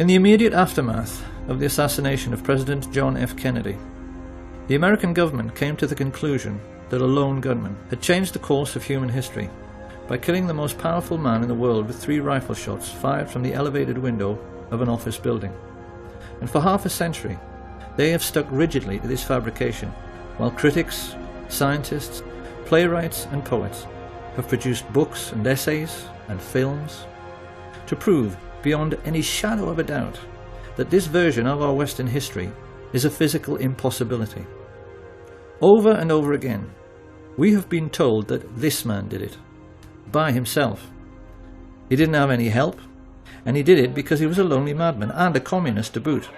In the immediate aftermath of the assassination of President John F. Kennedy, the American government came to the conclusion that a lone gunman had changed the course of human history by killing the most powerful man in the world with 3 rifle shots fired from the elevated window of an office building. And for half a century, they have stuck rigidly to this fabrication, while critics, scientists, playwrights and poets have produced books and essays and films to prove beyond any shadow of a doubt that this version of our Western history is a physical impossibility. Over and over again, we have been told that this man did it, by himself. He didn't have any help, and he did it because he was a lonely madman and a communist to boot.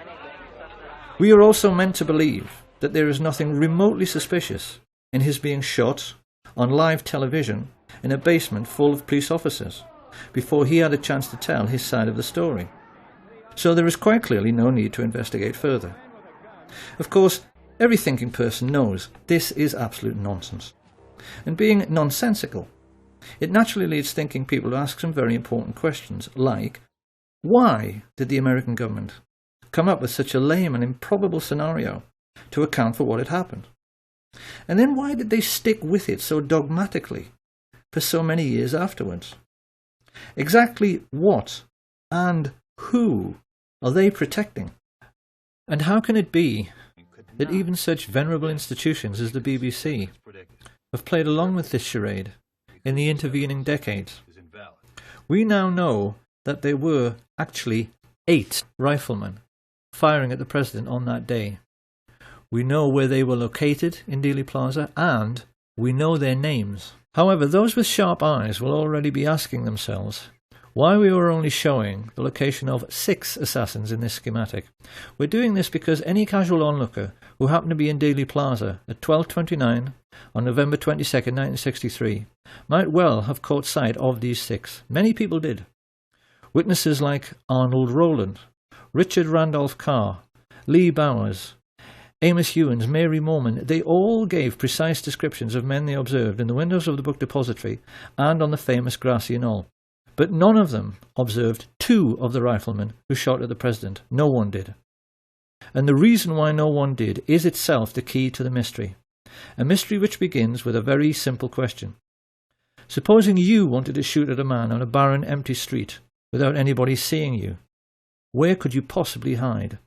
We are also meant to believe that there is nothing remotely suspicious in his being shot on live television in a basement full of police officers, before he had a chance to tell his side of the story. So there is quite clearly no need to investigate further. Of course, every thinking person knows this is absolute nonsense. And being nonsensical, it naturally leads thinking people to ask some very important questions, like, why did the American government come up with such a lame and improbable scenario to account for what had happened? And then why did they stick with it so dogmatically for so many years afterwards? Exactly what and who are they protecting? And how can it be that even such venerable institutions as the BBC have played along with this charade in the intervening decades? We now know that there were actually 8 riflemen firing at the president on that day. We know where they were located in Dealey Plaza, and we know their names. However, those with sharp eyes will already be asking themselves why we were only showing the location of 6 assassins in this schematic. We're doing this because any casual onlooker who happened to be in Dealey Plaza at 12:29 on November 22nd, 1963 might well have caught sight of these 6. Many people did. Witnesses like Arnold Rowland, Richard Randolph Carr, Lee Bowers, Amos Hewins, Mary Morman, they all gave precise descriptions of men they observed in the windows of the book depository and on the famous grassy knoll. But none of them observed 2 of the riflemen who shot at the president. No one did. And the reason why no one did is itself the key to the mystery. A mystery which begins with a very simple question. Supposing you wanted to shoot at a man on a barren, empty street without anybody seeing you, where could you possibly hide?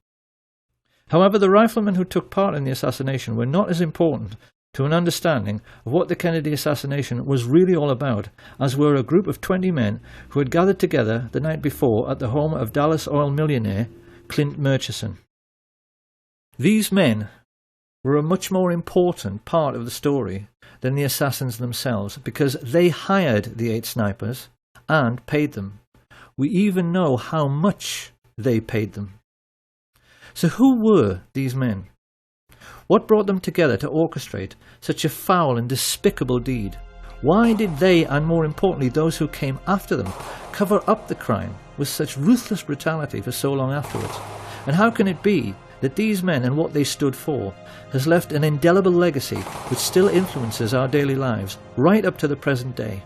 However, the riflemen who took part in the assassination were not as important to an understanding of what the Kennedy assassination was really all about as were a group of 20 men who had gathered together the night before at the home of Dallas oil millionaire Clint Murchison. These men were a much more important part of the story than the assassins themselves, because they hired the 8 snipers and paid them. We even know how much they paid them. So who were these men? What brought them together to orchestrate such a foul and despicable deed? Why did they, and more importantly those who came after them, cover up the crime with such ruthless brutality for so long afterwards? And how can it be that these men and what they stood for has left an indelible legacy which still influences our daily lives right up to the present day?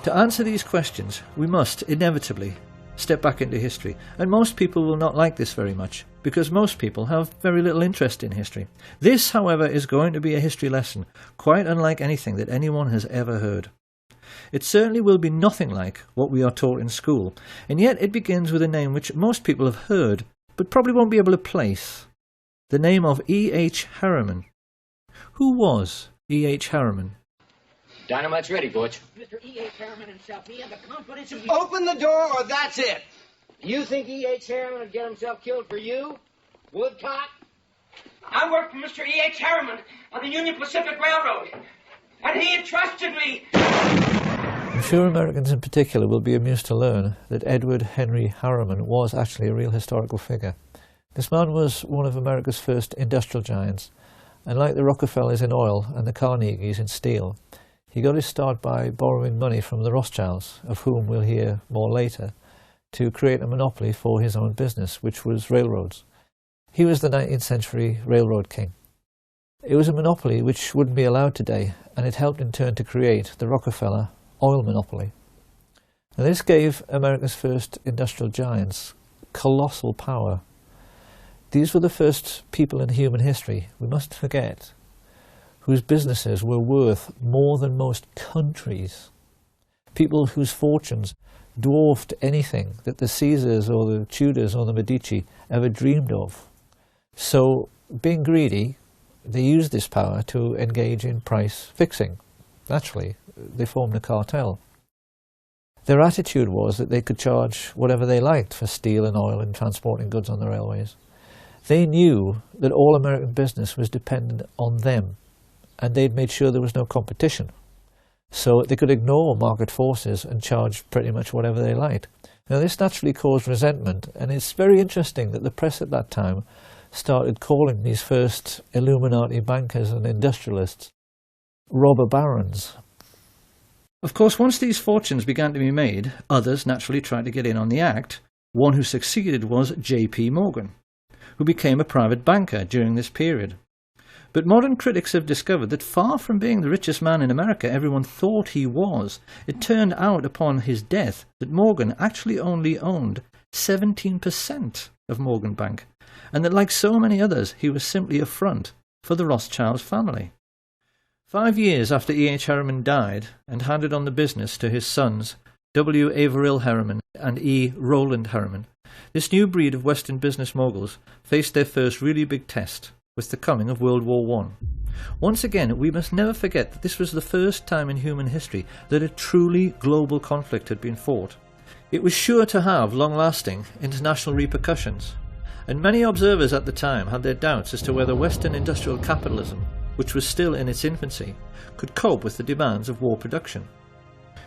To answer these questions, we must inevitably step back into history, and most people will not like this very much, because most people have very little interest in history. This, however, is going to be a history lesson, quite unlike anything that anyone has ever heard. It certainly will be nothing like what we are taught in school, and yet it begins with a name which most people have heard, but probably won't be able to place. The name of E.H. Harriman. Who was E.H. Harriman? Dynamite's ready, Butch. Mr. E.H. Harriman himself, he had the confidence of... Open the door or that's it! You think E.H. Harriman would get himself killed for you? Woodcock? I worked for Mr. E.H. Harriman on the Union Pacific Railroad, and he entrusted me. I'm sure Americans in particular will be amused to learn that Edward Henry Harriman was actually a real historical figure. This man was one of America's first industrial giants, and like the Rockefellers in oil and the Carnegies in steel, he got his start by borrowing money from the Rothschilds, of whom we'll hear more later, to create a monopoly for his own business, which was railroads. He was the 19th century railroad king. It was a monopoly which wouldn't be allowed today, and it helped in turn to create the Rockefeller oil monopoly. Now, this gave America's first industrial giants colossal power. These were the first people in human history, we mustn't forget, whose businesses were worth more than most countries. People whose fortunes dwarfed anything that the Caesars or the Tudors or the Medici ever dreamed of. So, being greedy, they used this power to engage in price fixing. Naturally, they formed a cartel. Their attitude was that they could charge whatever they liked for steel and oil and transporting goods on the railways. They knew that all American business was dependent on them, and they'd made sure there was no competition. So they could ignore market forces and charge pretty much whatever they liked. Now, this naturally caused resentment, and it's very interesting that the press at that time started calling these first Illuminati bankers and industrialists robber barons. Of course, once these fortunes began to be made, others naturally tried to get in on the act. One who succeeded was J.P. Morgan, who became a private banker during this period. But modern critics have discovered that far from being the richest man in America everyone thought he was, it turned out upon his death that Morgan actually only owned 17% of Morgan Bank, and that like so many others he was simply a front for the Rothschild family. 5 years after E.H. Harriman died and handed on the business to his sons, W. Averill Harriman and E. Rowland Harriman, this new breed of Western business moguls faced their first really big test with the coming of World War I. Once again, we must never forget that this was the first time in human history that a truly global conflict had been fought. It was sure to have long-lasting international repercussions, and many observers at the time had their doubts as to whether Western industrial capitalism, which was still in its infancy, could cope with the demands of war production.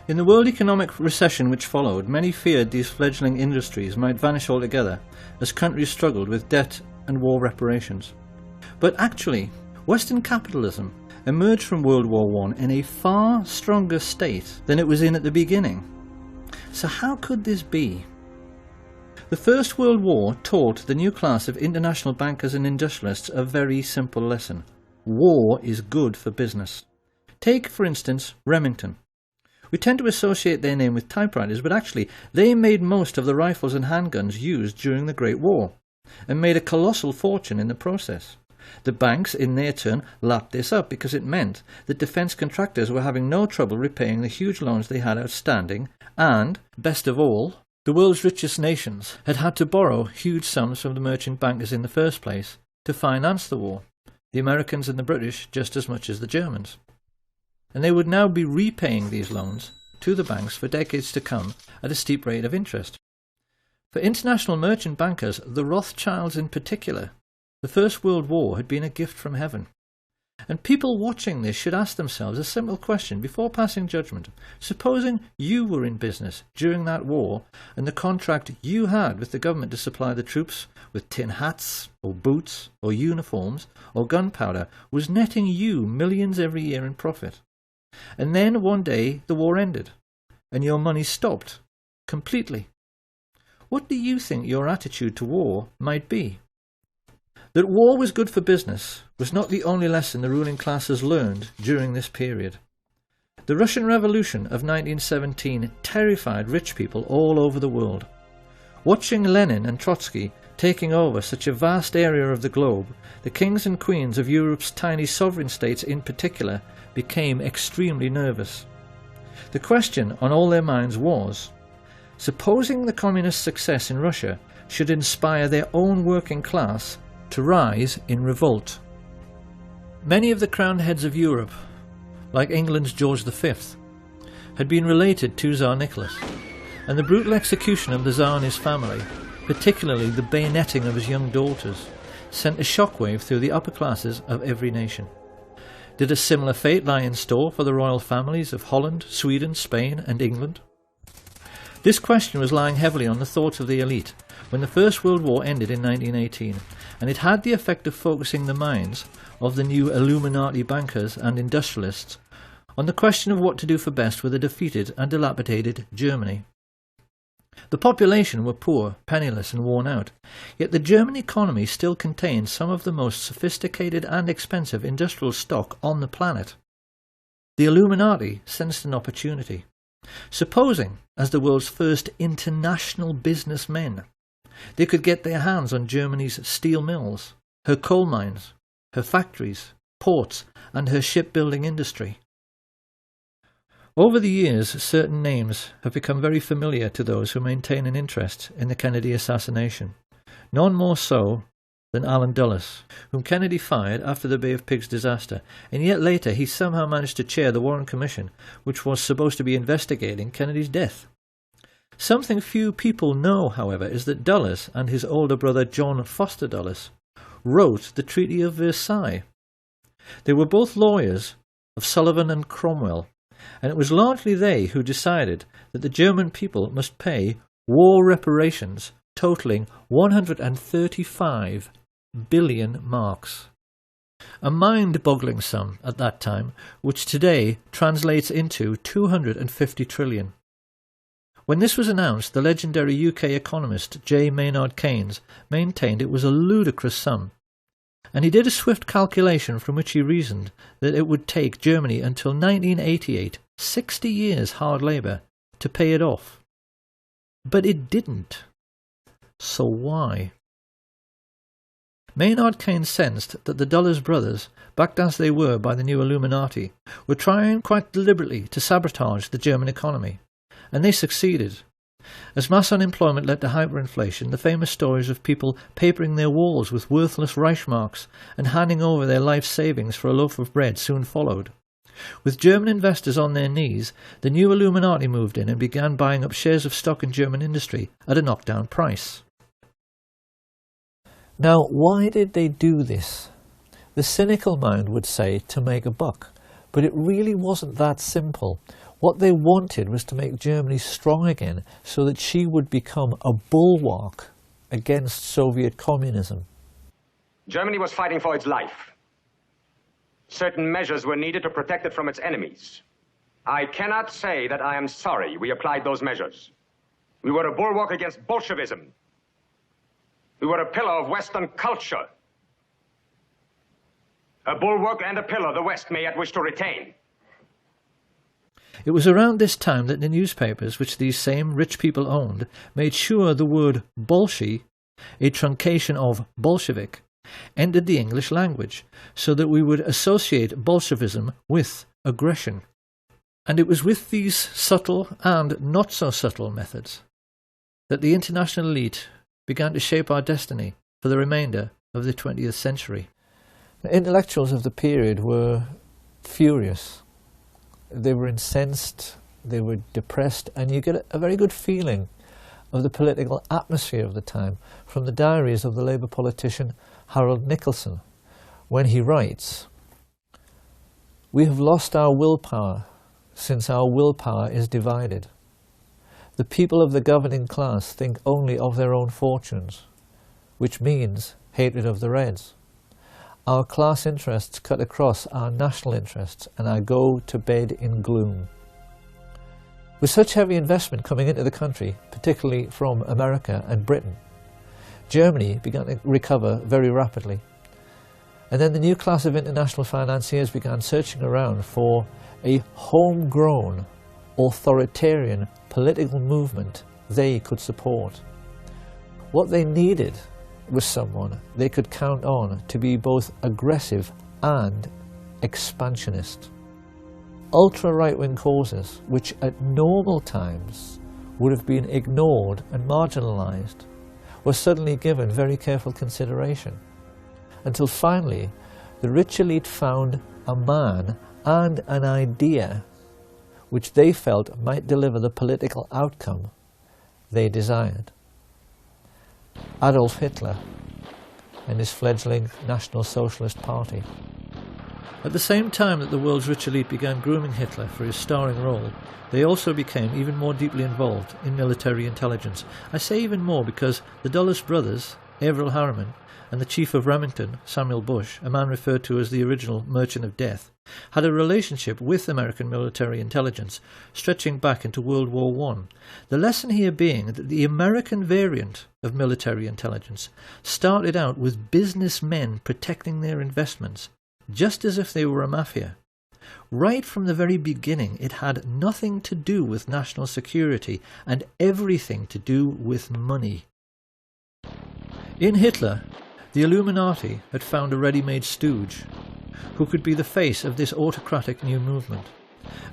In the world economic recession which followed, many feared these fledgling industries might vanish altogether as countries struggled with debt and war reparations. But actually, Western capitalism emerged from World War I in a far stronger state than it was in at the beginning. So how could this be? The First World War taught the new class of international bankers and industrialists a very simple lesson. War is good for business. Take, for instance, Remington. We tend to associate their name with typewriters, but actually they made most of the rifles and handguns used during the Great War, and made a colossal fortune in the process. The banks, in their turn, lapped this up because it meant that defence contractors were having no trouble repaying the huge loans they had outstanding, and, best of all, the world's richest nations had to borrow huge sums from the merchant bankers in the first place to finance the war. The Americans and the British just as much as the Germans. And they would now be repaying these loans to the banks for decades to come at a steep rate of interest. For international merchant bankers, the Rothschilds in particular, the First World War had been a gift from heaven. And people watching this should ask themselves a simple question before passing judgment. Supposing you were in business during that war and the contract you had with the government to supply the troops with tin hats or boots or uniforms or gunpowder was netting you millions every year in profit. And then one day the war ended and your money stopped completely. What do you think your attitude to war might be? That war was good for business was not the only lesson the ruling classes learned during this period. The Russian Revolution of 1917 terrified rich people all over the world. Watching Lenin and Trotsky taking over such a vast area of the globe, the kings and queens of Europe's tiny sovereign states in particular became extremely nervous. The question on all their minds was, supposing the communist success in Russia should inspire their own working class to rise in revolt. Many of the crowned heads of Europe, like England's George V, had been related to Tsar Nicholas, and the brutal execution of the Tsar and his family, particularly the bayoneting of his young daughters, sent a shockwave through the upper classes of every nation. Did a similar fate lie in store for the royal families of Holland, Sweden, Spain and England? This question was lying heavily on the thoughts of the elite when the First World War ended in 1918, and it had the effect of focusing the minds of the new Illuminati bankers and industrialists on the question of what to do for best with a defeated and dilapidated Germany. The population were poor, penniless and worn out, yet the German economy still contained some of the most sophisticated and expensive industrial stock on the planet. The Illuminati sensed an opportunity. Supposing, as the world's first international businessmen, they could get their hands on Germany's steel mills, her coal mines, her factories, ports and her shipbuilding industry. Over the years, certain names have become very familiar to those who maintain an interest in the Kennedy assassination, none more so than Allen Dulles, whom Kennedy fired after the Bay of Pigs disaster, and yet later he somehow managed to chair the Warren Commission, which was supposed to be investigating Kennedy's death. Something few people know, however, is that Dulles and his older brother John Foster Dulles wrote the Treaty of Versailles. They were both lawyers of Sullivan and Cromwell, and it was largely they who decided that the German people must pay war reparations totalling 135 billion marks. A mind-boggling sum at that time, which today translates into 250 trillion. When this was announced, the legendary UK economist J. Maynard Keynes maintained it was a ludicrous sum, and he did a swift calculation from which he reasoned that it would take Germany until 1988, 60 years hard labour, to pay it off. But it didn't. So why? Maynard Keynes sensed that the Dulles brothers, backed as they were by the new Illuminati, were trying quite deliberately to sabotage the German economy, and they succeeded. As mass unemployment led to hyperinflation, the famous stories of people papering their walls with worthless Reichsmarks and handing over their life savings for a loaf of bread soon followed. With German investors on their knees, the new Illuminati moved in and began buying up shares of stock in German industry at a knockdown price. Now, why did they do this? The cynical mind would say to make a buck, but it really wasn't that simple. What they wanted was to make Germany strong again so that she would become a bulwark against Soviet communism. Germany was fighting for its life. Certain measures were needed to protect it from its enemies. I cannot say that I am sorry we applied those measures. We were a bulwark against Bolshevism. We were a pillar of Western culture. A bulwark and a pillar the West may yet wish to retain. It was around this time that the newspapers, which these same rich people owned, made sure the word Bolshi, a truncation of Bolshevik, entered the English language, so that we would associate Bolshevism with aggression. And it was with these subtle and not so subtle methods that the international elite began to shape our destiny for the remainder of the 20th century. The intellectuals of the period were furious. They were incensed, they were depressed, and you get a very good feeling of the political atmosphere of the time from the diaries of the Labour politician Harold Nicolson, when he writes, "We have lost our willpower since our willpower is divided. The people of the governing class think only of their own fortunes, which means hatred of the Reds. Our class interests cut across our national interests, and I go to bed in gloom." With such heavy investment coming into the country, particularly from America and Britain, Germany began to recover very rapidly. And then the new class of international financiers began searching around for a homegrown, authoritarian political movement they could support. What they needed was someone they could count on to be both aggressive and expansionist. Ultra-right-wing causes, which at normal times would have been ignored and marginalised, were suddenly given very careful consideration, until finally the rich elite found a man and an idea which they felt might deliver the political outcome they desired. Adolf Hitler and his fledgling National Socialist Party. At the same time that the world's rich elite began grooming Hitler for his starring role, they also became even more deeply involved in military intelligence. I say even more because the Dulles brothers, Averell Harriman, and the chief of Remington, Samuel Bush, a man referred to as the original Merchant of Death, had a relationship with American military intelligence stretching back into World War I. The lesson here being that the American variant of military intelligence started out with businessmen protecting their investments, just as if they were a mafia. Right from the very beginning, it had nothing to do with national security and everything to do with money. In Hitler, the Illuminati had found a ready-made stooge who could be the face of this autocratic new movement.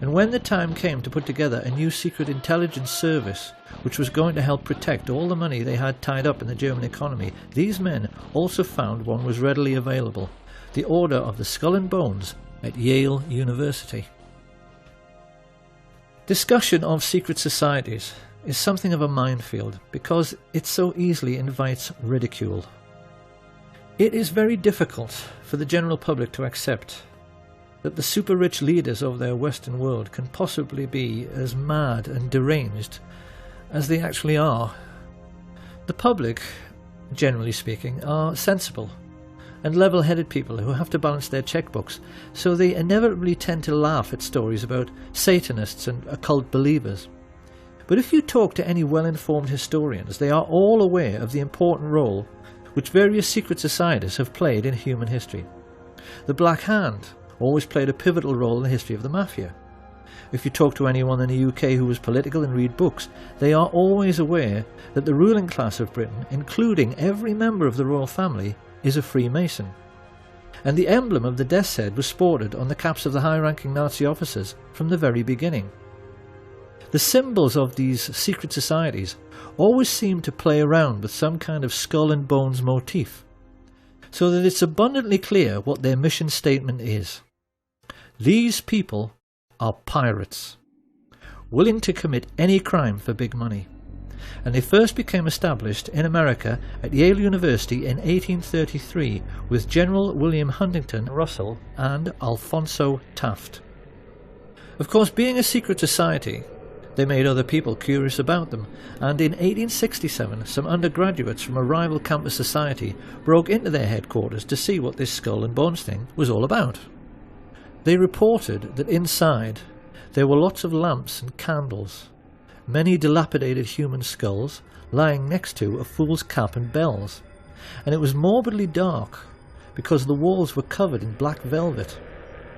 And when the time came to put together a new secret intelligence service which was going to help protect all the money they had tied up in the German economy, these men also found one was readily available: the Order of the Skull and Bones at Yale University. Discussion of secret societies is something of a minefield because it so easily invites ridicule. It is very difficult for the general public to accept that the super-rich leaders of their Western world can possibly be as mad and deranged as they actually are. The public, generally speaking, are sensible and level-headed people who have to balance their checkbooks, so they inevitably tend to laugh at stories about Satanists and occult believers. But if you talk to any well-informed historians, they are all aware of the important role which various secret societies have played in human history. The Black Hand always played a pivotal role in the history of the Mafia. If you talk to anyone in the UK who was political and read books, they are always aware that the ruling class of Britain, including every member of the royal family, is a Freemason. And the emblem of the death's head was sported on the caps of the high-ranking Nazi officers from the very beginning. The symbols of these secret societies always seem to play around with some kind of skull and bones motif, so that it's abundantly clear what their mission statement is. These people are pirates, willing to commit any crime for big money. And they first became established in America at Yale University in 1833 with General William Huntington Russell and Alphonso Taft. Of course, being a secret society, they made other people curious about them, and in 1867 some undergraduates from a rival campus society broke into their headquarters to see what this skull and bones thing was all about. They reported that inside there were lots of lamps and candles, many dilapidated human skulls lying next to a fool's cap and bells, and it was morbidly dark because the walls were covered in black velvet.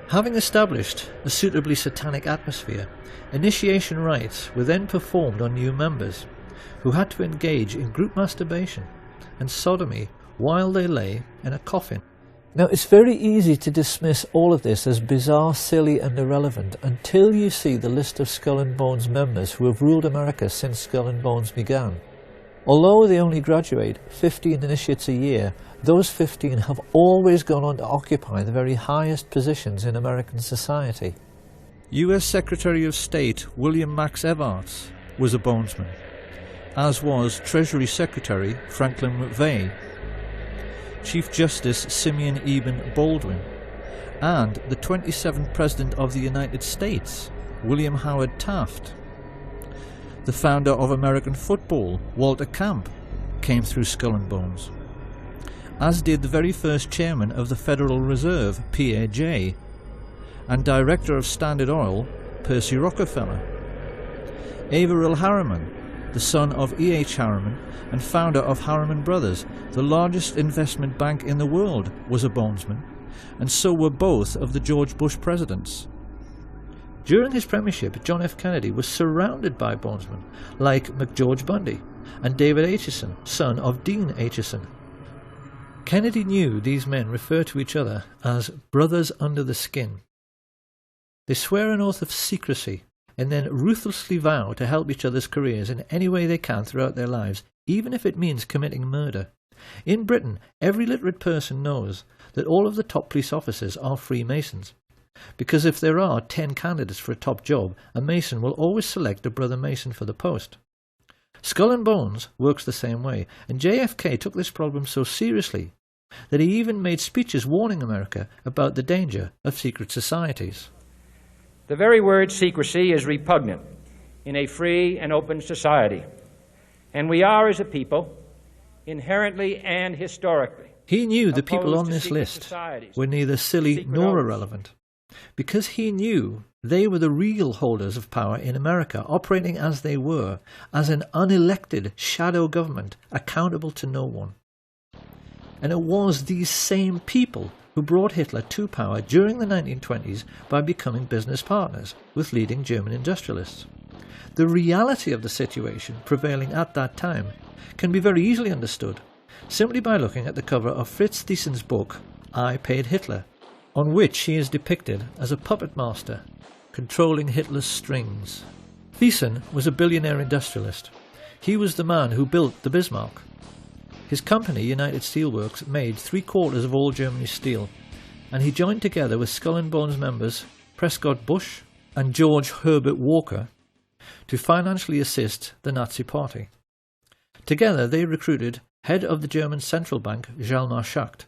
Having established a suitably satanic atmosphere, initiation rites were then performed on new members, who had to engage in group masturbation and sodomy while they lay in a coffin. Now, it's very easy to dismiss all of this as bizarre, silly and irrelevant until you see the list of Skull and Bones members who have ruled America since Skull and Bones began. Although they only graduate 15 initiates a year, those 15 have always gone on to occupy the very highest positions in American society. US Secretary of State William Max Evarts was a bonesman, as was Treasury Secretary Franklin McVeigh, Chief Justice Simeon Eben Baldwin, and the 27th President of the United States, William Howard Taft. The founder of American football, Walter Camp, came through Skull and Bones, as did the very first chairman of the Federal Reserve, Pierre Jay, and director of Standard Oil, Percy Rockefeller. Averell Harriman, the son of E.H. Harriman and founder of Harriman Brothers, the largest investment bank in the world, was a bonesman, and so were both of the George Bush presidents. During his premiership, John F. Kennedy was surrounded by bonesmen like McGeorge Bundy and David Acheson, son of Dean Acheson. Kennedy knew these men refer to each other as brothers under the skin. They swear an oath of secrecy and then ruthlessly vow to help each other's careers in any way they can throughout their lives, even if it means committing murder. In Britain, every literate person knows that all of the top police officers are Freemasons, because if there are 10 candidates for a top job, a Mason will always select a brother Mason for the post. Skull and Bones works the same way, and JFK took this problem so seriously that he even made speeches warning America about the danger of secret societies. The very word secrecy is repugnant in a free and open society, and we are, as a people, inherently and historically, he knew the people opposed on to this secret list societies, were neither silly secret nor oaths. irrelevant, because he knew they were the real holders of power in America, operating as they were, as an unelected shadow government accountable to no one. And it was these same people who brought Hitler to power during the 1920s by becoming business partners with leading German industrialists. The reality of the situation prevailing at that time can be very easily understood simply by looking at the cover of Fritz Thiesen's book, I Paid Hitler, on which he is depicted as a puppet master controlling Hitler's strings. Thiesen was a billionaire industrialist. He was the man who built the Bismarck. His company, United Steelworks, made 3/4 of all Germany's steel, and he joined together with Skull and Bones members Prescott Bush and George Herbert Walker to financially assist the Nazi Party. Together they recruited head of the German central bank Hjalmar Schacht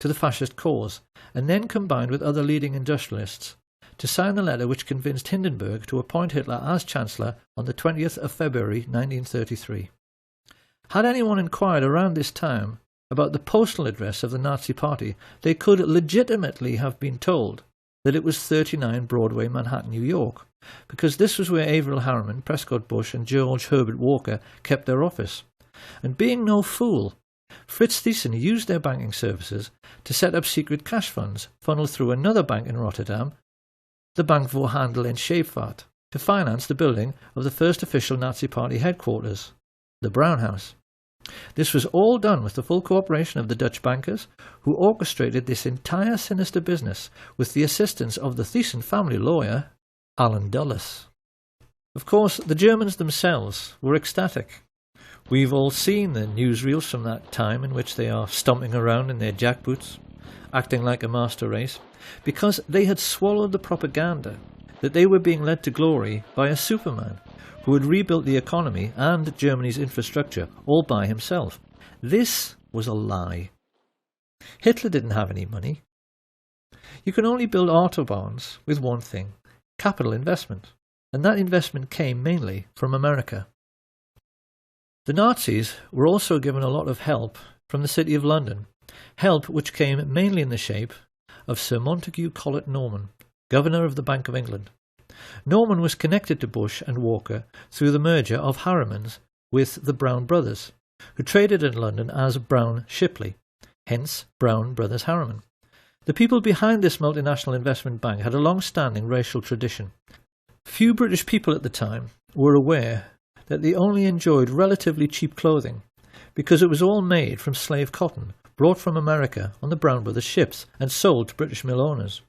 to the fascist cause, and then combined with other leading industrialists to sign the letter which convinced Hindenburg to appoint Hitler as Chancellor on the 20th of February 1933. Had anyone inquired around this time about the postal address of the Nazi Party, they could legitimately have been told that it was 39 Broadway, Manhattan, New York, because this was where Averell Harriman, Prescott Bush and George Herbert Walker kept their office. And being no fool, Fritz Thyssen used their banking services to set up secret cash funds funneled through another bank in Rotterdam, the Bank voor Handel en Scheepvaart, to finance the building of the first official Nazi Party headquarters, the Brown House. This was all done with the full cooperation of the Dutch bankers, who orchestrated this entire sinister business with the assistance of the Thyssen family lawyer, Allen Dulles. Of course, the Germans themselves were ecstatic. We've all seen the newsreels from that time in which they are stomping around in their jackboots, acting like a master race, because they had swallowed the propaganda that they were being led to glory by a Superman who had rebuilt the economy and Germany's infrastructure all by himself. This was a lie. Hitler didn't have any money. You can only build autobahns with one thing: capital investment, and that investment came mainly from America. The Nazis were also given a lot of help from the City of London, help which came mainly in the shape of Sir Montague Collett Norman, Governor of the Bank of England. Norman was connected to Bush and Walker through the merger of Harriman's with the Brown Brothers, who traded in London as Brown Shipley, hence Brown Brothers Harriman. The people behind this multinational investment bank had a long-standing racial tradition. Few British people at the time were aware that they only enjoyed relatively cheap clothing, because it was all made from slave cotton brought from America on the Brown Brothers ships and sold to British mill owners.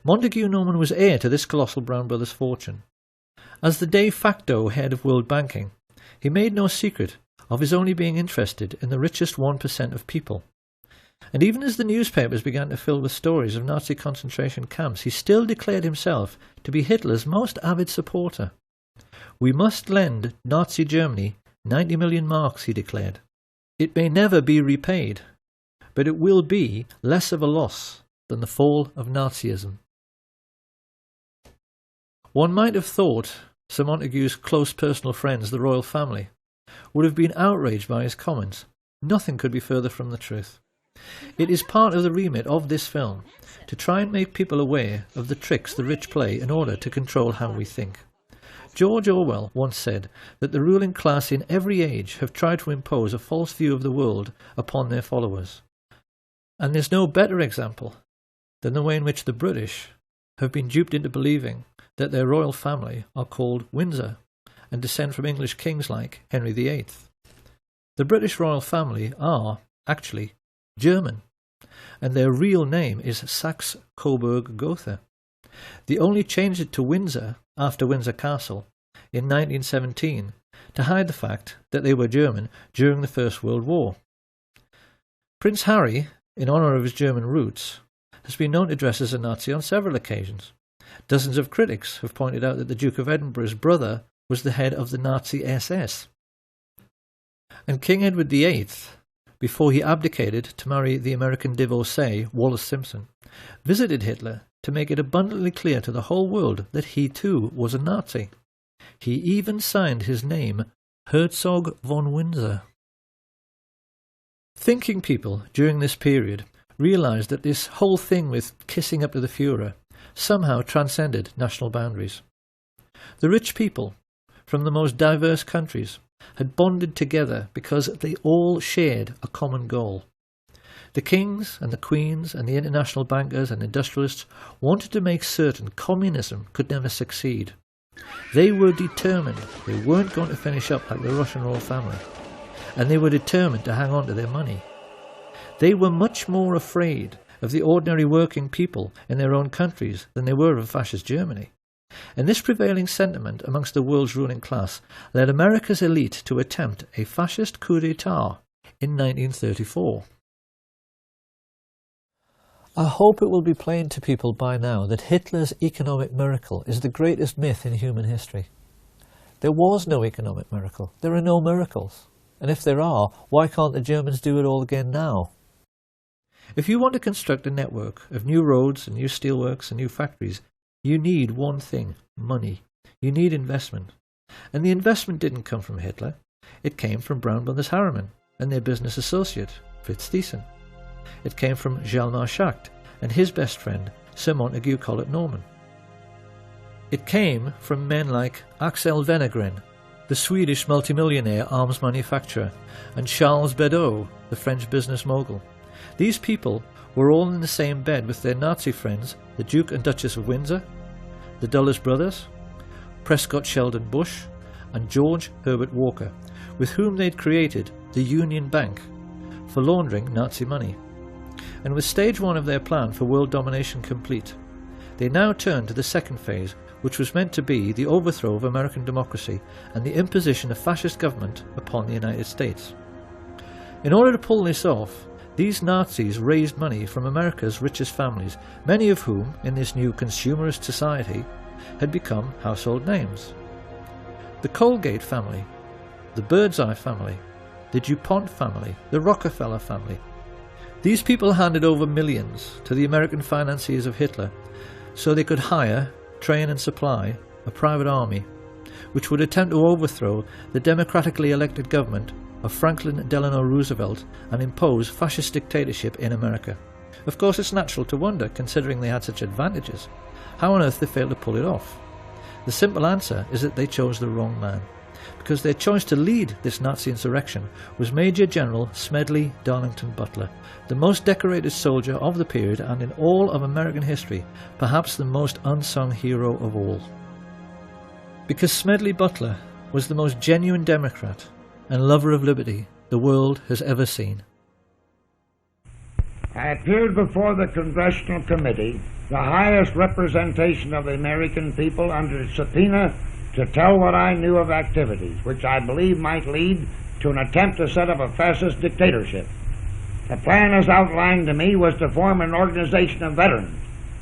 Montague Norman was heir to this colossal Brown Brothers fortune. As the de facto head of world banking, he made no secret of his only being interested in the richest 1% of people. And even as the newspapers began to fill with stories of Nazi concentration camps, he still declared himself to be Hitler's most avid supporter. "We must lend Nazi Germany 90 million marks," he declared. "It may never be repaid, but it will be less of a loss than the fall of Nazism." One might have thought Sir Montague's close personal friends, the royal family, would have been outraged by his comments. Nothing could be further from the truth. It is part of the remit of this film to try and make people aware of the tricks the rich play in order to control how we think. George Orwell once said that the ruling class in every age have tried to impose a false view of the world upon their followers. And there's no better example than the way in which the British have been duped into believing that their royal family are called Windsor and descend from English kings like Henry VIII. The British royal family are, actually, German, and their real name is Saxe-Coburg-Gotha. They only changed it to Windsor after Windsor Castle in 1917 to hide the fact that they were German during the First World War. Prince Harry, in honour of his German roots, has been known to dress as a Nazi on several occasions. Dozens of critics have pointed out that the Duke of Edinburgh's brother was the head of the Nazi SS. And King Edward VIII before he abdicated to marry the American divorcee Wallis Simpson, visited Hitler to make it abundantly clear to the whole world that he too was a Nazi. He even signed his name Herzog von Windsor. Thinking people during this period realised that this whole thing with kissing up to the Führer somehow transcended national boundaries. The rich people from the most diverse countries had bonded together because they all shared a common goal. The kings and the queens and the international bankers and industrialists wanted to make certain communism could never succeed. They were determined they weren't going to finish up like the Russian royal family, and they were determined to hang on to their money. They were much more afraid of the ordinary working people in their own countries than they were of fascist Germany. And this prevailing sentiment amongst the world's ruling class led America's elite to attempt a fascist coup d'etat in 1934. I hope it will be plain to people by now that Hitler's economic miracle is the greatest myth in human history. There was no economic miracle. There are no miracles. And if there are, why can't the Germans do it all again now? If you want to construct a network of new roads and new steelworks and new factories, you need one thing: money. You need investment. And the investment didn't come from Hitler. It came from Brown Brothers Harriman and their business associate, Fritz Thyssen. It came from Hjalmar Schacht and his best friend, Sir Montague Collett Norman. It came from men like Axel Wenner-Gren, the Swedish multimillionaire arms manufacturer, and Charles Beddoes, the French business mogul. These people were all in the same bed with their Nazi friends, the Duke and Duchess of Windsor, the Dulles brothers, Prescott Sheldon Bush, and George Herbert Walker, with whom they'd created the Union Bank for laundering Nazi money. And with stage one of their plan for world domination complete, they now turned to the second phase, which was meant to be the overthrow of American democracy and the imposition of fascist government upon the United States. In order to pull this off, these Nazis raised money from America's richest families, many of whom, in this new consumerist society, had become household names. The Colgate family, the Birdseye family, the DuPont family, the Rockefeller family. These people handed over millions to the American financiers of Hitler so they could hire, train and supply a private army which would attempt to overthrow the democratically elected government of Franklin Delano Roosevelt and impose fascist dictatorship in America. Of course, it's natural to wonder, considering they had such advantages, how on earth they failed to pull it off. The simple answer is that they chose the wrong man, because their choice to lead this Nazi insurrection was Major General Smedley Darlington Butler, the most decorated soldier of the period and in all of American history, perhaps the most unsung hero of all. Because Smedley Butler was the most genuine Democrat and lover of liberty the world has ever seen. I appeared before the Congressional Committee, the highest representation of the American people, under subpoena to tell what I knew of activities which I believe might lead to an attempt to set up a fascist dictatorship. The plan as outlined to me was to form an organization of veterans,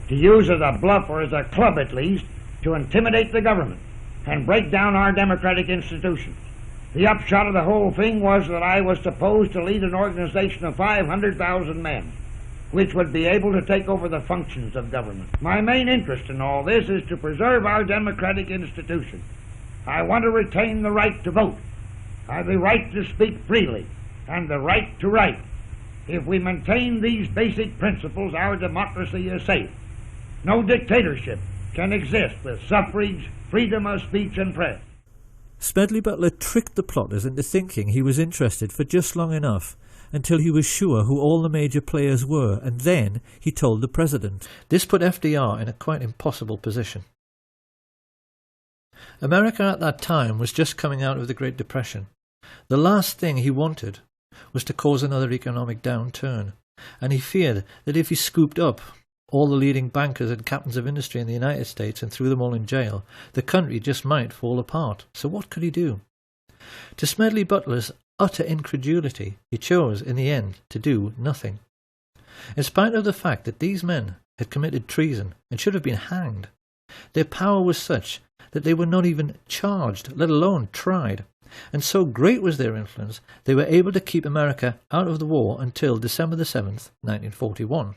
to use as a bluff, or as a club at least, to intimidate the government and break down our democratic institutions. The upshot of the whole thing was that I was supposed to lead an organization of 500,000 men, which would be able to take over the functions of government. My main interest in all this is to preserve our democratic institutions. I want to retain the right to vote, the right to speak freely, and the right to write. If we maintain these basic principles, our democracy is safe. No dictatorship can exist with suffrage, freedom of speech and press. Smedley Butler tricked the plotters into thinking he was interested for just long enough until he was sure who all the major players were, and then he told the president. This put FDR in a quite impossible position. America at that time was just coming out of the Great Depression. The last thing he wanted was to cause another economic downturn, and he feared that if he scooped up all the leading bankers and captains of industry in the United States and threw them all in jail, the country just might fall apart. So what could he do? To Smedley Butler's utter incredulity, he chose, in the end, to do nothing. In spite of the fact that these men had committed treason and should have been hanged, their power was such that they were not even charged, let alone tried. and so great was their influence they were able to keep America out of the war until December the 7th, 1941.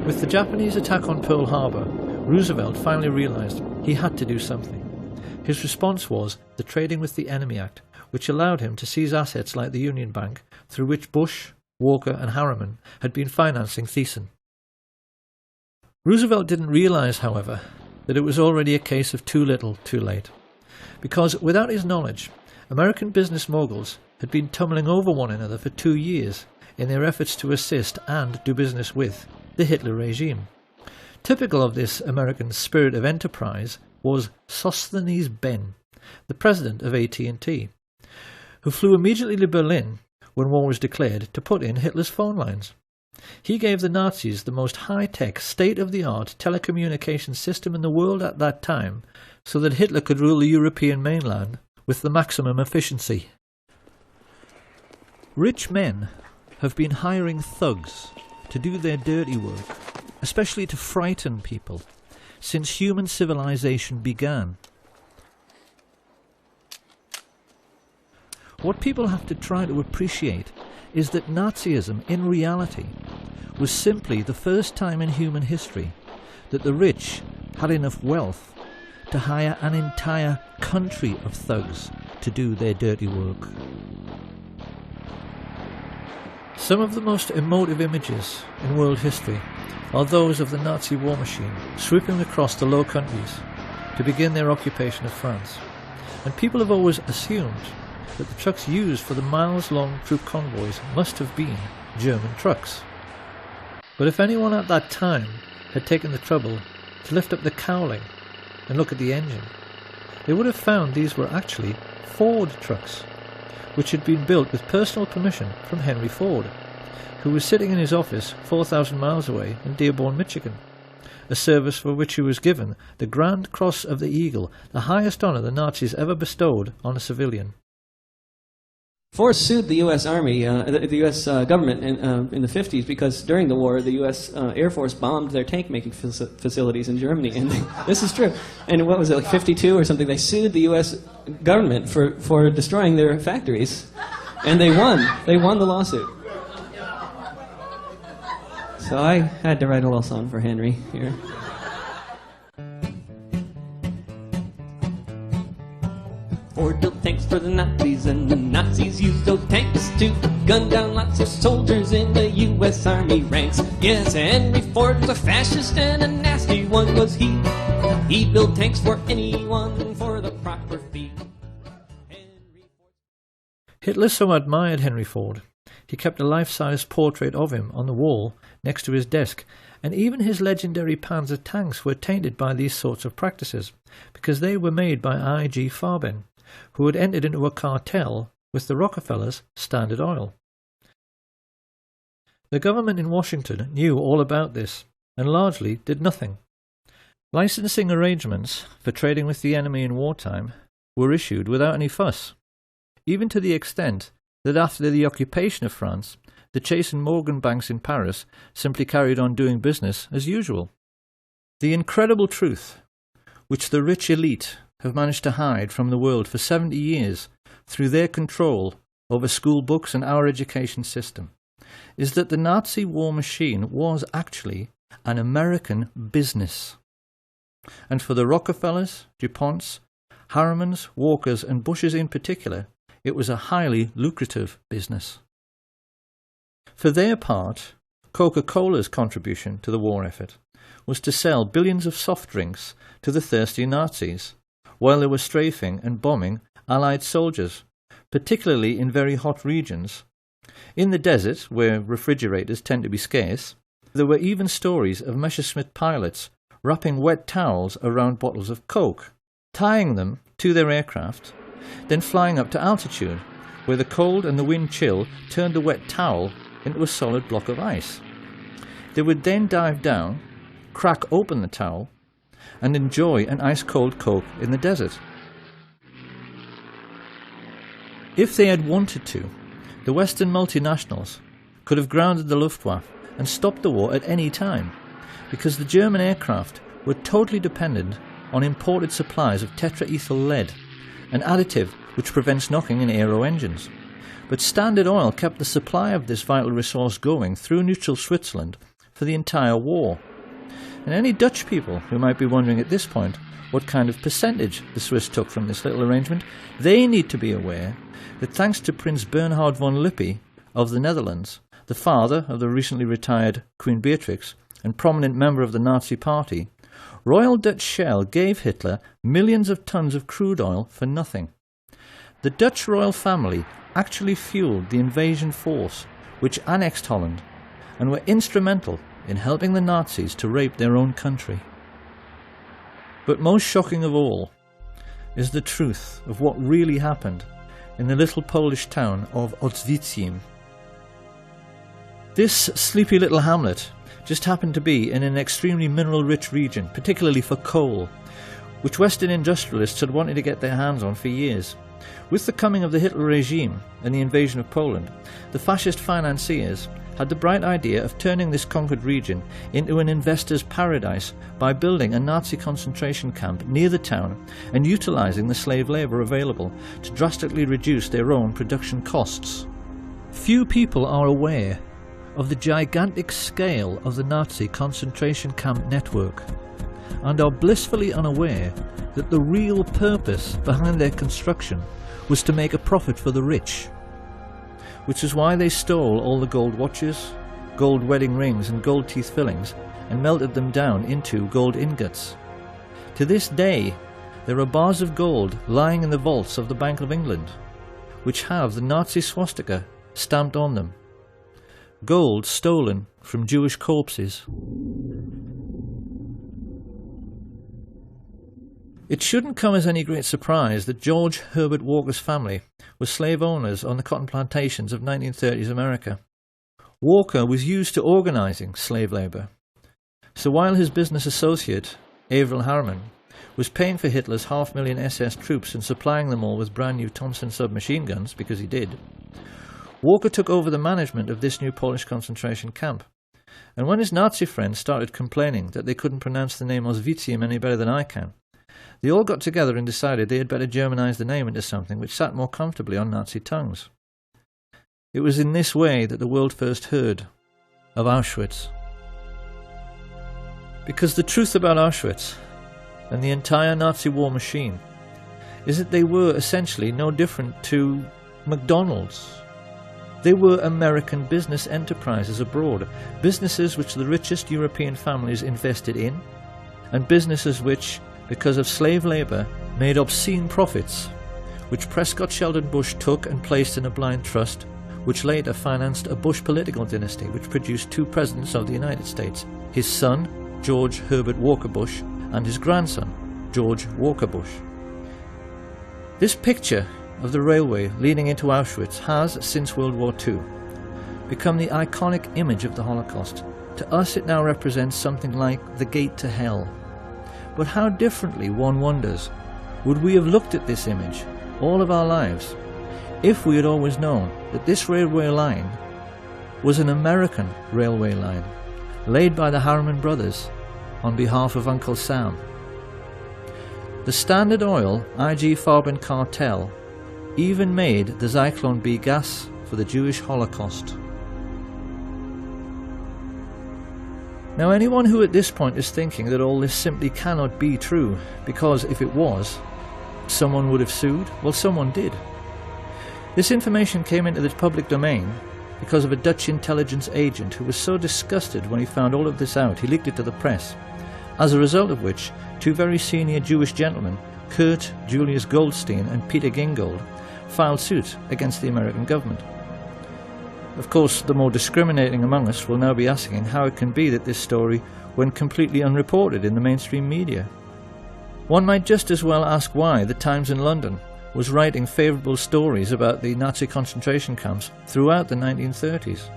With the Japanese attack on Pearl Harbor, Roosevelt finally realized he had to do something. His response was the Trading with the Enemy Act, which allowed him to seize assets like the Union Bank, through which Bush, Walker and Harriman had been financing Thiessen. Roosevelt didn't realize, however, that it was already a case of too little, too late. Because without his knowledge, American business moguls had been tumbling over one another for 2 years in their efforts to assist and do business with the Hitler regime. Typical of this American spirit of enterprise was Sosthenes Benn, the president of AT&T, who flew immediately to Berlin when war was declared to put in Hitler's phone lines. He gave the Nazis the most high-tech, state-of-the-art telecommunications system in the world at that time, so that Hitler could rule the European mainland with the maximum efficiency. Rich men have been hiring thugs to do their dirty work, especially to frighten people, since human civilization began. What people have to try to appreciate is that Nazism, in reality, was simply the first time in human history that the rich had enough wealth to hire an entire country of thugs to do their dirty work. Some of the most emotive images in world history are those of the Nazi war machine sweeping across the Low Countries to begin their occupation of France. And people have always assumed that the trucks used for the miles-long troop convoys must have been German trucks. But if anyone at that time had taken the trouble to lift up the cowling and look at the engine, they would have found these were actually Ford trucks, which had been built with personal permission from Henry Ford, who was sitting in his office 4,000 miles away in Dearborn, Michigan, a service for which he was given the Grand Cross of the Eagle, the highest honor the Nazis ever bestowed on a civilian. Ford sued the U.S. Army, the U.S. government in the 50s because during the war the U.S. Air Force bombed their tank-making facilities in Germany. And this is true. And what was it, like 52 or something? They sued the U.S. government for destroying their factories. And they won. They won the lawsuit. So I had to write a little song for Henry here. Ford built tanks for the Nazis, and the Nazis used those tanks to gun down lots of soldiers in the U.S. Army ranks. Yes, Henry Ford was a fascist, and a nasty one was he. He built tanks for anyone for the proper fee. Hitler so admired Henry Ford, he kept a life-size portrait of him on the wall next to his desk, and even his legendary Panzer tanks were tainted by these sorts of practices, because they were made by I.G. Farben, who had entered into a cartel with the Rockefellers' Standard Oil. The government in Washington knew all about this, and largely did nothing. Licensing arrangements for trading with the enemy in wartime were issued without any fuss, even to the extent that after the occupation of France, the Chase and Morgan banks in Paris simply carried on doing business as usual. The incredible truth, which the rich elite have managed to hide from the world for 70 years through their control over school books and our education system, is that the Nazi war machine was actually an American business. And for the Rockefellers, DuPonts, Harrimans, Walkers and Bushes in particular, it was a highly lucrative business. For their part, Coca-Cola's contribution to the war effort was to sell billions of soft drinks to the thirsty Nazis, while they were strafing and bombing Allied soldiers, particularly in very hot regions. In the desert, where refrigerators tend to be scarce, there were even stories of Messerschmitt pilots wrapping wet towels around bottles of Coke, tying them to their aircraft, then flying up to altitude, where the cold and the wind chill turned the wet towel into a solid block of ice. They would then dive down, crack open the towel, and enjoy an ice-cold Coke in the desert. If they had wanted to, the Western multinationals could have grounded the Luftwaffe and stop the war at any time, because the German aircraft were totally dependent on imported supplies of tetraethyl lead, an additive which prevents knocking in aero engines. But Standard Oil kept the supply of this vital resource going through neutral Switzerland for the entire war. And any Dutch people who might be wondering at this point what kind of percentage the Swiss took from this little arrangement, they need to be aware that thanks to Prince Bernhard von Lippi of the Netherlands, the father of the recently retired Queen Beatrix and prominent member of the Nazi Party, Royal Dutch Shell gave Hitler millions of tons of crude oil for nothing. The Dutch royal family actually fueled the invasion force which annexed Holland and were instrumental in helping the Nazis to rape their own country. But most shocking of all is the truth of what really happened in the little Polish town of Oświęcim. This sleepy little hamlet just happened to be in an extremely mineral-rich region, particularly for coal, which Western industrialists had wanted to get their hands on for years. With the coming of the Hitler regime and the invasion of Poland, the fascist financiers had the bright idea of turning this conquered region into an investor's paradise by building a Nazi concentration camp near the town and utilising the slave labour available to drastically reduce their own production costs. Few people are aware of the gigantic scale of the Nazi concentration camp network and are blissfully unaware that the real purpose behind their construction was to make a profit for the rich, which is why they stole all the gold watches, gold wedding rings and gold teeth fillings and melted them down into gold ingots. To this day, there are bars of gold lying in the vaults of the Bank of England, which have the Nazi swastika stamped on them. Gold stolen from Jewish corpses. It shouldn't come as any great surprise that George Herbert Walker's family were slave owners on the cotton plantations of 1930s America. Walker was used to organising slave labour. So while his business associate, Averell Harriman, was paying for Hitler's 500,000 SS troops and supplying them all with brand new Thompson submachine guns, because he did, Walker took over the management of this new Polish concentration camp. And when his Nazi friends started complaining that they couldn't pronounce the name Oświęcim any better than I can, they all got together and decided they had better Germanize the name into something which sat more comfortably on Nazi tongues. It was in this way that the world first heard of Auschwitz. Because the truth about Auschwitz and the entire Nazi war machine is that they were essentially no different to McDonald's. They were American business enterprises abroad, businesses which the richest European families invested in, and businesses which, because of slave labour, made obscene profits, which Prescott Sheldon Bush took and placed in a blind trust, which later financed a Bush political dynasty which produced two presidents of the United States, his son, George Herbert Walker Bush, and his grandson, George Walker Bush. This picture of the railway leading into Auschwitz has, since World War II, become the iconic image of the Holocaust. To us it now represents something like the gate to hell. But how differently, one wonders, would we have looked at this image all of our lives if we had always known that this railway line was an American railway line laid by the Harriman brothers on behalf of Uncle Sam. The Standard Oil IG Farben cartel even made the Zyklon B gas for the Jewish Holocaust. Now, anyone who at this point is thinking that all this simply cannot be true, because if it was, someone would have sued, well, someone did. This information came into the public domain because of a Dutch intelligence agent who was so disgusted when he found all of this out, he leaked it to the press, as a result of which two very senior Jewish gentlemen, Kurt Julius Goldstein and Peter Gingold, filed suit against the American government. Of course, the more discriminating among us will now be asking how it can be that this story went completely unreported in the mainstream media. One might just as well ask why the Times in London was writing favourable stories about the Nazi concentration camps throughout the 1930s,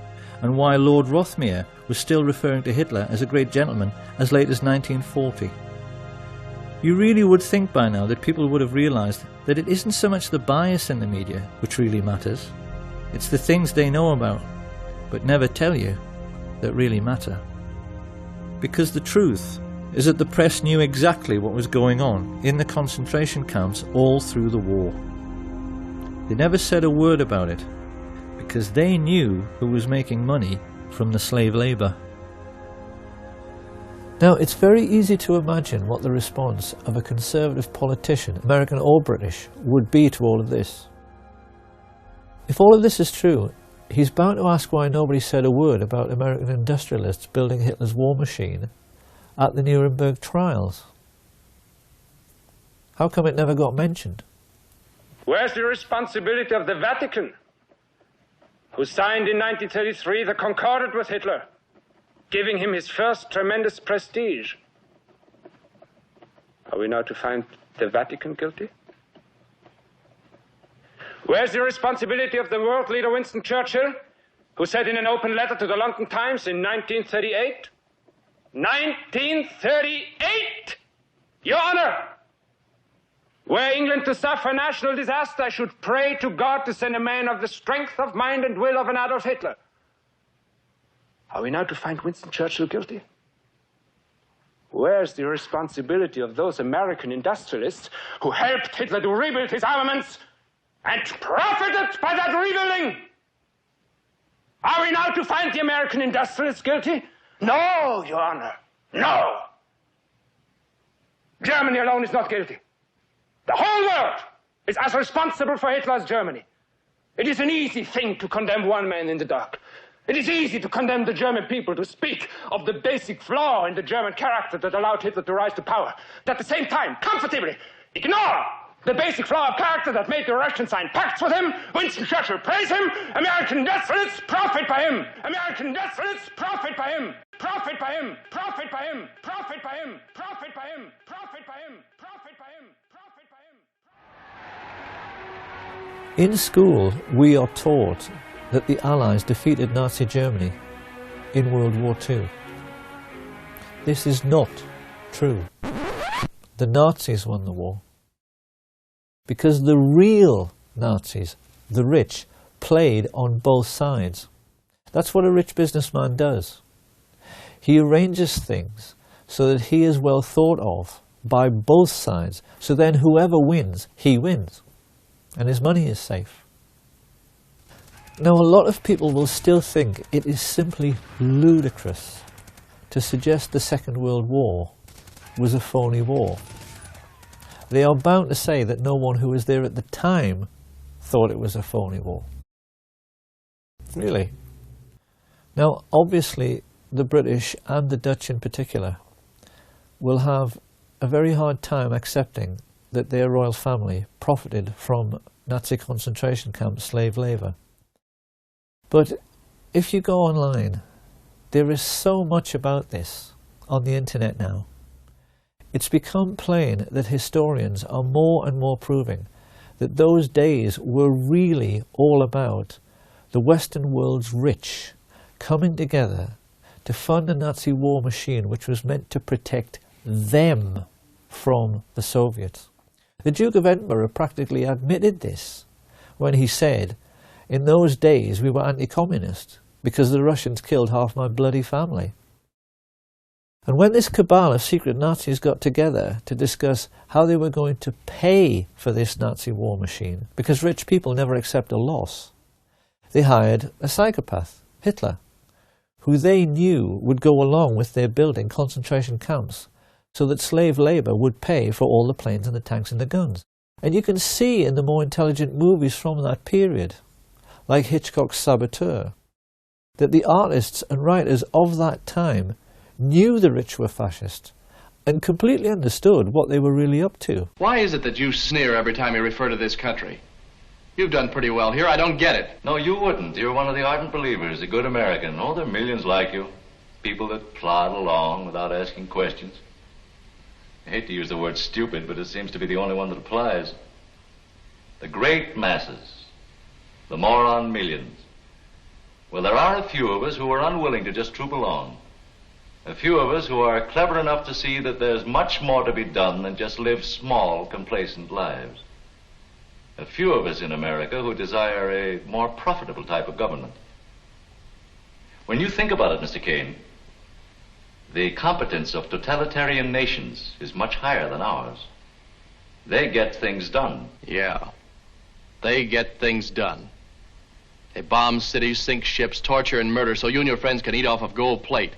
and why Lord Rothermere was still referring to Hitler as a great gentleman as late as 1940. You really would think by now that people would have realised that it isn't so much the bias in the media which really matters. It's the things they know about, but never tell you, that really matter. Because the truth is that the press knew exactly what was going on in the concentration camps all through the war. They never said a word about it, because they knew who was making money from the slave labour. Now, it's very easy to imagine what the response of a conservative politician, American or British, would be to all of this. If all of this is true, he's bound to ask why nobody said a word about American industrialists building Hitler's war machine at the Nuremberg trials. How come it never got mentioned? Where's the responsibility of the Vatican, who signed in 1933 the Concordat with Hitler, giving him his first tremendous prestige? Are we now to find the Vatican guilty? Where's the responsibility of the world leader Winston Churchill, who said in an open letter to the London Times in 1938, 1938, Your Honor, were England to suffer national disaster, I should pray to God to send a man of the strength of mind and will of an Adolf Hitler. Are we now to find Winston Churchill guilty? Where's the responsibility of those American industrialists who helped Hitler to rebuild his armaments and profited by that rebuilding? Are we now to find the American industrialists guilty? No, Your Honor, no. Germany alone is not guilty. The whole world is as responsible for Hitler as Germany. It is an easy thing to condemn one man in the dark. It is easy to condemn the German people, to speak of the basic flaw in the German character that allowed Hitler to rise to power. But at the same time, comfortably ignore the basic flaw of character that made the Russians sign pacts with him. Winston Churchill praise him. American industrialists profit by him. American industrialists profit by him. Profit by him. Profit by him. Profit by him. Profit by him. Profit by him. Profit by him. Profit by him. In school, we are taught that the Allies defeated Nazi Germany in World War II. This is not true. The Nazis won the war. Because the real Nazis, the rich, played on both sides. That's what a rich businessman does. He arranges things so that he is well thought of by both sides, so then whoever wins, he wins, and his money is safe. Now, a lot of people will still think it is simply ludicrous to suggest the Second World War was a phony war. They are bound to say that no one who was there at the time thought it was a phony war. Really. Now, obviously, the British and the Dutch in particular will have a very hard time accepting that their royal family profited from Nazi concentration camp slave labour. But if you go online, there is so much about this on the internet now. It's become plain that historians are more and more proving that those days were really all about the Western world's rich coming together to fund a Nazi war machine which was meant to protect them from the Soviets. The Duke of Edinburgh practically admitted this when he said, "In those days we were anti-communist because the Russians killed half my bloody family." And when this cabal of secret Nazis got together to discuss how they were going to pay for this Nazi war machine, because rich people never accept a loss, they hired a psychopath, Hitler, who they knew would go along with their building concentration camps so that slave labour would pay for all the planes and the tanks and the guns. And you can see in the more intelligent movies from that period, like Hitchcock's Saboteur, that the artists and writers of that time knew the rich were fascist and completely understood what they were really up to. Why is it that you sneer every time you refer to this country? You've done pretty well here. I don't get it. No, you wouldn't. You're one of the ardent believers, a good American. Oh, there are millions like you. People that plod along without asking questions. I hate to use the word stupid, but it seems to be the only one that applies. The great masses, the moron millions. Well, there are a few of us who are unwilling to just troop along. A few of us who are clever enough to see that there's much more to be done than just live small, complacent lives. A few of us in America who desire a more profitable type of government. When you think about it, Mr. Kane, the competence of totalitarian nations is much higher than ours. They get things done. Yeah. They get things done. They bomb cities, sink ships, torture and murder so you and your friends can eat off of gold plate.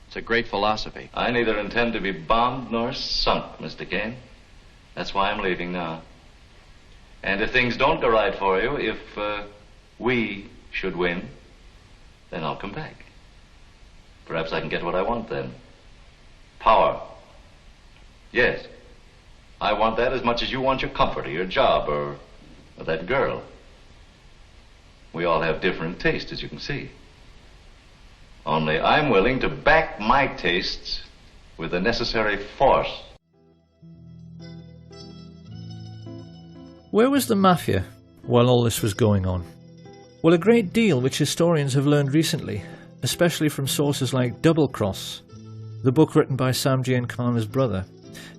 It's a great philosophy. I neither intend to be bombed nor sunk, Mr. Kane. That's why I'm leaving now. And if things don't go right for you, if we should win, then I'll come back. Perhaps I can get what I want then. Power. Yes. I want that as much as you want your comfort or your job or that girl. We all have different tastes, as you can see. Only I'm willing to back my tastes with the necessary force. Where was the mafia while all this was going on? Well, a great deal which historians have learned recently, especially from sources like Double Cross, the book written by Sam Giancana's brother,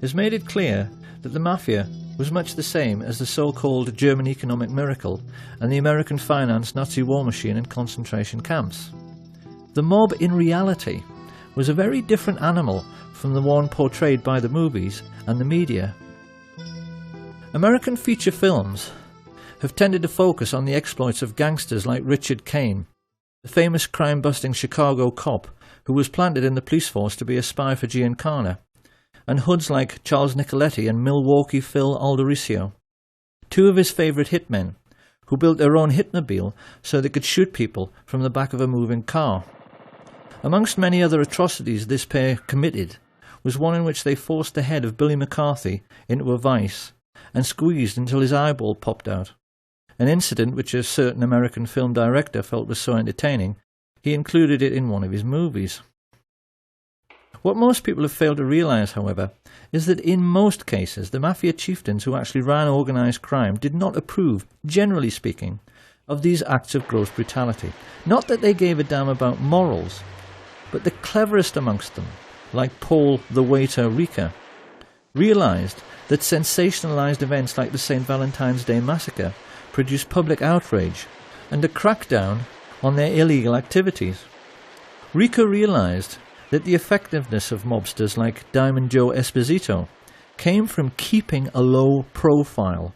has made it clear that the mafia was much the same as the so-called German economic miracle and the American finance Nazi war machine in concentration camps. The mob in reality was a very different animal from the one portrayed by the movies and the media. American feature films have tended to focus on the exploits of gangsters like Richard Kane, the famous crime-busting Chicago cop who was planted in the police force to be a spy for Giancana, and hoods like Charles Nicoletti and Milwaukee Phil Aldericio, two of his favourite hitmen, who built their own hitmobile so they could shoot people from the back of a moving car. Amongst many other atrocities this pair committed was one in which they forced the head of Billy McCarthy into a vice and squeezed until his eyeball popped out, an incident which a certain American film director felt was so entertaining he included it in one of his movies. What most people have failed to realise, however, is that in most cases the mafia chieftains who actually ran organised crime did not approve, generally speaking, of these acts of gross brutality. Not that they gave a damn about morals, but the cleverest amongst them, like Paul the waiter Rika, realised that sensationalised events like the St. Valentine's Day massacre produced public outrage and a crackdown on their illegal activities. Rika realised that the effectiveness of mobsters like Diamond Joe Esposito came from keeping a low profile.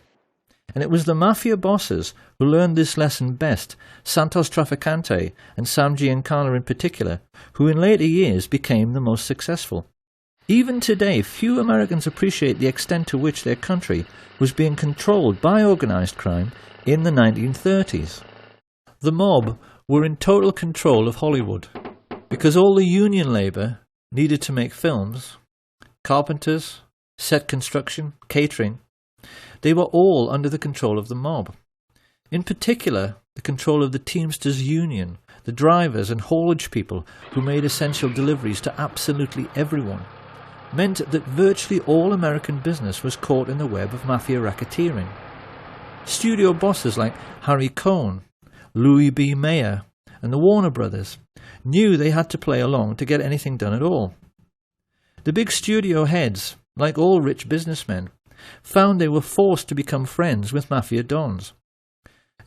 And it was the mafia bosses who learned this lesson best, Santos Trafficante and Sam Giancana in particular, who in later years became the most successful. Even today, few Americans appreciate the extent to which their country was being controlled by organised crime in the 1930s. The mob were in total control of Hollywood, because all the union labour needed to make films, carpenters, set construction, catering, they were all under the control of the mob. In particular, the control of the Teamsters Union, the drivers and haulage people who made essential deliveries to absolutely everyone, meant that virtually all American business was caught in the web of mafia racketeering. Studio bosses like Harry Cohn, Louis B. Mayer, and the Warner Brothers knew they had to play along to get anything done at all. The big studio heads, like all rich businessmen, found they were forced to become friends with mafia dons.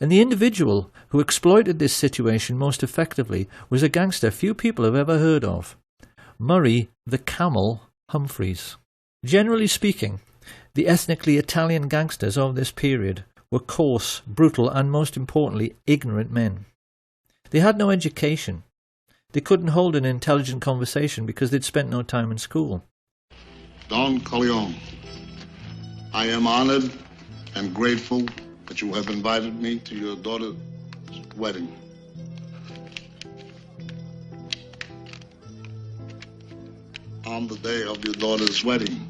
And the individual who exploited this situation most effectively was a gangster few people have ever heard of, Murray the Camel Humphreys. Generally speaking, the ethnically Italian gangsters of this period were coarse, brutal, and most importantly, ignorant men. They had no education. They couldn't hold an intelligent conversation because they'd spent no time in school. Don Corleone, I am honored and grateful that you have invited me to your daughter's wedding. On the day of your daughter's wedding.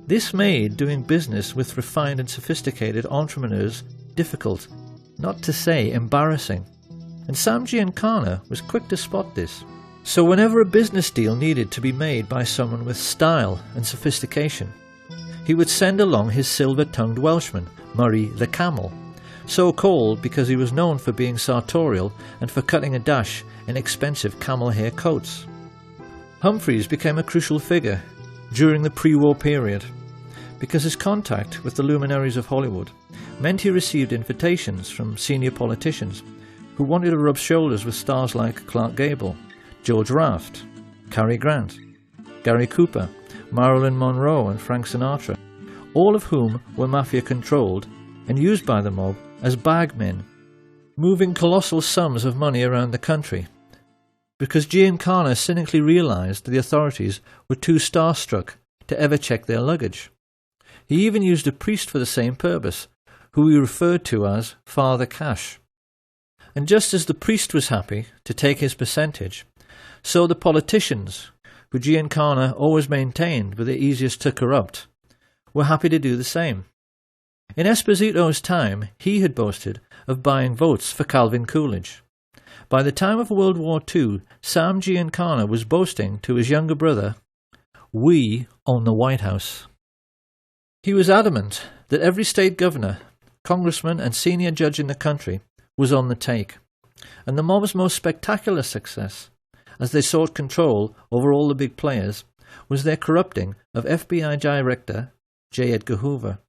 This made doing business with refined and sophisticated entrepreneurs difficult, not to say embarrassing. And Sam Giancana was quick to spot this. So whenever a business deal needed to be made by someone with style and sophistication, he would send along his silver-tongued Welshman, Murray the Camel, so called because he was known for being sartorial and for cutting a dash in expensive camel hair coats. Humphreys became a crucial figure during the pre-war period because his contact with the luminaries of Hollywood meant he received invitations from senior politicians who wanted to rub shoulders with stars like Clark Gable, George Raft, Cary Grant, Gary Cooper, Marilyn Monroe and Frank Sinatra, all of whom were mafia-controlled and used by the mob as bagmen, moving colossal sums of money around the country. Because Giancana cynically realized the authorities were too starstruck to ever check their luggage. He even used a priest for the same purpose, who he referred to as Father Cash. And just as the priest was happy to take his percentage, so the politicians, who Giancana always maintained were the easiest to corrupt, were happy to do the same. In Esposito's time, he had boasted of buying votes for Calvin Coolidge. By the time of World War II, Sam Giancana was boasting to his younger brother, "We own the White House." He was adamant that every state governor, congressman and senior judge in the country was on the take, and the mob's most spectacular success, as they sought control over all the big players, was their corrupting of FBI Director J. Edgar Hoover.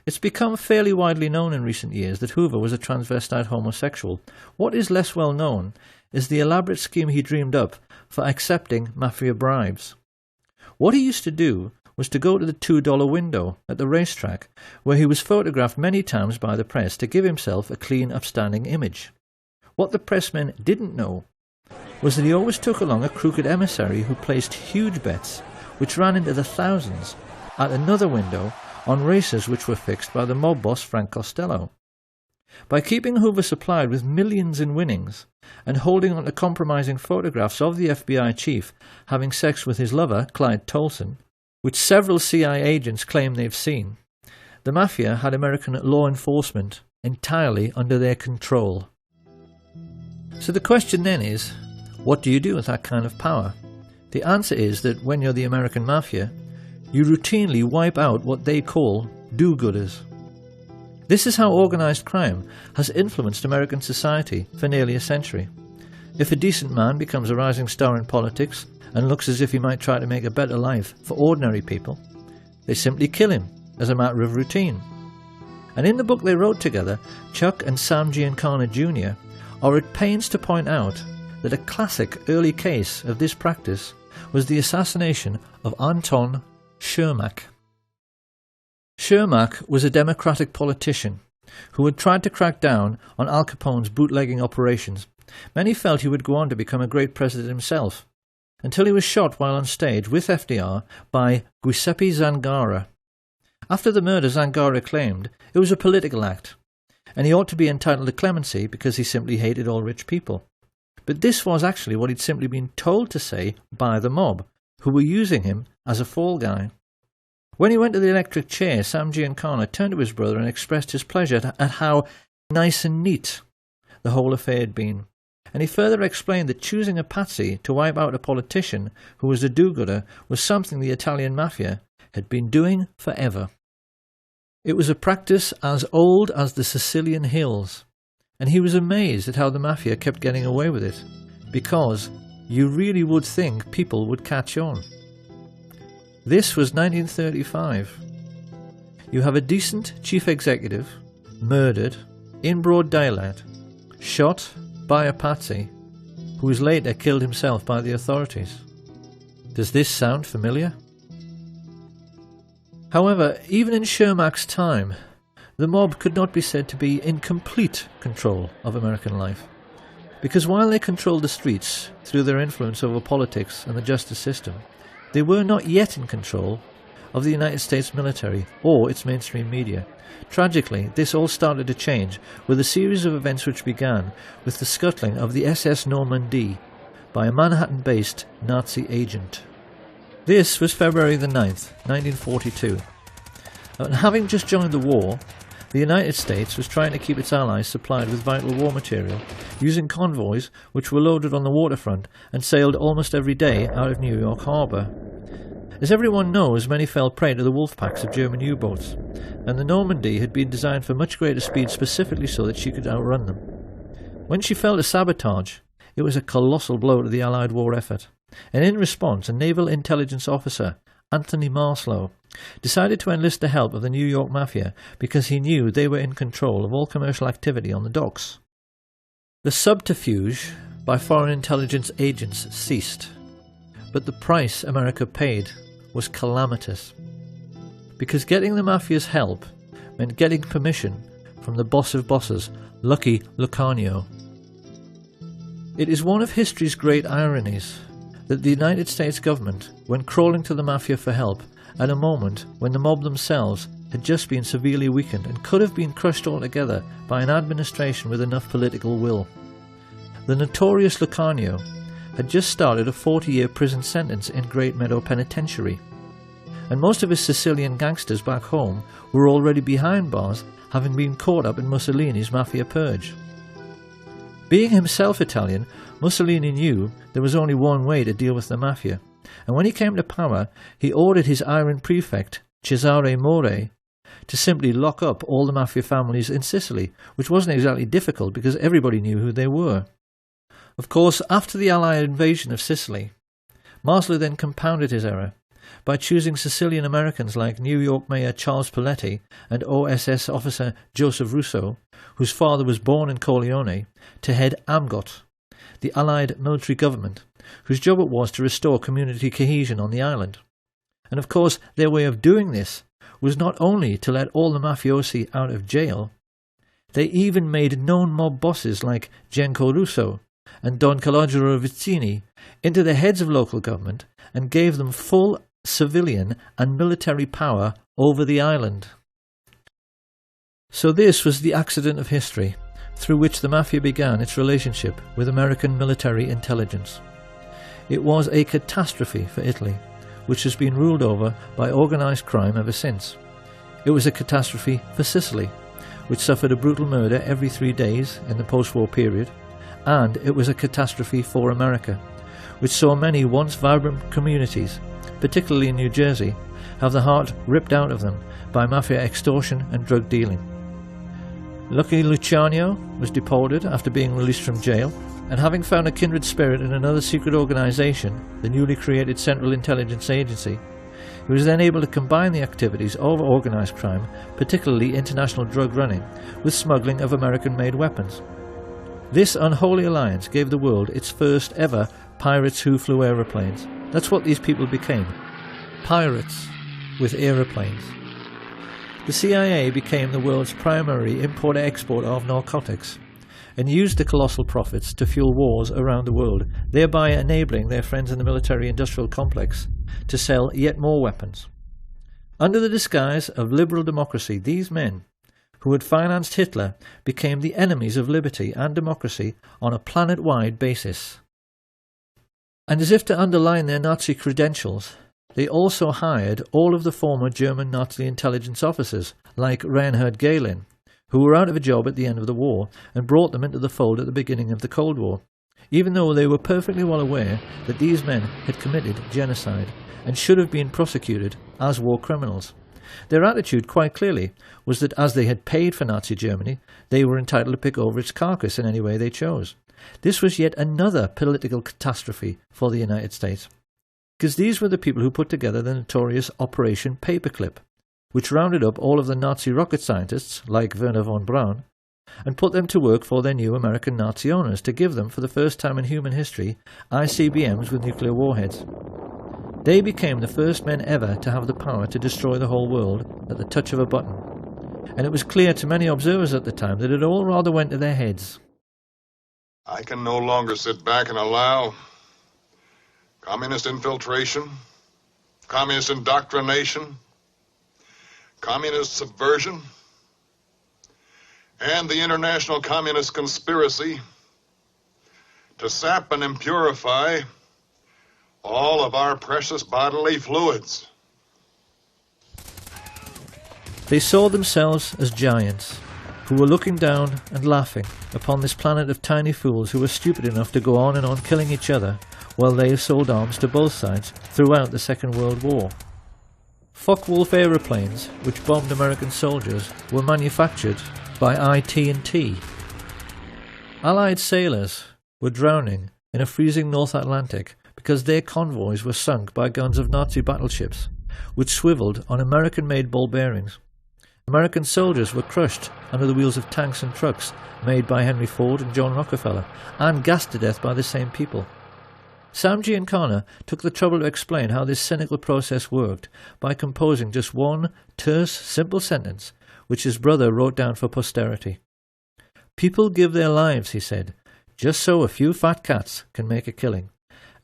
It's become fairly widely known in recent years that Hoover was a transvestite homosexual. What is less well known is the elaborate scheme he dreamed up for accepting mafia bribes. What he used to do was to go to the $2 window at the racetrack, where he was photographed many times by the press to give himself a clean, upstanding image. What the pressmen didn't know was that he always took along a crooked emissary who placed huge bets, which ran into the thousands, at another window on races which were fixed by the mob boss Frank Costello. By keeping Hoover supplied with millions in winnings and holding on to compromising photographs of the FBI chief having sex with his lover, Clyde Tolson, which several CIA agents claim they've seen, the mafia had American law enforcement entirely under their control. So the question then is, what do you do with that kind of power? The answer is that when you're the American mafia, you routinely wipe out what they call do-gooders. This is how organized crime has influenced American society for nearly a century. If a decent man becomes a rising star in politics and looks as if he might try to make a better life for ordinary people, they simply kill him as a matter of routine. And in the book they wrote together, Chuck and Sam Giancana Jr. are at pains to point out that a classic early case of this practice was the assassination of Anton Shermack. Shermack was a Democratic politician who had tried to crack down on Al Capone's bootlegging operations. Many felt he would go on to become a great president himself, until he was shot while on stage with FDR by Giuseppe Zangara. After the murder, Zangara claimed it was a political act, and he ought to be entitled to clemency because he simply hated all rich people. But this was actually what he'd simply been told to say by the mob, who were using him as a fall guy. When he went to the electric chair, Sam Giancana turned to his brother and expressed his pleasure at how nice and neat the whole affair had been. And he further explained that choosing a patsy to wipe out a politician who was a do-gooder was something the Italian mafia had been doing forever. It was a practice as old as the Sicilian hills, and he was amazed at how the mafia kept getting away with it, because you really would think people would catch on. This was 1935. You have a decent chief executive murdered in broad daylight, shot by a patsy, who was later killed himself by the authorities. Does this sound familiar? However, even in Shermack's time, the mob could not be said to be in complete control of American life, because while they controlled the streets through their influence over politics and the justice system, they were not yet in control of the United States military or its mainstream media. Tragically, this all started to change with a series of events which began with the scuttling of the SS Normandie by a Manhattan-based Nazi agent. This was February the 9th, 1942. And having just joined the war, the United States was trying to keep its allies supplied with vital war material, using convoys which were loaded on the waterfront and sailed almost every day out of New York Harbor. As everyone knows, many fell prey to the wolf packs of German U-boats, and the Normandie had been designed for much greater speed specifically so that she could outrun them. When she fell to sabotage, it was a colossal blow to the Allied war effort, and in response, a naval intelligence officer, Anthony Marslow, decided to enlist the help of the New York Mafia because he knew they were in control of all commercial activity on the docks. The subterfuge by foreign intelligence agents ceased, but the price America paid was calamitous. Because getting the Mafia's help meant getting permission from the boss of bosses, Lucky Lucanio. It is one of history's great ironies that the United States government went crawling to the Mafia for help at a moment when the mob themselves had just been severely weakened and could have been crushed altogether by an administration with enough political will. The notorious Lucanio had just started a 40-year prison sentence in Great Meadow Penitentiary, and most of his Sicilian gangsters back home were already behind bars, having been caught up in Mussolini's Mafia purge. Being himself Italian, Mussolini knew there was only one way to deal with the Mafia, and when he came to power, he ordered his iron prefect, Cesare More, to simply lock up all the Mafia families in Sicily, which wasn't exactly difficult because everybody knew who they were. Of course, after the Allied invasion of Sicily, Marsala then compounded his error by choosing Sicilian Americans like New York Mayor Charles Paletti and OSS officer Joseph Russo, whose father was born in Corleone, to head AMGOT, the Allied military government, whose job it was to restore community cohesion on the island. And of course, their way of doing this was not only to let all the mafiosi out of jail, they even made known mob bosses like Genco Russo and Don Calogero Vizzini into the heads of local government and gave them full civilian and military power over the island. So this was the accident of history through which the Mafia began its relationship with American military intelligence. It was a catastrophe for Italy, which has been ruled over by organised crime ever since. It was a catastrophe for Sicily, which suffered a brutal murder every 3 days in the post-war period, and it was a catastrophe for America, which saw many once vibrant communities, particularly in New Jersey, have the heart ripped out of them by Mafia extortion and drug dealing. Lucky Lucanio was deported after being released from jail, and having found a kindred spirit in another secret organisation, the newly created Central Intelligence Agency, he was then able to combine the activities of organised crime, particularly international drug running, with smuggling of American-made weapons. This unholy alliance gave the world its first ever pirates who flew aeroplanes. That's what these people became. Pirates with aeroplanes. The CIA became the world's primary import-export of narcotics, and used the colossal profits to fuel wars around the world, thereby enabling their friends in the military-industrial complex to sell yet more weapons. Under the disguise of liberal democracy, these men, who had financed Hitler, became the enemies of liberty and democracy on a planet-wide basis. And as if to underline their Nazi credentials, they also hired all of the former German Nazi intelligence officers, like Reinhard Gehlen, who were out of a job at the end of the war, and brought them into the fold at the beginning of the Cold War, even though they were perfectly well aware that these men had committed genocide and should have been prosecuted as war criminals. Their attitude, quite clearly, was that as they had paid for Nazi Germany, they were entitled to pick over its carcass in any way they chose. This was yet another political catastrophe for the United States, because these were the people who put together the notorious Operation Paperclip, which rounded up all of the Nazi rocket scientists, like Wernher von Braun, and put them to work for their new American Nazi owners to give them, for the first time in human history, ICBMs with nuclear warheads. They became the first men ever to have the power to destroy the whole world at the touch of a button, and it was clear to many observers at the time that it all rather went to their heads. I can no longer sit back and allow communist infiltration, communist indoctrination, communist subversion, and the international communist conspiracy to sap and impurify all of our precious bodily fluids. They saw themselves as giants, who were looking down and laughing upon this planet of tiny fools who were stupid enough to go on and on killing each other while they sold arms to both sides throughout the Second World War. Focke-Wulf aeroplanes, which bombed American soldiers, were manufactured by IT&T. Allied sailors were drowning in a freezing North Atlantic because their convoys were sunk by guns of Nazi battleships, which swiveled on American-made ball bearings. American soldiers were crushed under the wheels of tanks and trucks made by Henry Ford and John Rockefeller, and gassed to death by the same people. Sam Giancana took the trouble to explain how this cynical process worked by composing just one terse, simple sentence, which his brother wrote down for posterity. "People give their lives," he said, "just so a few fat cats can make a killing."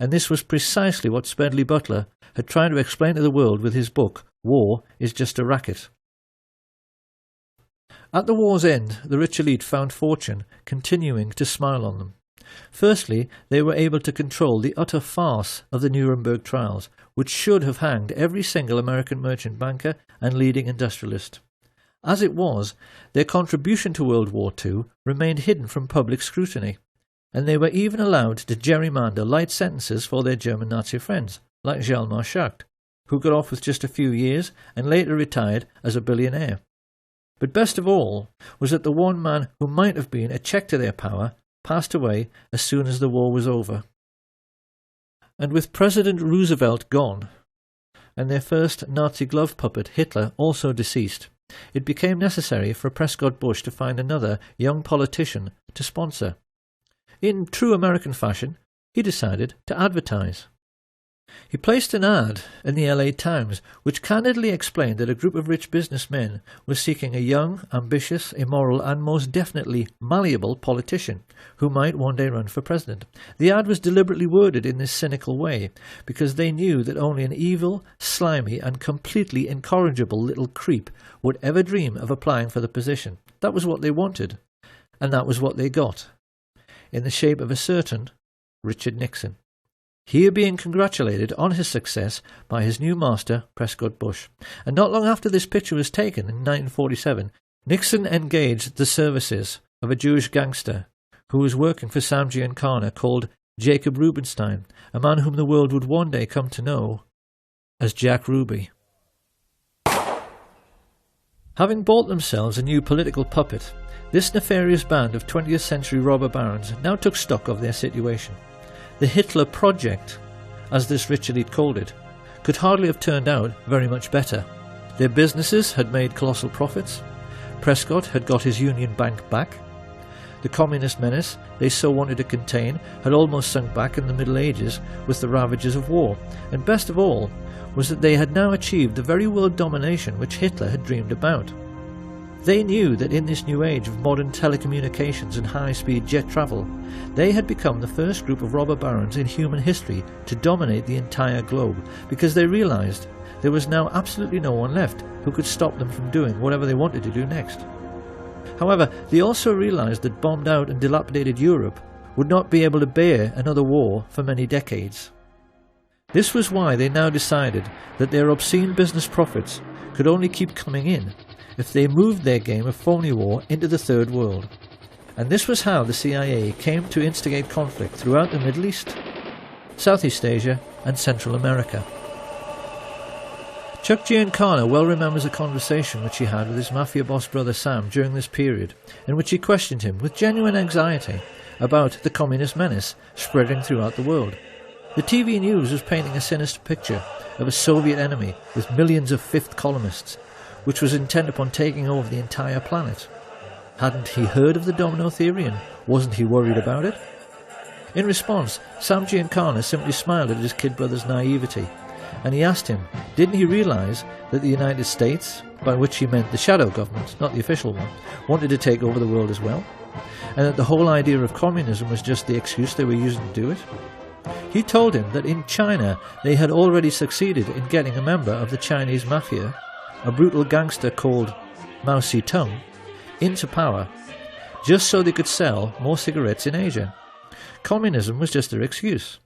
And this was precisely what Smedley Butler had tried to explain to the world with his book, War is Just a Racket. At the war's end, the rich elite found fortune continuing to smile on them. Firstly, they were able to control the utter farce of the Nuremberg trials, which should have hanged every single American merchant banker and leading industrialist. As it was, their contribution to World War II remained hidden from public scrutiny, and they were even allowed to gerrymander light sentences for their German Nazi friends, like Hjalmar Schacht, who got off with just a few years and later retired as a billionaire. But best of all was that the one man who might have been a check to their power passed away as soon as the war was over. And with President Roosevelt gone, and their first Nazi glove puppet Hitler also deceased, it became necessary for Prescott Bush to find another young politician to sponsor. In true American fashion, he decided to advertise. He placed an ad in the LA Times which candidly explained that a group of rich businessmen was seeking a young, ambitious, immoral and most definitely malleable politician who might one day run for president. The ad was deliberately worded in this cynical way because they knew that only an evil, slimy and completely incorrigible little creep would ever dream of applying for the position. That was what they wanted, and that was what they got, in the shape of a certain Richard Nixon. Here being congratulated on his success by his new master, Prescott Bush. And not long after this picture was taken in 1947, Nixon engaged the services of a Jewish gangster who was working for Sam Giancana called Jacob Rubenstein, a man whom the world would one day come to know as Jack Ruby. Having bought themselves a new political puppet, this nefarious band of 20th century robber barons now took stock of their situation. The Hitler Project, as this rich elite called it, could hardly have turned out very much better. Their businesses had made colossal profits. Prescott had got his Union Bank back. The communist menace they so wanted to contain had almost sunk back in the Middle Ages with the ravages of war. And best of all was that they had now achieved the very world domination which Hitler had dreamed about. They knew that in this new age of modern telecommunications and high-speed jet travel, they had become the first group of robber barons in human history to dominate the entire globe, because they realized there was now absolutely no one left who could stop them from doing whatever they wanted to do next. However, they also realized that bombed out and dilapidated Europe would not be able to bear another war for many decades. This was why they now decided that their obscene business profits could only keep coming in if they moved their game of phony war into the Third World. And this was how the CIA came to instigate conflict throughout the Middle East, Southeast Asia and Central America. Chuck Giancana well remembers a conversation which he had with his mafia boss brother Sam during this period, in which he questioned him with genuine anxiety about the communist menace spreading throughout the world. The TV news was painting a sinister picture of a Soviet enemy with millions of fifth columnists, which was intent upon taking over the entire planet. Hadn't he heard of the domino theory, and wasn't he worried about it? In response, Sam Giancana simply smiled at his kid brother's naivety, and he asked him, didn't he realize that the United States, by which he meant the shadow government, not the official one, wanted to take over the world as well, and that the whole idea of communism was just the excuse they were using to do it? He told him that in China they had already succeeded in getting a member of the Chinese mafia, a brutal gangster called Mao Zedong, into power, just so they could sell more cigarettes in Asia. Communism was just their excuse.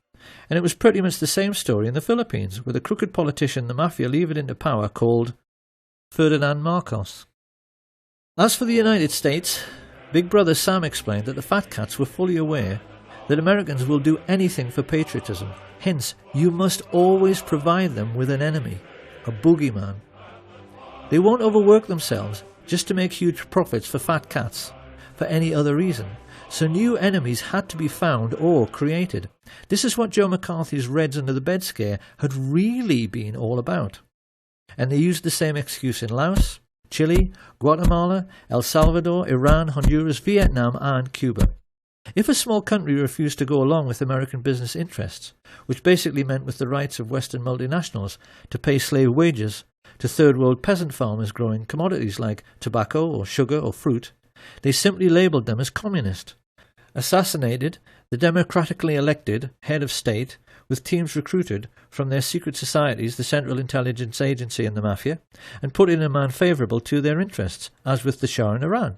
And it was pretty much the same story in the Philippines, with a crooked politician the mafia levered into power called Ferdinand Marcos. As for the United States, Big Brother Sam explained that the fat cats were fully aware that Americans will do anything for patriotism. Hence, you must always provide them with an enemy, a boogeyman. They won't overwork themselves just to make huge profits for fat cats for any other reason. So new enemies had to be found or created. This is what Joe McCarthy's Reds Under the Bed scare had really been all about. And they used the same excuse in Laos, Chile, Guatemala, El Salvador, Iran, Honduras, Vietnam and Cuba. If a small country refused to go along with American business interests, which basically meant with the rights of Western multinationals to pay slave wages to third world peasant farmers growing commodities like tobacco or sugar or fruit, they simply labelled them as communist. Assassinated the democratically elected head of state with teams recruited from their secret societies, the Central Intelligence Agency and the Mafia, and put in a man favourable to their interests, as with the Shah in Iran.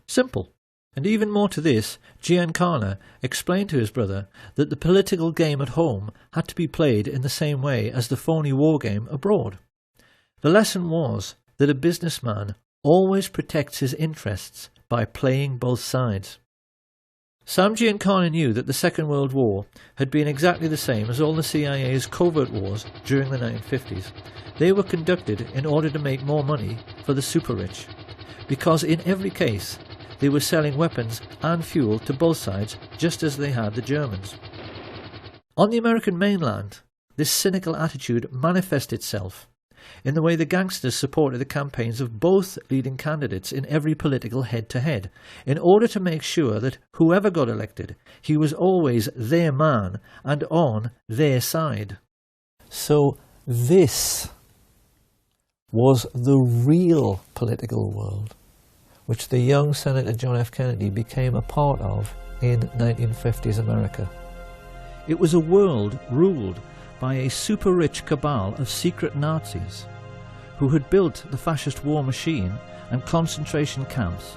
Simple. And even more to this, Giancana explained to his brother that the political game at home had to be played in the same way as the phony war game abroad. The lesson was that a businessman always protects his interests by playing both sides. Sam Giancana knew that the Second World War had been exactly the same as all the CIA's covert wars during the 1950s. They were conducted in order to make more money for the super-rich, because in every case they were selling weapons and fuel to both sides just as they had the Germans. On the American mainland, this cynical attitude manifested itself in the way the gangsters supported the campaigns of both leading candidates in every political head-to-head, in order to make sure that whoever got elected, he was always their man and on their side. So this was the real political world which the young Senator John F. Kennedy became a part of in 1950s America. It was a world ruled by a super-rich cabal of secret Nazis who had built the fascist war machine and concentration camps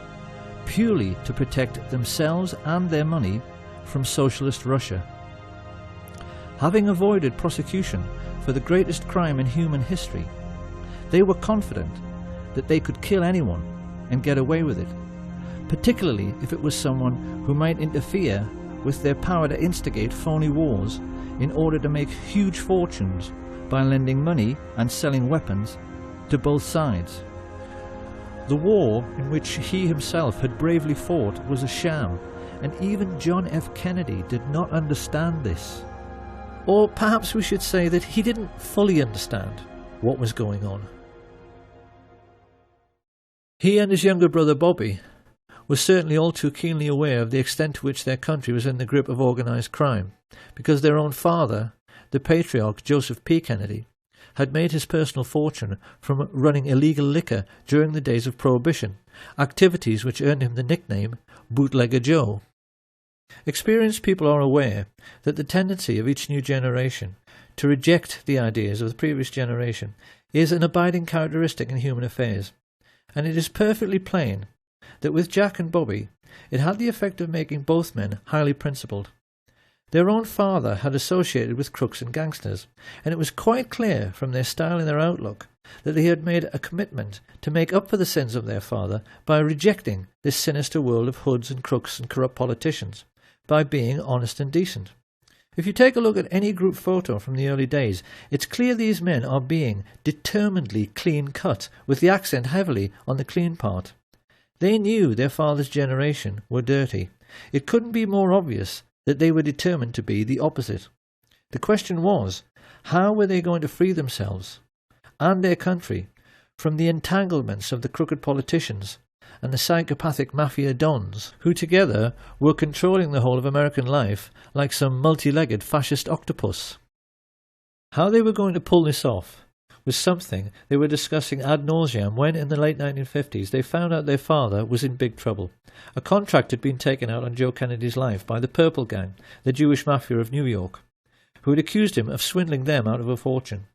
purely to protect themselves and their money from socialist Russia. Having avoided prosecution for the greatest crime in human history, they were confident that they could kill anyone and get away with it, particularly if it was someone who might interfere with their power to instigate phony wars in order to make huge fortunes by lending money and selling weapons to both sides. The war in which he himself had bravely fought was a sham, and even John F. Kennedy did not understand this. Or perhaps we should say that he didn't fully understand what was going on. He and his younger brother Bobby were certainly all too keenly aware of the extent to which their country was in the grip of organised crime, because their own father, the patriarch Joseph P. Kennedy, had made his personal fortune from running illegal liquor during the days of Prohibition, activities which earned him the nickname Bootlegger Joe. Experienced people are aware that the tendency of each new generation to reject the ideas of the previous generation is an abiding characteristic in human affairs, and it is perfectly plain that with Jack and Bobby it had the effect of making both men highly principled. Their own father had associated with crooks and gangsters, and it was quite clear from their style and their outlook that they had made a commitment to make up for the sins of their father by rejecting this sinister world of hoods and crooks and corrupt politicians, by being honest and decent. If you take a look at any group photo from the early days, it's clear these men are being determinedly clean-cut, with the accent heavily on the clean part. They knew their father's generation were dirty. It couldn't be more obvious that they were determined to be the opposite. The question was, how were they going to free themselves and their country from the entanglements of the crooked politicians and the psychopathic mafia dons, who together were controlling the whole of American life like some multi-legged fascist octopus? How they were going to pull this off was something they were discussing ad nauseam when, in the late 1950s, they found out their father was in big trouble. A contract had been taken out on Joe Kennedy's life by the Purple Gang, the Jewish mafia of New York, who had accused him of swindling them out of a fortune.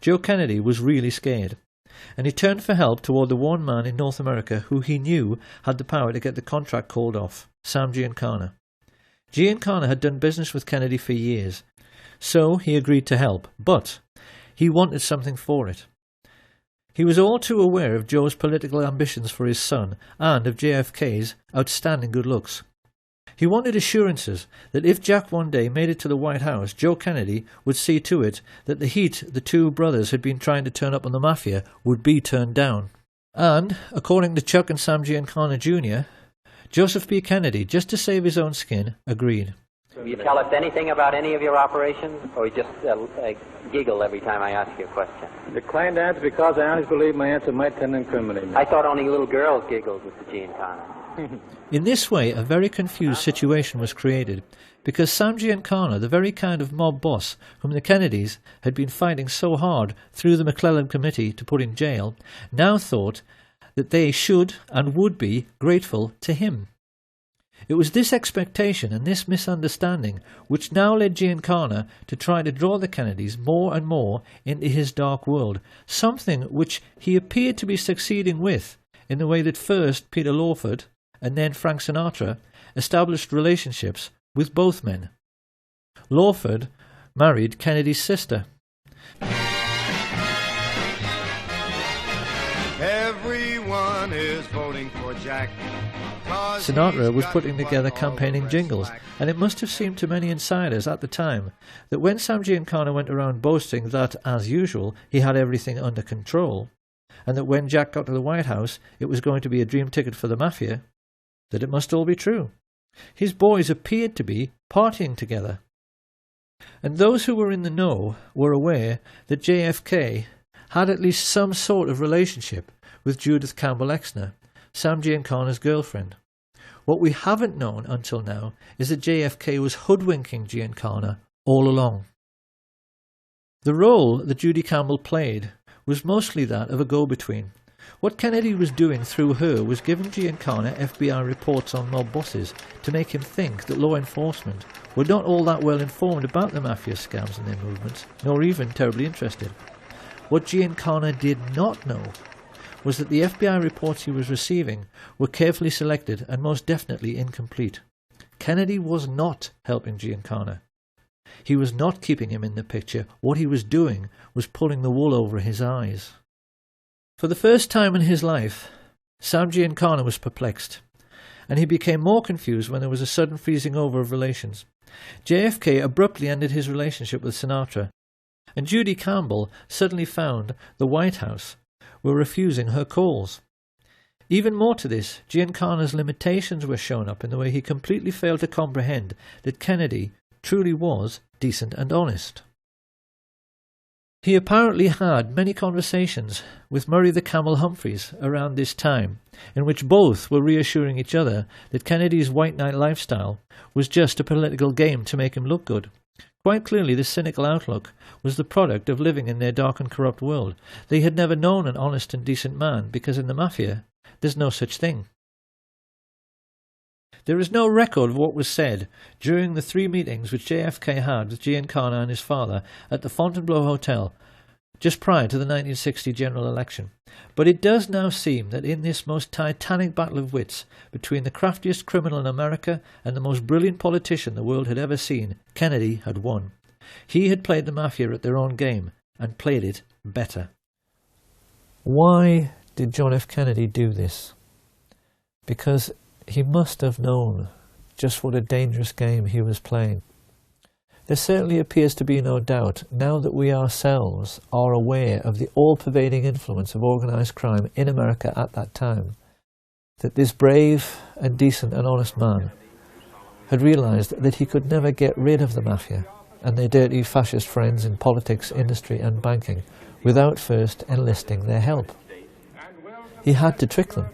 Joe Kennedy was really scared, and he turned for help toward the one man in North America who he knew had the power to get the contract called off, Sam Giancana. Giancana had done business with Kennedy for years, so he agreed to help, but he wanted something for it. He was all too aware of Joe's political ambitions for his son and of JFK's outstanding good looks. He wanted assurances that if Jack one day made it to the White House, Joe Kennedy would see to it that the heat the two brothers had been trying to turn up on the mafia would be turned down. And, according to Chuck and Sam Giancana Jr., Joseph P. Kennedy, just to save his own skin, agreed. Will you tell us anything about any of your operations, or you just giggle every time I ask you a question? Declined to answer because I honestly believe my answer might tend to incriminate me. I thought only little girls giggled with the Giancana. In this way, a very confused situation was created, because Sam Giancana, the very kind of mob boss whom the Kennedys had been fighting so hard through the McClellan Committee to put in jail, now thought that they should and would be grateful to him. It was this expectation and this misunderstanding which now led Giancana to try to draw the Kennedys more and more into his dark world, something which he appeared to be succeeding with in the way that first Peter Lawford and then Frank Sinatra established relationships with both men. Lawford married Kennedy's sister. Everyone is voting for Jack. Sinatra was putting together campaigning jingles, and it must have seemed to many insiders at the time that when Sam Giancana went around boasting that, as usual, he had everything under control, and that when Jack got to the White House it was going to be a dream ticket for the Mafia, that it must all be true. His boys appeared to be partying together. And those who were in the know were aware that JFK had at least some sort of relationship with Judith Campbell Exner, Sam Giancana's girlfriend. What we haven't known until now is that JFK was hoodwinking Giancana all along. The role that Judy Campbell played was mostly that of a go-between. What Kennedy was doing through her was giving Giancana FBI reports on mob bosses to make him think that law enforcement were not all that well informed about the Mafia scams and their movements, nor even terribly interested. What Giancana did not know was that the FBI reports he was receiving were carefully selected and most definitely incomplete. Kennedy was not helping Giancana. He was not keeping him in the picture. What he was doing was pulling the wool over his eyes. For the first time in his life, Sam Giancana was perplexed, and he became more confused when there was a sudden freezing over of relations. JFK abruptly ended his relationship with Sinatra, and Judy Campbell suddenly found the White House were refusing her calls. Even more to this, Giancana's limitations were shown up in the way he completely failed to comprehend that Kennedy truly was decent and honest. He apparently had many conversations with Murray the Camel Humphreys around this time, in which both were reassuring each other that Kennedy's white knight lifestyle was just a political game to make him look good. Quite clearly, this cynical outlook was the product of living in their dark and corrupt world. They had never known an honest and decent man, because in the Mafia there's no such thing. There is no record of what was said during the 3 meetings which JFK had with Giancana and his father at the Fontainebleau Hotel just prior to the 1960 general election. But it does now seem that in this most titanic battle of wits between the craftiest criminal in America and the most brilliant politician the world had ever seen, Kennedy had won. He had played the Mafia at their own game, and played it better. Why did John F. Kennedy do this? Because he must have known just what a dangerous game he was playing. There certainly appears to be no doubt, now that we ourselves are aware of the all-pervading influence of organised crime in America at that time, that this brave and decent and honest man had realised that he could never get rid of the Mafia and their dirty fascist friends in politics, industry and banking without first enlisting their help. He had to trick them.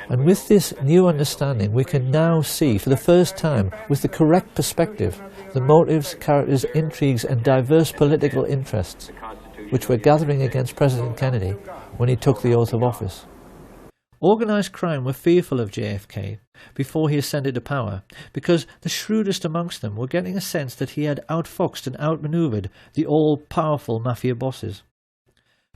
And with this new understanding, we can now see, for the first time, with the correct perspective, the motives, characters, intrigues and diverse political interests which were gathering against President Kennedy when he took the oath of office. Organised crime were fearful of JFK before he ascended to power, because the shrewdest amongst them were getting a sense that he had outfoxed and outmanoeuvred the all-powerful Mafia bosses.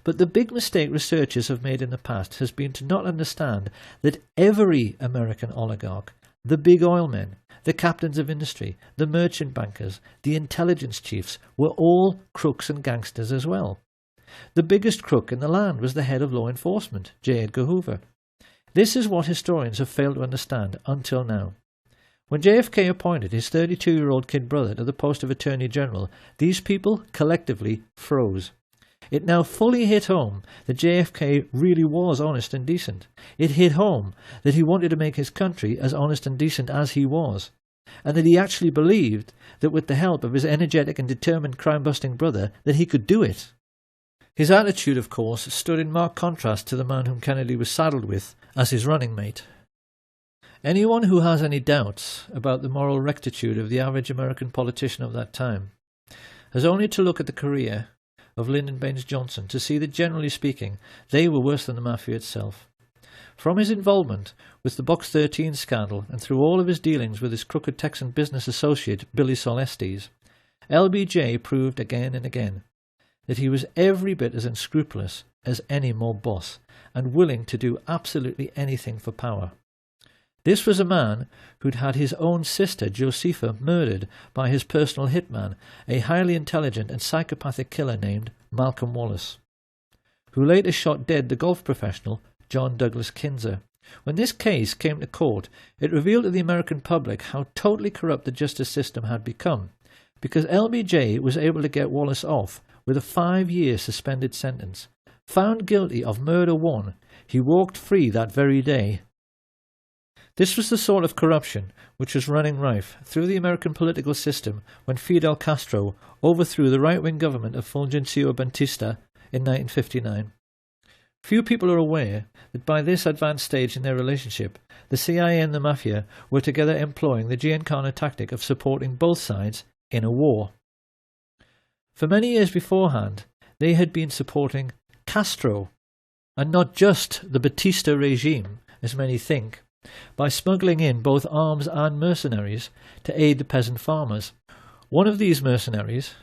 But the big mistake researchers have made in the past has been to not understand that every American oligarch, the big oil men, the captains of industry, the merchant bankers, the intelligence chiefs, were all crooks and gangsters as well. The biggest crook in the land was the head of law enforcement, J. Edgar Hoover. This is what historians have failed to understand until now. When JFK appointed his 32-year-old kid brother to the post of Attorney General, these people collectively froze. It now fully hit home that JFK really was honest and decent. It hit home that he wanted to make his country as honest and decent as he was. and that he actually believed that with the help of his energetic and determined crime-busting brother that he could do it. His attitude, of course, stood in marked contrast to the man whom Kennedy was saddled with as his running mate. Anyone who has any doubts about the moral rectitude of the average American politician of that time has only to look at the career of Lyndon Baines Johnson to see that, generally speaking, they were worse than the Mafia itself. From his involvement with the Box 13 scandal and through all of his dealings with his crooked Texan business associate Billy Solestes, LBJ proved again and again that he was every bit as unscrupulous as any mob boss and willing to do absolutely anything for power. This was a man who'd had his own sister Josepha murdered by his personal hitman, a highly intelligent and psychopathic killer named Malcolm Wallace, who later shot dead the golf professional John Douglas Kinzer. When this case came to court, it revealed to the American public how totally corrupt the justice system had become, because LBJ was able to get Wallace off with a 5-year suspended sentence. Found guilty of murder 1, he walked free that very day. This was the sort of corruption which was running rife through the American political system when Fidel Castro overthrew the right-wing government of Fulgencio Batista in 1959. Few people are aware that by this advanced stage in their relationship, the CIA and the Mafia were together employing the Giancana tactic of supporting both sides in a war. For many years beforehand, they had been supporting Castro, and not just the Batista regime, as many think, by smuggling in both arms and mercenaries to aid the peasant farmers. One of these mercenaries,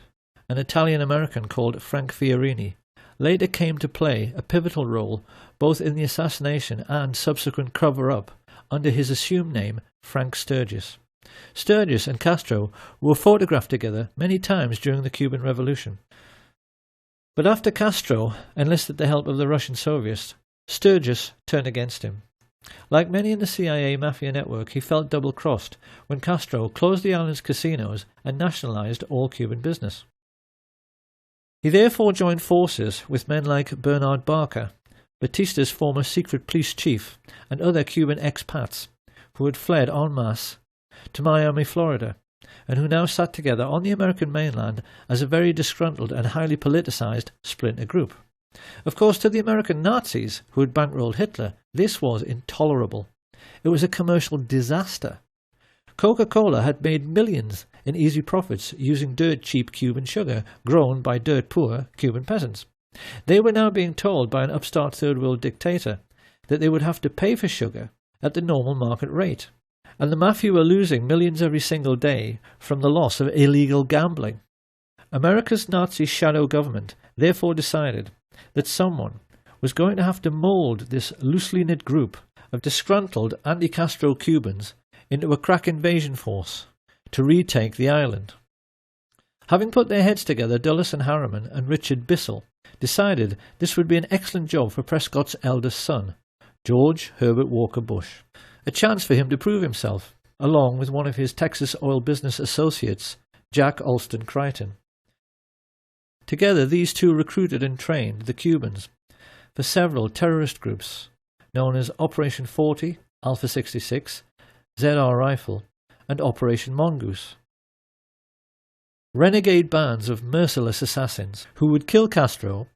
an Italian-American called Frank Fiorini, later came to play a pivotal role both in the assassination and subsequent cover-up under his assumed name Frank Sturgis. Sturgis and Castro were photographed together many times during the Cuban Revolution. But after Castro enlisted the help of the Russian Soviets, Sturgis turned against him. Like many in the CIA Mafia network, he felt double-crossed when Castro closed the island's casinos and nationalized all Cuban business. He therefore joined forces with men like Bernard Barker, Batista's former secret police chief, and other Cuban expats who had fled en masse to Miami, Florida, and who now sat together on the American mainland as a very disgruntled and highly politicized splinter group. Of course, to the American Nazis who had bankrolled Hitler, this was intolerable. It was a commercial disaster. Coca-Cola had made millions in easy profits using dirt-cheap Cuban sugar grown by dirt-poor Cuban peasants. They were now being told by an upstart third-world dictator that they would have to pay for sugar at the normal market rate, and the Mafia were losing millions every single day from the loss of illegal gambling. America's Nazi shadow government therefore decided that someone was going to have to mould this loosely knit group of disgruntled anti-Castro Cubans into a crack invasion force to retake the island. Having put their heads together, Dulles and Harriman and Richard Bissell decided this would be an excellent job for Prescott's eldest son, George Herbert Walker Bush, a chance for him to prove himself, along with one of his Texas oil business associates, Jack Alston Crichton. Together, these two recruited and trained the Cubans for several terrorist groups known as Operation 40, Alpha 66, ZR Rifle, and Operation Mongoose. Renegade bands of merciless assassins who would kill Castro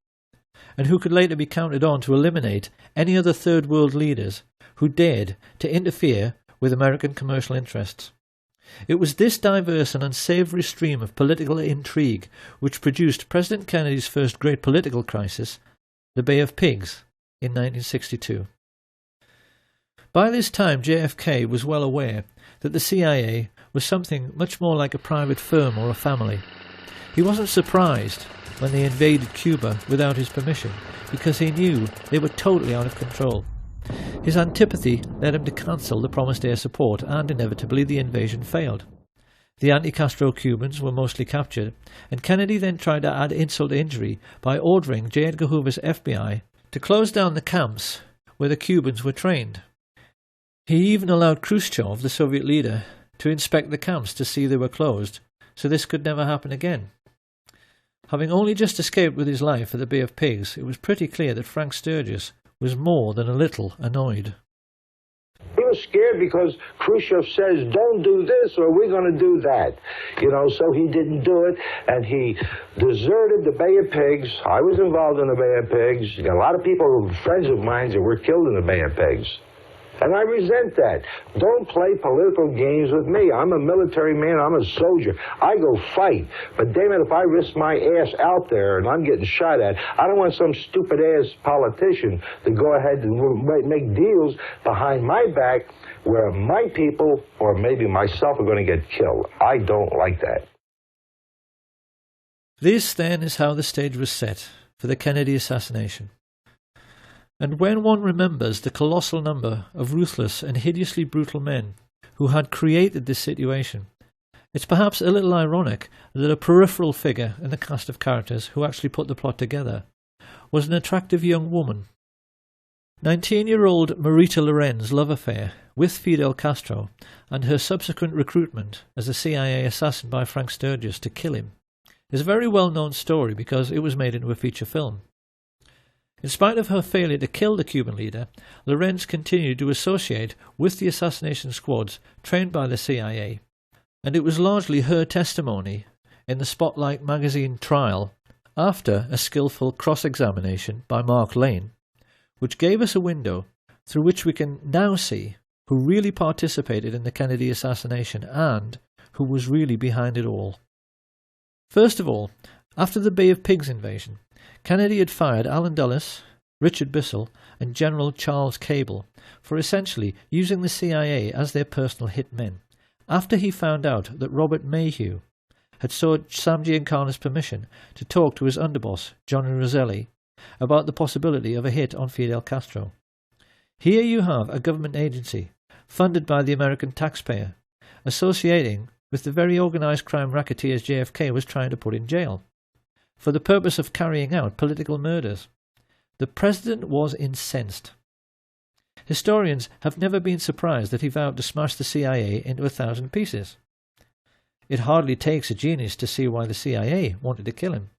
and who could later be counted on to eliminate any other third world leaders who dared to interfere with American commercial interests. It was this diverse and unsavory stream of political intrigue which produced President Kennedy's first great political crisis, the Bay of Pigs, in 1962. By this time, JFK was well aware that the CIA was something much more like a private firm or a family. He wasn't surprised when they invaded Cuba without his permission, because he knew they were totally out of control. His antipathy led him to cancel the promised air support, and inevitably the invasion failed. The anti-Castro Cubans were mostly captured, and Kennedy then tried to add insult to injury by ordering J. Edgar Hoover's FBI to close down the camps where the Cubans were trained. He even allowed Khrushchev, the Soviet leader, to inspect the camps to see they were closed, so this could never happen again. Having only just escaped with his life at the Bay of Pigs, it was pretty clear that Frank Sturgis was more than a little annoyed. He was scared because Khrushchev says, don't do this or we're going to do that. You know, so he didn't do it, and he deserted the Bay of Pigs. I was involved in the Bay of Pigs. You got a lot of people, friends of mine, that were killed in the Bay of Pigs. And I resent that. Don't play political games with me. I'm a military man. I'm a soldier. I go fight. But damn it, if I risk my ass out there and I'm getting shot at, I don't want some stupid-ass politician to go ahead and make deals behind my back where my people, or maybe myself, are going to get killed. I don't like that. This, then, is how the stage was set for the Kennedy assassination. And when one remembers the colossal number of ruthless and hideously brutal men who had created this situation, it's perhaps a little ironic that a peripheral figure in the cast of characters who actually put the plot together was an attractive young woman. 19-year-old Marita Loren's love affair with Fidel Castro and her subsequent recruitment as a CIA assassin by Frank Sturgis to kill him is a very well-known story because it was made into a feature film. In spite of her failure to kill the Cuban leader, Lorenz continued to associate with the assassination squads trained by the CIA, and it was largely her testimony in the Spotlight magazine trial after a skillful cross-examination by Mark Lane, which gave us a window through which we can now see who really participated in the Kennedy assassination and who was really behind it all. First of all, after the Bay of Pigs invasion, Kennedy had fired Allen Dulles, Richard Bissell, and General Charles Cable for essentially using the CIA as their personal hitmen, after he found out that Robert Mayhew had sought Sam Giancana's permission to talk to his underboss, Johnny Roselli, about the possibility of a hit on Fidel Castro. Here you have a government agency, funded by the American taxpayer, associating with the very organised crime racketeers JFK was trying to put in jail, for the purpose of carrying out political murders. The president was incensed. Historians have never been surprised that he vowed to smash the CIA into 1,000 pieces. It hardly takes a genius to see why the CIA wanted to kill him.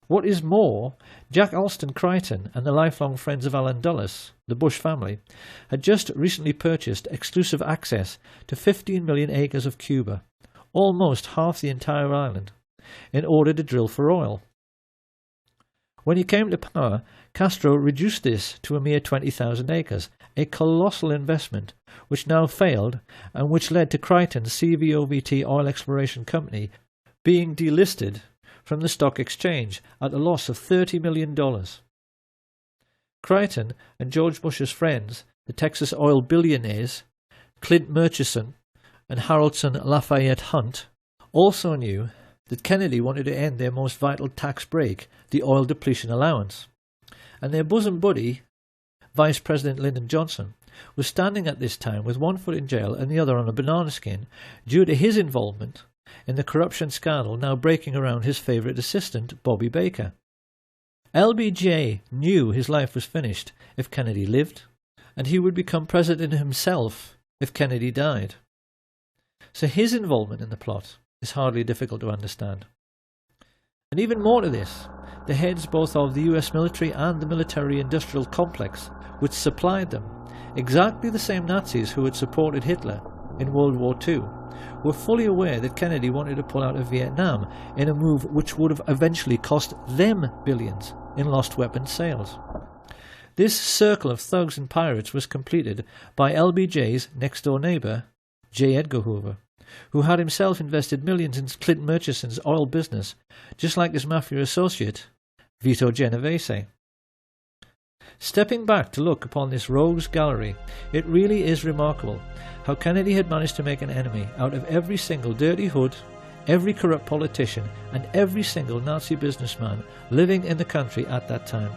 What is more, Jack Alston Crichton and the lifelong friends of Allen Dulles, the Bush family, had just recently purchased exclusive access to 15 million acres of Cuba, almost half the entire island, in order to drill for oil. When he came to power, Castro reduced this to a mere 20,000 acres, a colossal investment which now failed and which led to Crichton's CVOVT Oil Exploration Company being delisted from the stock exchange at a loss of $30 million. Crichton and George Bush's friends, the Texas oil billionaires, Clint Murchison and Haroldson Lafayette Hunt, also knew that Kennedy wanted to end their most vital tax break, the oil depletion allowance, and their bosom buddy, Vice President Lyndon Johnson, was standing at this time with one foot in jail and the other on a banana skin due to his involvement in the corruption scandal now breaking around his favourite assistant, Bobby Baker. LBJ knew his life was finished if Kennedy lived, and he would become president himself if Kennedy died. So his involvement in the plot is hardly difficult to understand. And even more to this, the heads both of the US military and the military-industrial complex which supplied them, exactly the same Nazis who had supported Hitler in World War II, were fully aware that Kennedy wanted to pull out of Vietnam in a move which would have eventually cost them billions in lost weapons sales. This circle of thugs and pirates was completed by LBJ's next-door neighbour, J. Edgar Hoover, who had himself invested millions in Clint Murchison's oil business, just like his mafia associate, Vito Genovese. Stepping back to look upon this rogues gallery, it really is remarkable how Kennedy had managed to make an enemy out of every single dirty hood, every corrupt politician, and every single Nazi businessman living in the country at that time.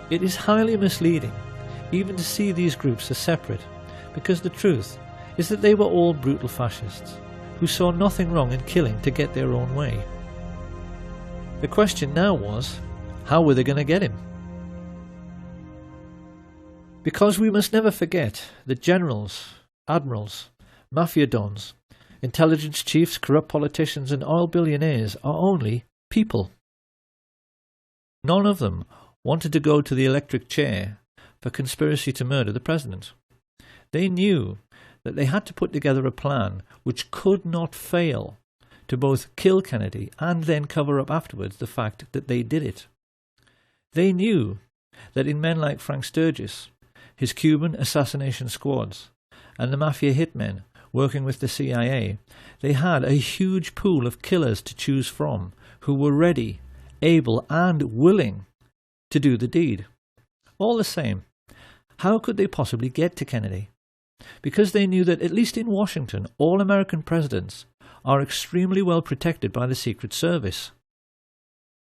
It is highly misleading even to see these groups as separate, because the truth is that they were all brutal fascists, who saw nothing wrong in killing to get their own way. The question now was, how were they going to get him? Because we must never forget that generals, admirals, mafia dons, intelligence chiefs, corrupt politicians and oil billionaires are only people. None of them wanted to go to the electric chair for conspiracy to murder the president. They knew that they had to put together a plan which could not fail to both kill Kennedy and then cover up afterwards the fact that they did it. They knew that in men like Frank Sturgis, his Cuban assassination squads, and the mafia hitmen working with the CIA, they had a huge pool of killers to choose from who were ready, able, and willing to do the deed. All the same, how could they possibly get to Kennedy? Because they knew that, at least in Washington, all American presidents are extremely well protected by the Secret Service.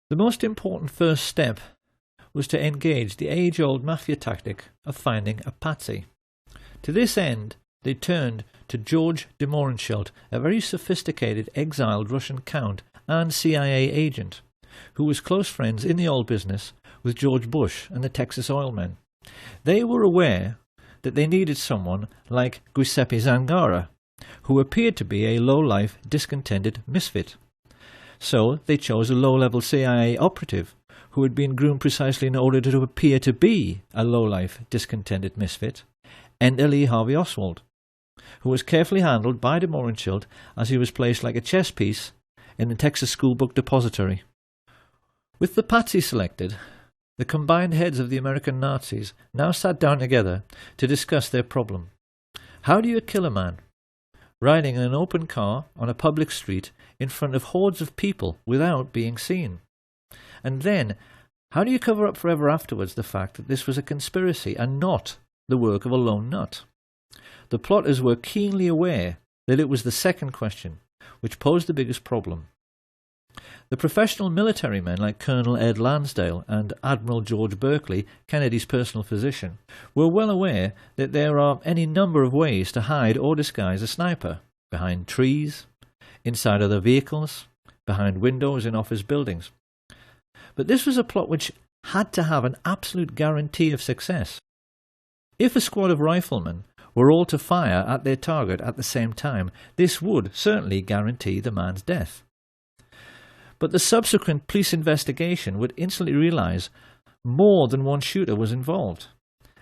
The most important first step was to engage the age-old mafia tactic of finding a patsy. To this end, they turned to George de Mohrenschildt, a very sophisticated exiled Russian count and CIA agent, who was close friends in the oil business with George Bush and the Texas oil men. They were aware that they needed someone like Giuseppe Zangara, who appeared to be a low-life, discontented misfit. So they chose a low-level CIA operative who had been groomed precisely in order to appear to be a low-life, discontented misfit, Enter Lee Harvey Oswald, who was carefully handled by de Mohrenschildt as he was placed like a chess piece in the Texas School Book Depository. With the patsy selected, the combined heads of the American Nazis now sat down together to discuss their problem. How do you kill a man? Riding in an open car on a public street in front of hordes of people without being seen. And then, how do you cover up forever afterwards the fact that this was a conspiracy and not the work of a lone nut? The plotters were keenly aware that it was the second question which posed the biggest problem. The professional military men like Colonel Ed Lansdale and Admiral George Berkeley, Kennedy's personal physician, were well aware that there are any number of ways to hide or disguise a sniper: behind trees, inside other vehicles, behind windows in office buildings. But this was a plot which had to have an absolute guarantee of success. If a squad of riflemen were all to fire at their target at the same time, this would certainly guarantee the man's death. But the subsequent police investigation would instantly realize more than one shooter was involved.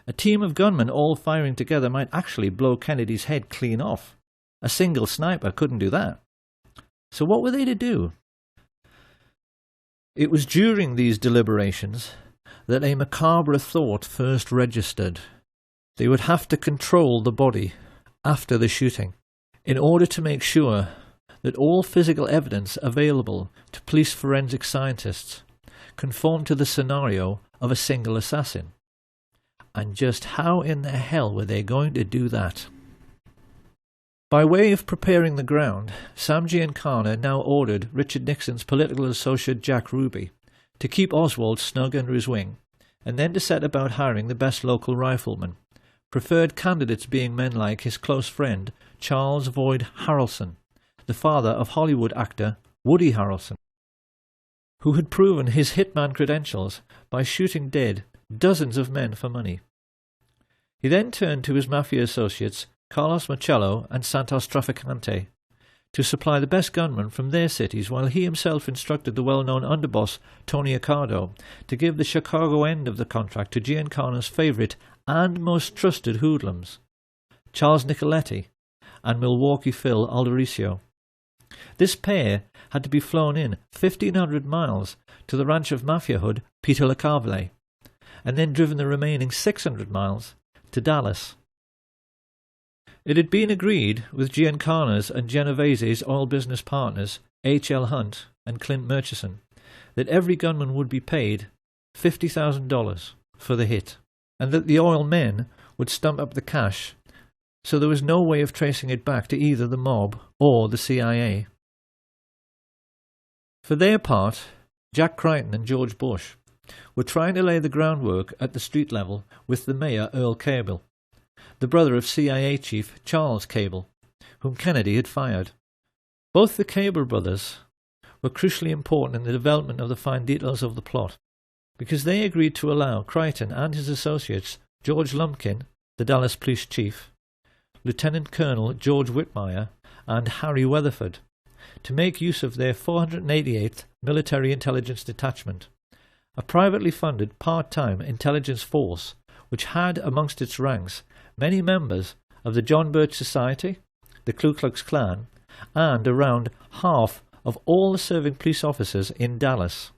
A team of gunmen all firing together might actually blow Kennedy's head clean off. A single sniper couldn't do that. So what were they to do? It was during these deliberations that a macabre thought first registered. They would have to control the body after the shooting in order to make sure that all physical evidence available to police forensic scientists conformed to the scenario of a single assassin. And just how in the hell were they going to do that? By way of preparing the ground, Sam Giancana now ordered Richard Nixon's political associate Jack Ruby to keep Oswald snug under his wing, and then to set about hiring the best local riflemen, preferred candidates being men like his close friend Charles Boyd Harrelson, the father of Hollywood actor Woody Harrelson, who had proven his hitman credentials by shooting dead dozens of men for money. He then turned to his mafia associates Carlos Marcello and Santos Trafficante to supply the best gunmen from their cities, while he himself instructed the well-known underboss Tony Accardo to give the Chicago end of the contract to Giancana's favourite and most trusted hoodlums, Charles Nicoletti and Milwaukee Phil Aldericio. This pair had to be flown in 1,500 miles to the ranch of mafia hood Peter LeCarvelet, and then driven the remaining 600 miles to Dallas. It had been agreed with Giancana's and Genovese's oil business partners H.L. Hunt and Clint Murchison that every gunman would be paid $50,000 for the hit, and that the oil men would stump up the cash, so there was no way of tracing it back to either the mob or the CIA. For their part, Jack Crichton and George Bush were trying to lay the groundwork at the street level with the mayor Earl Cable, the brother of CIA chief Charles Cable, whom Kennedy had fired. Both the Cable brothers were crucially important in the development of the fine details of the plot, because they agreed to allow Crichton and his associates George Lumpkin, the Dallas police chief, Lieutenant Colonel George Whitmire, and Harry Weatherford to make use of their 488th Military Intelligence Detachment, a privately funded part-time intelligence force which had amongst its ranks many members of the John Birch Society, the Ku Klux Klan, and around half of all the serving police officers in Dallas.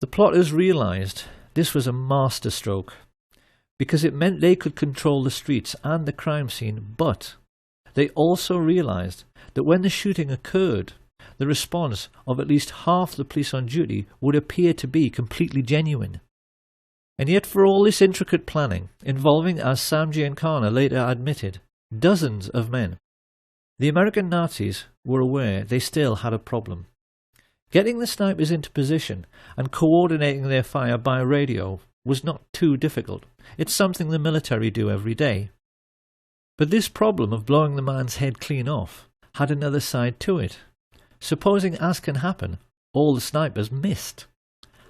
The plotters realized this was a masterstroke because it meant they could control the streets and the crime scene, but they also realized that when the shooting occurred, the response of at least half the police on duty would appear to be completely genuine. And yet for all this intricate planning, involving, as Sam Giancana later admitted, dozens of men, the American Nazis were aware they still had a problem. Getting the snipers into position and coordinating their fire by radio was not too difficult. It's something the military do every day. But this problem of blowing the man's head clean off had another side to it. Supposing, as can happen, all the snipers missed.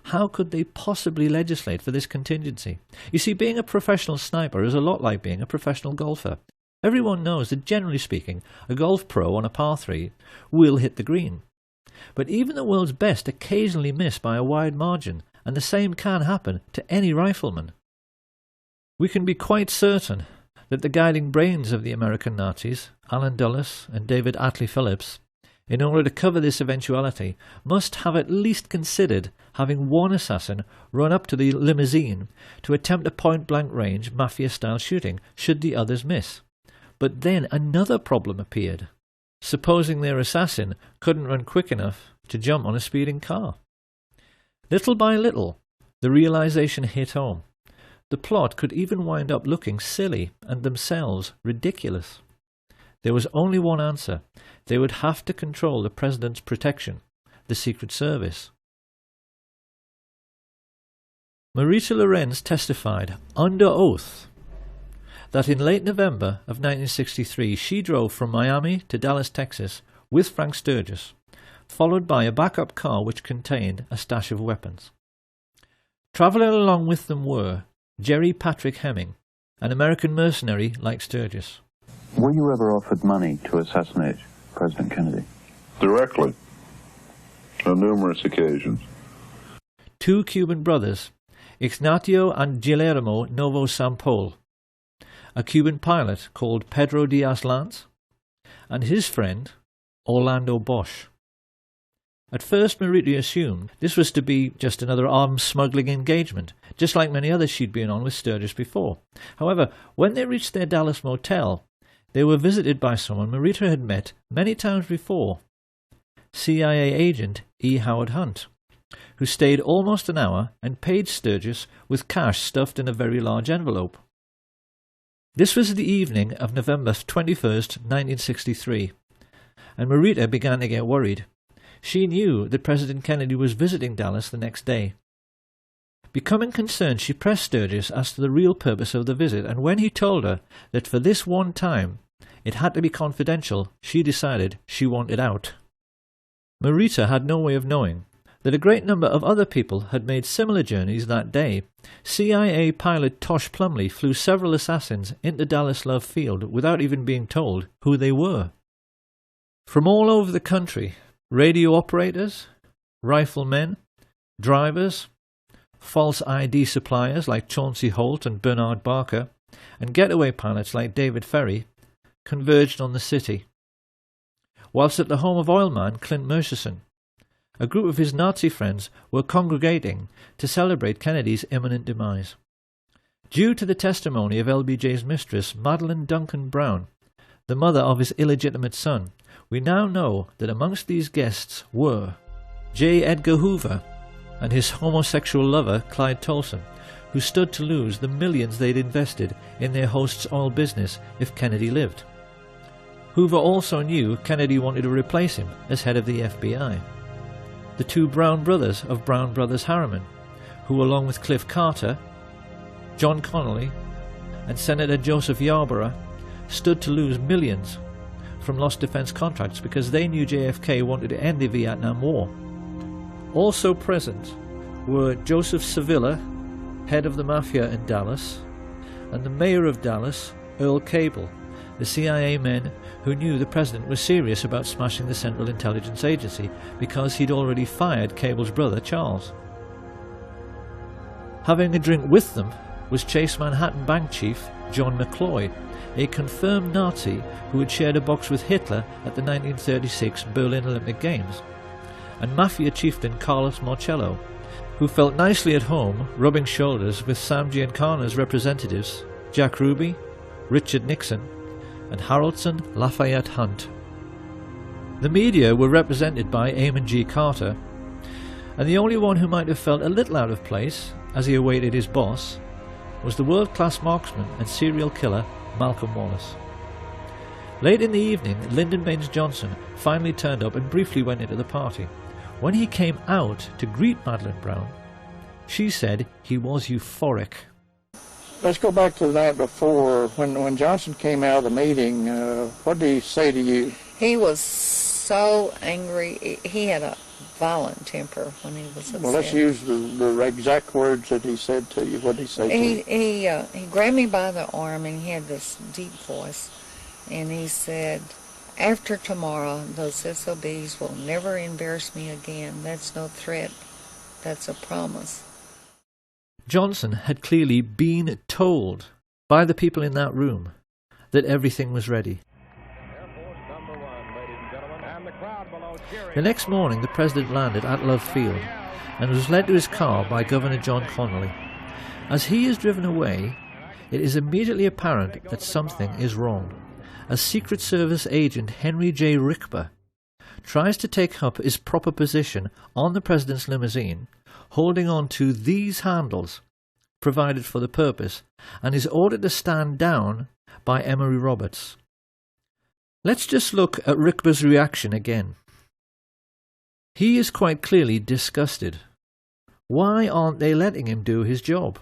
How could they possibly legislate for this contingency? You see, being a professional sniper is a lot like being a professional golfer. Everyone knows that, generally speaking, a golf pro on a par 3 will hit the green. But even the world's best occasionally miss by a wide margin, and the same can happen to any rifleman. We can be quite certain that the guiding brains of the American Nazis, Allen Dulles and David Atlee Phillips, in order to cover this eventuality, must have at least considered having one assassin run up to the limousine to attempt a point-blank range mafia-style shooting should the others miss. But then another problem appeared. Supposing their assassin couldn't run quick enough to jump on a speeding car. Little by little, the realization hit home. The plot could even wind up looking silly and themselves ridiculous. There was only one answer. They would have to control the president's protection, the Secret Service. Marita Lorenz testified under oath that in late November of 1963 she drove from Miami to Dallas, Texas with Frank Sturgis, followed by a backup car which contained a stash of weapons. Travelling along with them were Jerry Patrick Hemming, an American mercenary like Sturgis. Were you ever offered money to assassinate President Kennedy? Directly. On numerous occasions. Two Cuban brothers, Ignacio and Guillermo Novo Sampol, a Cuban pilot called Pedro Diaz-Lanz, and his friend, Orlando Bosch. At first, Marita assumed this was to be just another arms smuggling engagement, just like many others she'd been on with Sturgis before. However, when they reached their Dallas motel, they were visited by someone Marita had met many times before, CIA agent E. Howard Hunt, who stayed almost an hour and paid Sturgis with cash stuffed in a very large envelope. This was the evening of November 21st, 1963, and Marita began to get worried. She knew that President Kennedy was visiting Dallas the next day. Becoming concerned, she pressed Sturgis as to the real purpose of the visit, and when he told her that for this one time it had to be confidential, she decided she wanted out. Marita had no way of knowing that a great number of other people had made similar journeys that day. CIA pilot Tosh Plumley flew several assassins into Dallas Love Field without even being told who they were. From all over the country, radio operators, riflemen, drivers, false ID suppliers like Chauncey Holt and Bernard Barker, and getaway pilots like David Ferry converged on the city. Whilst at the home of oilman Clint Murchison, a group of his Nazi friends were congregating to celebrate Kennedy's imminent demise. Due to the testimony of LBJ's mistress, Madeline Duncan Brown, the mother of his illegitimate son, we now know that amongst these guests were J. Edgar Hoover and his homosexual lover Clyde Tolson, who stood to lose the millions they'd invested in their host's oil business if Kennedy lived. Hoover also knew Kennedy wanted to replace him as head of the FBI. The two Brown brothers of Brown Brothers Harriman, who along with Cliff Carter, John Connolly, and Senator Joseph Yarborough stood to lose millions from lost defense contracts because they knew JFK wanted to end the Vietnam War. Also present were Joseph Sevilla, head of the Mafia in Dallas, and the mayor of Dallas, Earl Cable, the CIA men who knew the president was serious about smashing the Central Intelligence Agency because he'd already fired Cable's brother, Charles. Having a drink with them was Chase Manhattan Bank chief John McCloy, a confirmed Nazi who had shared a box with Hitler at the 1936 Berlin Olympic Games, and Mafia chieftain Carlos Marcello, who felt nicely at home rubbing shoulders with Sam Giancana's representatives Jack Ruby, Richard Nixon, and Harrelson Lafayette Hunt. The media were represented by Eamon G. Carter, and the only one who might have felt a little out of place as he awaited his boss was the world-class marksman and serial killer Malcolm Wallace. Late in the evening, Lyndon Baines Johnson finally turned up and briefly went into the party. When he came out to greet Madeleine Brown, she said he was euphoric. Let's go back to the night before. When Johnson came out of the meeting, what did he say to you? He was so angry. He had a violent temper when he was upset. Well, let's use the exact words that he said to you. What did he say to you? He grabbed me by the arm, and he had this deep voice, and he said, "After tomorrow, those SOBs will never embarrass me again. That's no threat. That's a promise." Johnson had clearly been told by the people in that room that everything was ready. The next morning, the President landed at Love Field and was led to his car by Governor John Connolly. As he is driven away, it is immediately apparent that something is wrong, as Secret Service agent Henry J. Rickber tries to take up his proper position on the President's limousine, holding on to these handles provided for the purpose, and is ordered to stand down by Emory Roberts. Let's just look at Rickber's reaction again. He is quite clearly disgusted. Why aren't they letting him do his job?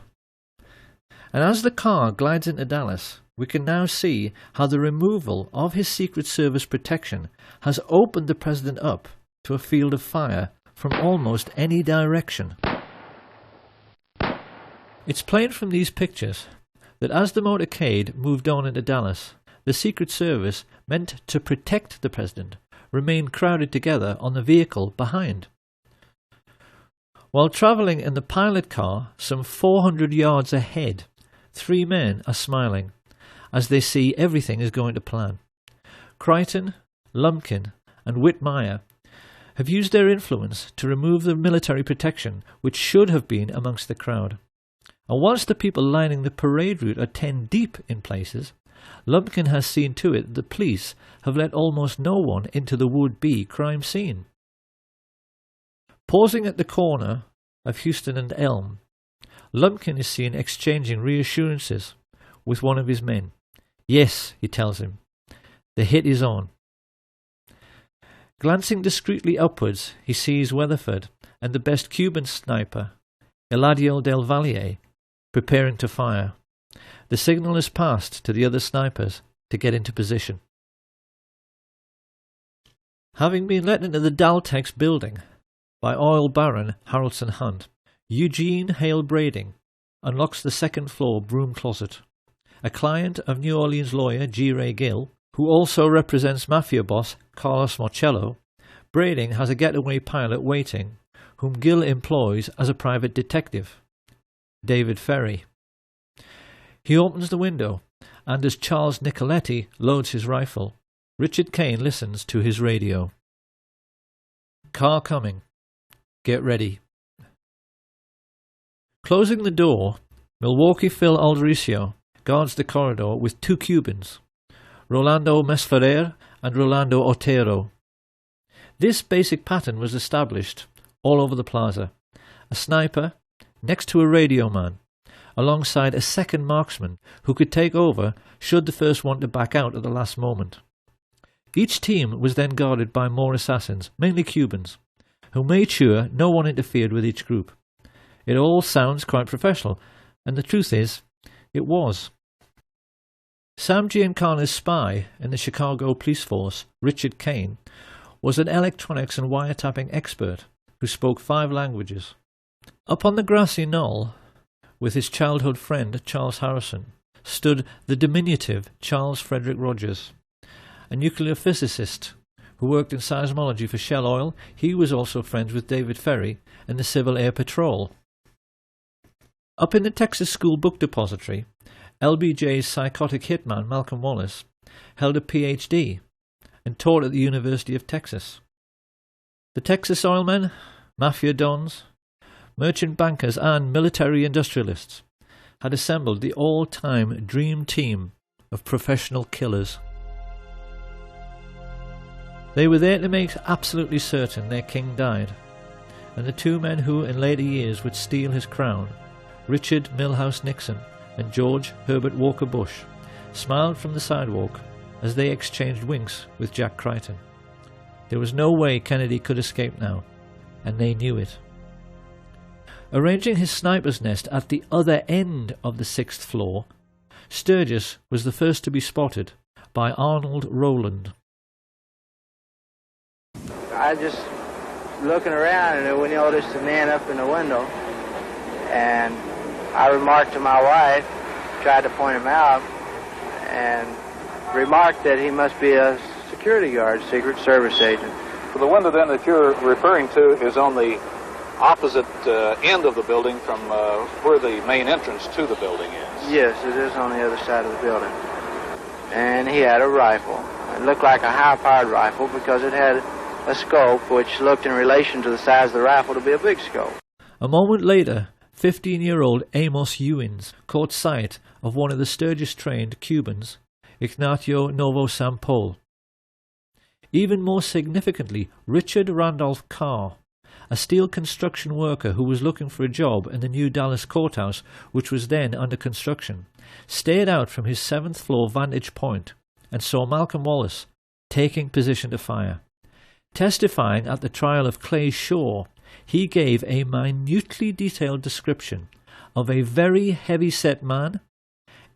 And as the car glides into Dallas, we can now see how the removal of his Secret Service protection has opened the President up to a field of fire from almost any direction. It's plain from these pictures that as the motorcade moved on into Dallas, the Secret Service, meant to protect the President, remained crowded together on the vehicle behind. While travelling in the pilot car some 400 yards ahead, 3 men are smiling as they see everything is going to plan. Crichton, Lumpkin and Whitmire have used their influence to remove the military protection which should have been amongst the crowd. And whilst the people lining the parade route are 10 deep in places, Lumpkin has seen to it that the police have let almost no one into the would-be crime scene. Pausing at the corner of Houston and Elm, Lumpkin is seen exchanging reassurances with one of his men. Yes, he tells him, the hit is on. Glancing discreetly upwards, he sees Weatherford and the best Cuban sniper, Eladio del Valle, preparing to fire. The signal is passed to the other snipers to get into position. Having been let into the Daltex building by oil baron Harrelson Hunt, Eugene Hale Brading unlocks the second-floor broom closet. A client of New Orleans lawyer G. Ray Gill, who also represents mafia boss Carlos Marcello, Brading has a getaway pilot waiting, whom Gill employs as a private detective, David Ferry. He opens the window, and as Charles Nicoletti loads his rifle, Richard Kane listens to his radio. Car coming. Get ready. Closing the door, Milwaukee Phil Aldericio guards the corridor with 2 Cubans, Rolando Mesferrer and Rolando Otero. This basic pattern was established all over the plaza. A sniper next to a radio man, alongside a second marksman who could take over should the first want to back out at the last moment. Each team was then guarded by more assassins, mainly Cubans, who made sure no one interfered with each group. It all sounds quite professional, and the truth is, it was. Sam Giancana's spy in the Chicago police force, Richard Kane, was an electronics and wiretapping expert who spoke 5 languages. Up on the grassy knoll, with his childhood friend Charles Harrison, stood the diminutive Charles Frederick Rogers, a nuclear physicist who worked in seismology for Shell Oil. He was also friends with David Ferry and the Civil Air Patrol. Up in the Texas School Book Depository, LBJ's psychotic hitman Malcolm Wallace held a PhD and taught at the University of Texas. The Texas oilmen, mafia dons, merchant bankers and military industrialists had assembled the all-time dream team of professional killers. They were there to make absolutely certain their king died, and the two men who in later years would steal his crown, Richard Milhous Nixon and George Herbert Walker Bush, smiled from the sidewalk as they exchanged winks with Jack Crichton. There was no way Kennedy could escape now, and they knew it. Arranging his sniper's nest at the other end of the 6th floor, Sturgis was the first to be spotted by Arnold Rowland. I just looking around and we noticed a man up in the window, and I remarked to my wife, tried to point him out, and remarked that he must be a security guard, Secret Service agent. The window then that you're referring to is on the opposite end of the building from where the main entrance to the building is. Yes, it is on the other side of the building. And he had a rifle. It looked like a high-powered rifle because it had a scope which looked in relation to the size of the rifle to be a big scope. A moment later, 15-year-old Amos Ewins caught sight of one of the Sturgis-trained Cubans, Ignacio Novosampol. Even more significantly, Richard Randolph Carr, a steel construction worker who was looking for a job in the new Dallas courthouse, which was then under construction, stared out from his 7th floor vantage point and saw Malcolm Wallace taking position to fire. Testifying at the trial of Clay Shaw, he gave a minutely detailed description of a very heavy-set man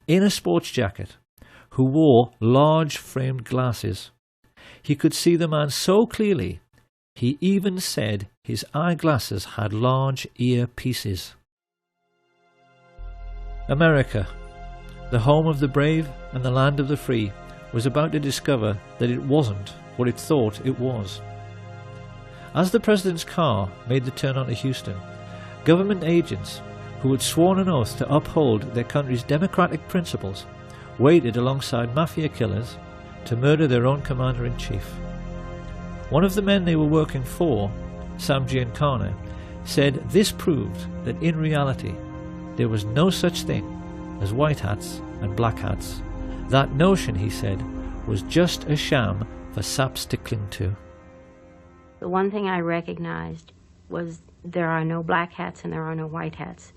in a sports jacket who wore large framed glasses. He could see the man so clearly, he even said his eyeglasses had large earpieces. America, the home of the brave and the land of the free, was about to discover that it wasn't what it thought it was. As the president's car made the turn onto Houston, government agents who had sworn an oath to uphold their country's democratic principles waited alongside mafia killers to murder their own commander-in-chief. One of the men they were working for, Sam Giancana, said this proved that in reality there was no such thing as white hats and black hats. That notion, he said, was just a sham for saps to cling to. The one thing I recognized was there are no black hats and there are no white hats.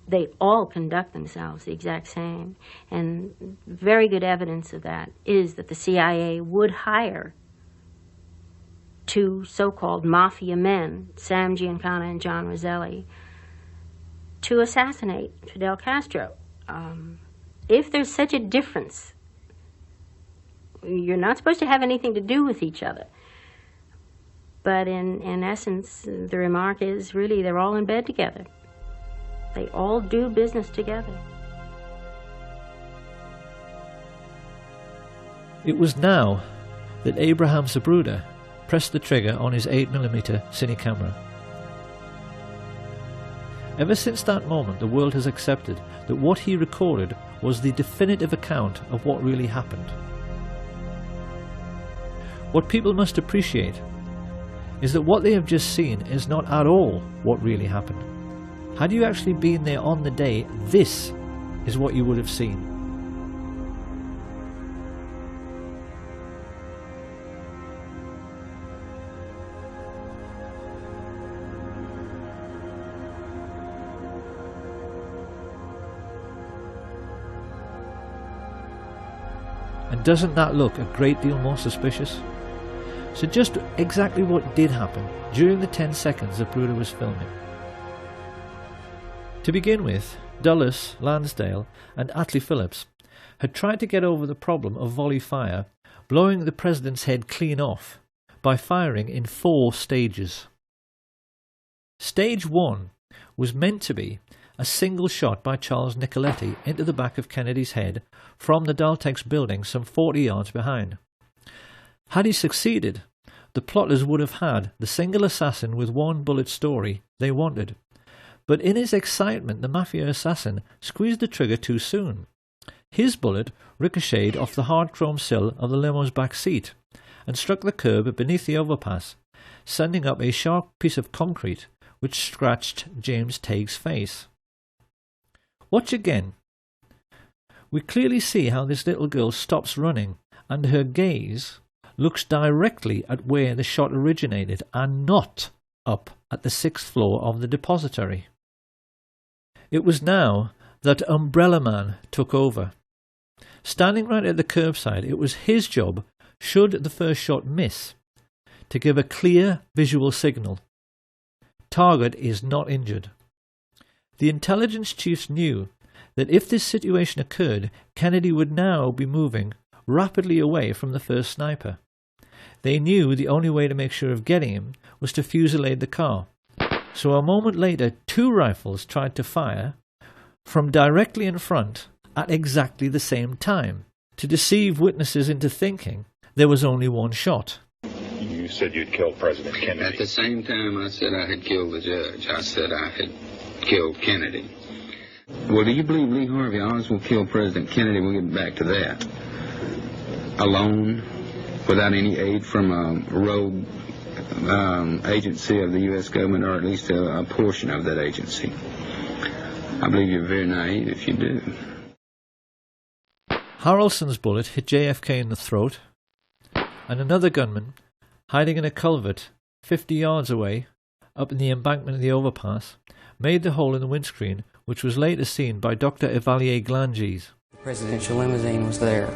They all conduct themselves the exact same. And very good evidence of that is that the CIA would hire two so-called mafia men, Sam Giancana and John Roselli, to assassinate Fidel Castro. If there's such a difference, you're not supposed to have anything to do with each other. But in essence, the remark is really they're all in bed together. They all do business together. It was now that Abraham Zapruder pressed the trigger on his 8mm cine camera. Ever since that moment, the world has accepted that what he recorded was the definitive account of what really happened. What people must appreciate is that what they have just seen is not at all what really happened. Had you actually been there on the day, this is what you would have seen. And doesn't that look a great deal more suspicious? So just exactly what did happen during the 10 seconds Zapruder was filming. To begin with, Dulles, Lansdale and Atlee Phillips had tried to get over the problem of volley fire, blowing the president's head clean off by firing in 4 stages. Stage 1 was meant to be a single shot by Charles Nicoletti into the back of Kennedy's head from the Daltex building some 40 yards behind. Had he succeeded, the plotters would have had the single assassin with 1 bullet story they wanted. But in his excitement, the mafia assassin squeezed the trigger too soon, His bullet ricocheted off the hard chrome sill of the limo's back seat and struck the curb beneath the overpass, sending up a sharp piece of concrete which scratched James Taig's face. Watch again. We clearly see how this little girl stops running and her gaze looks directly at where the shot originated and not up at the 6th floor of the depository. It was now that Umbrella Man took over. Standing right at the curbside, it was his job, should the first shot miss, to give a clear visual signal. Target is not injured. The intelligence chiefs knew that if this situation occurred, Kennedy would now be moving rapidly away from the first sniper. They knew the only way to make sure of getting him was to fusillade the car. So a moment later, 2 rifles tried to fire from directly in front at exactly the same time, to deceive witnesses into thinking there was only one shot. You said you'd killed President Kennedy. At the same time I said I had killed the judge, I said I had killed Kennedy. Well, do you believe Lee Harvey Oswald killed President Kennedy? We'll get back to that. Alone, without any aid from a rogue agency of the U.S. government, or at least a portion of that agency. I believe you're very naive if you do. Harrelson's bullet hit JFK in the throat, and another gunman, hiding in a culvert 50 yards away, up in the embankment of the overpass, made the hole in the windscreen, which was later seen by Dr. Evalier Glanges. The presidential limousine was there.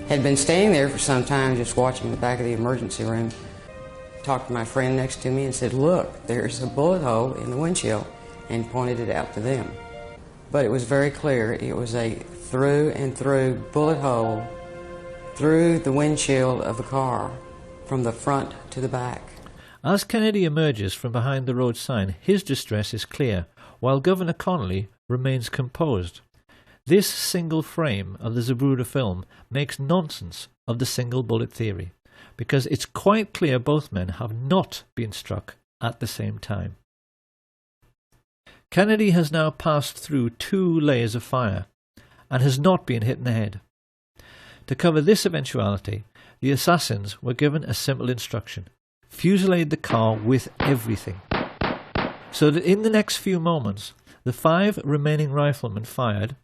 Had been staying there for some time, just watching the back of the emergency room. Talked to my friend next to me and said, "Look, there's a bullet hole in the windshield," and pointed it out to them. But it was very clear. It was a through and through bullet hole through the windshield of the car, from the front to the back. As Kennedy emerges from behind the road sign, his distress is clear, while Governor Connolly remains composed. This single frame of the Zapruder film makes nonsense of the single bullet theory, because it's quite clear both men have not been struck at the same time. Kennedy has now passed through 2 layers of fire and has not been hit in the head. To cover this eventuality, the assassins were given a simple instruction: fusillade the car with everything. So that in the next few moments, the 5 remaining riflemen fired,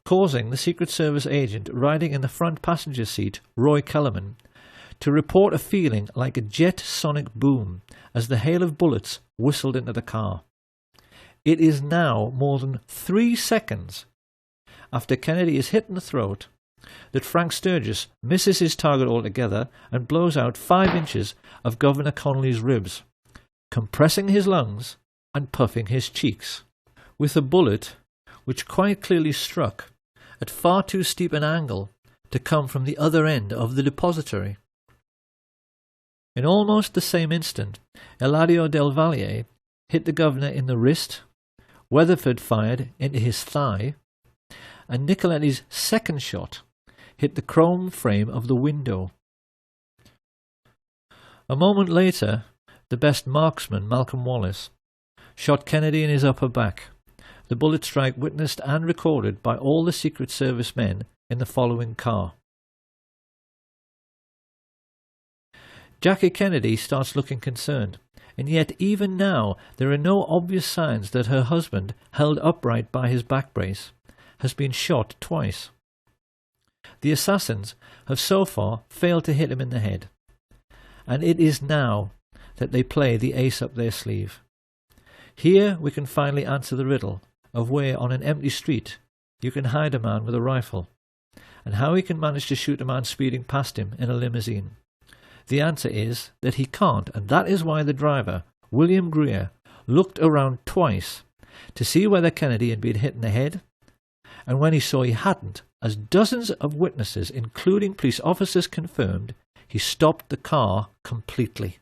causing the Secret Service agent riding in the front passenger seat, Roy Kellerman, to report a feeling like a jet sonic boom as the hail of bullets whistled into the car. It is now more than 3 seconds after Kennedy is hit in the throat that Frank Sturgis misses his target altogether and blows out 5 inches of Governor Connolly's ribs, compressing his lungs and puffing his cheeks, with a bullet which quite clearly struck at far too steep an angle to come from the other end of the depository. In almost the same instant, Eladio Del Valle hit the governor in the wrist, Weatherford fired into his thigh, and Nicoletti's second shot hit the chrome frame of the window. A moment later, the best marksman, Malcolm Wallace, shot Kennedy in his upper back, the bullet strike witnessed and recorded by all the Secret Service men in the following car. Jackie Kennedy starts looking concerned, and yet even now there are no obvious signs that her husband, held upright by his back brace, has been shot twice. The assassins have so far failed to hit him in the head, and it is now that they play the ace up their sleeve. Here we can finally answer the riddle of where on an empty street you can hide a man with a rifle, and how he can manage to shoot a man speeding past him in a limousine. The answer is that he can't, and that is why the driver, William Greer, looked around twice to see whether Kennedy had been hit in the head, and when he saw he hadn't, as dozens of witnesses, including police officers, confirmed, he stopped the car completely.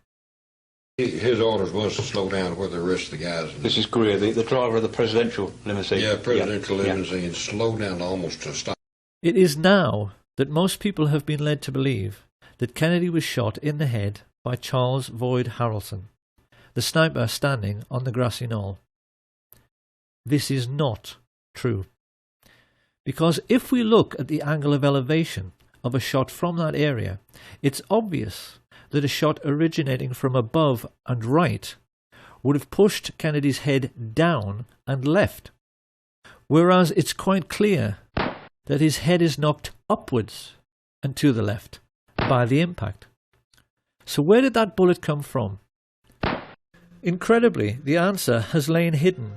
His orders was to slow down where the rest of the guys... This is Greer, the driver of the presidential limousine. Yeah, presidential limousine. Slow down almost to stop. It is now that most people have been led to believe that Kennedy was shot in the head by Charles Boyd Harrelson, the sniper standing on the grassy knoll. This is not true, Because if we look at the angle of elevation of a shot from that area, it's obvious that a shot originating from above and right would have pushed Kennedy's head down and left, whereas it's quite clear that his head is knocked upwards and to the left by the impact. So where did that bullet come from? Incredibly, the answer has lain hidden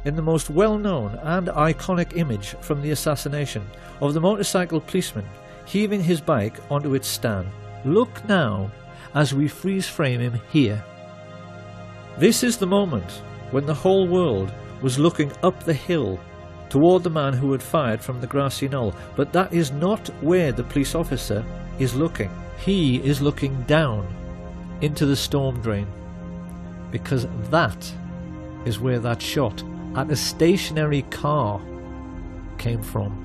in the most well-known and iconic image from the assassination of the motorcycle policeman heaving his bike onto its stand. Look now as we freeze frame him here. This is the moment when the whole world was looking up the hill toward the man who had fired from the grassy knoll, but that is not where the police officer is looking. He is looking down into the storm drain, because that is where that shot at a stationary car came from.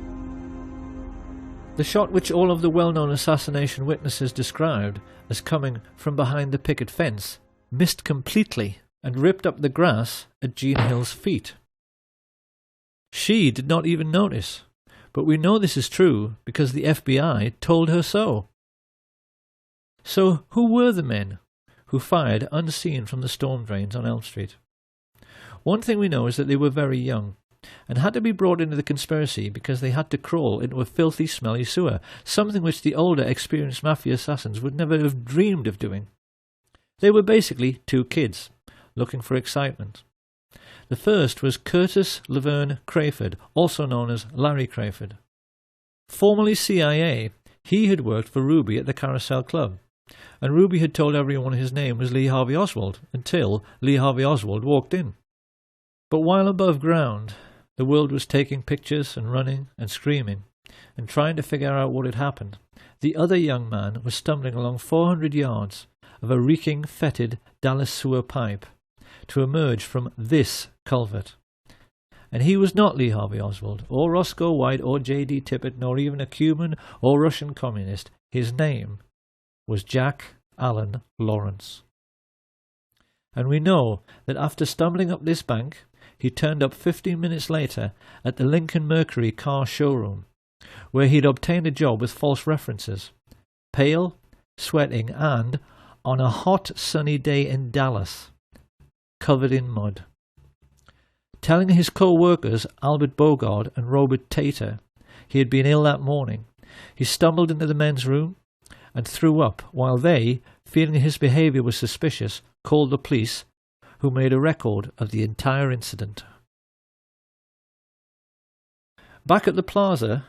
The shot which all of the well-known assassination witnesses described as coming from behind the picket fence missed completely and ripped up the grass at Jean Hill's feet. She did not even notice, but we know this is true because the FBI told her so. So who were the men who fired unseen from the storm drains on Elm Street? One thing we know is that they were very young and had to be brought into the conspiracy because they had to crawl into a filthy, smelly sewer, something which the older, experienced mafia assassins would never have dreamed of doing. They were basically two kids looking for excitement. The first was Curtis Laverne Crayford, also known as Larry Crayford. Formerly CIA, he had worked for Ruby at the Carousel Club, and Ruby had told everyone his name was Lee Harvey Oswald until Lee Harvey Oswald walked in. But while above ground, the world was taking pictures and running and screaming and trying to figure out what had happened, the other young man was stumbling along 400 yards of a reeking, fetid Dallas sewer pipe to emerge from this culvert. And he was not Lee Harvey Oswald, or Roscoe White, or J.D. Tippit, nor even a Cuban or Russian communist. His name was Jack Allen Lawrence. And we know that after stumbling up this bank, he turned up 15 minutes later at the Lincoln Mercury car showroom, where he'd obtained a job with false references, pale, sweating, and, on a hot sunny day in Dallas, covered in mud. Telling his co-workers Albert Bogard and Robert Tater he had been ill that morning, he stumbled into the men's room and threw up while they, feeling his behaviour was suspicious, called the police, who made a record of the entire incident. Back at the plaza,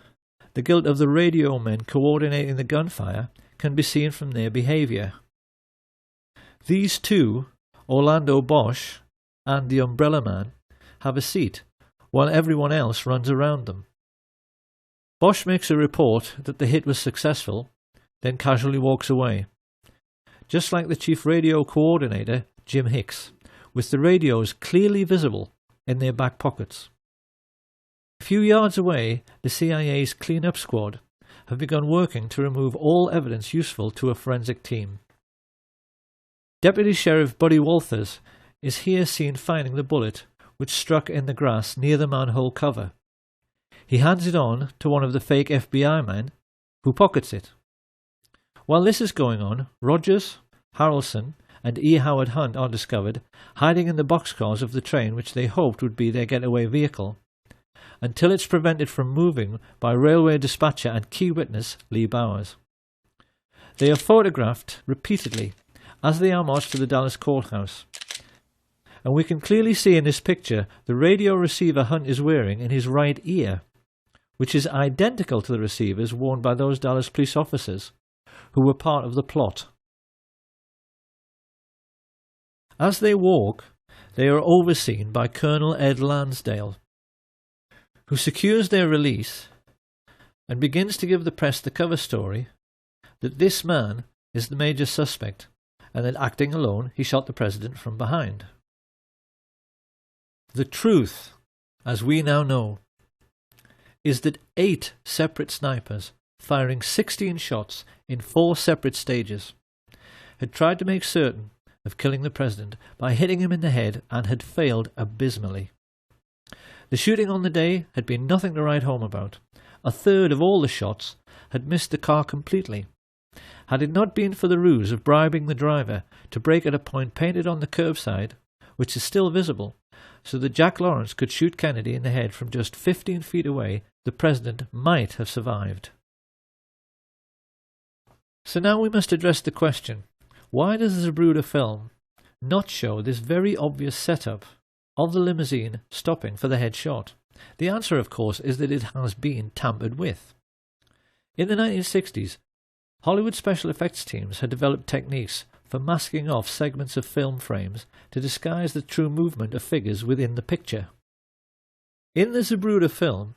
the guilt of the radio men coordinating the gunfire can be seen from their behaviour. These two, Orlando Bosch and the Umbrella Man, have a seat, while everyone else runs around them. Bosch makes a report that the hit was successful, then casually walks away, just like the chief radio coordinator, Jim Hicks, with the radios clearly visible in their back pockets. A few yards away, the CIA's clean-up squad have begun working to remove all evidence useful to a forensic team. Deputy Sheriff Buddy Walters is here seen finding the bullet which struck in the grass near the manhole cover. He hands it on to one of the fake FBI men, who pockets it. While this is going on, Rogers, Harrelson, and E. Howard Hunt are discovered hiding in the boxcars of the train which they hoped would be their getaway vehicle, until it's prevented from moving by railway dispatcher and key witness Lee Bowers. They are photographed repeatedly as they are marched to the Dallas courthouse, and we can clearly see in this picture the radio receiver Hunt is wearing in his right ear, which is identical to the receivers worn by those Dallas police officers who were part of the plot. As they walk, they are overseen by Colonel Ed Lansdale, who secures their release and begins to give the press the cover story that this man is the major suspect and that acting alone he shot the president from behind. The truth, as we now know, is that 8 separate snipers, firing 16 shots in 4 separate stages, had tried to make certain of killing the president by hitting him in the head and had failed abysmally. The shooting on the day had been nothing to write home about. A third of all the shots had missed the car completely. Had it not been for the ruse of bribing the driver to brake at a point painted on the curbside, which is still visible, so that Jack Lawrence could shoot Kennedy in the head from just 15 feet away, the president might have survived. So now we must address the question, why does the Zapruder film not show this very obvious setup of the limousine stopping for the headshot? The answer, of course, is that it has been tampered with. In the 1960s, Hollywood special effects teams had developed techniques for masking off segments of film frames to disguise the true movement of figures within the picture. In the Zapruder film,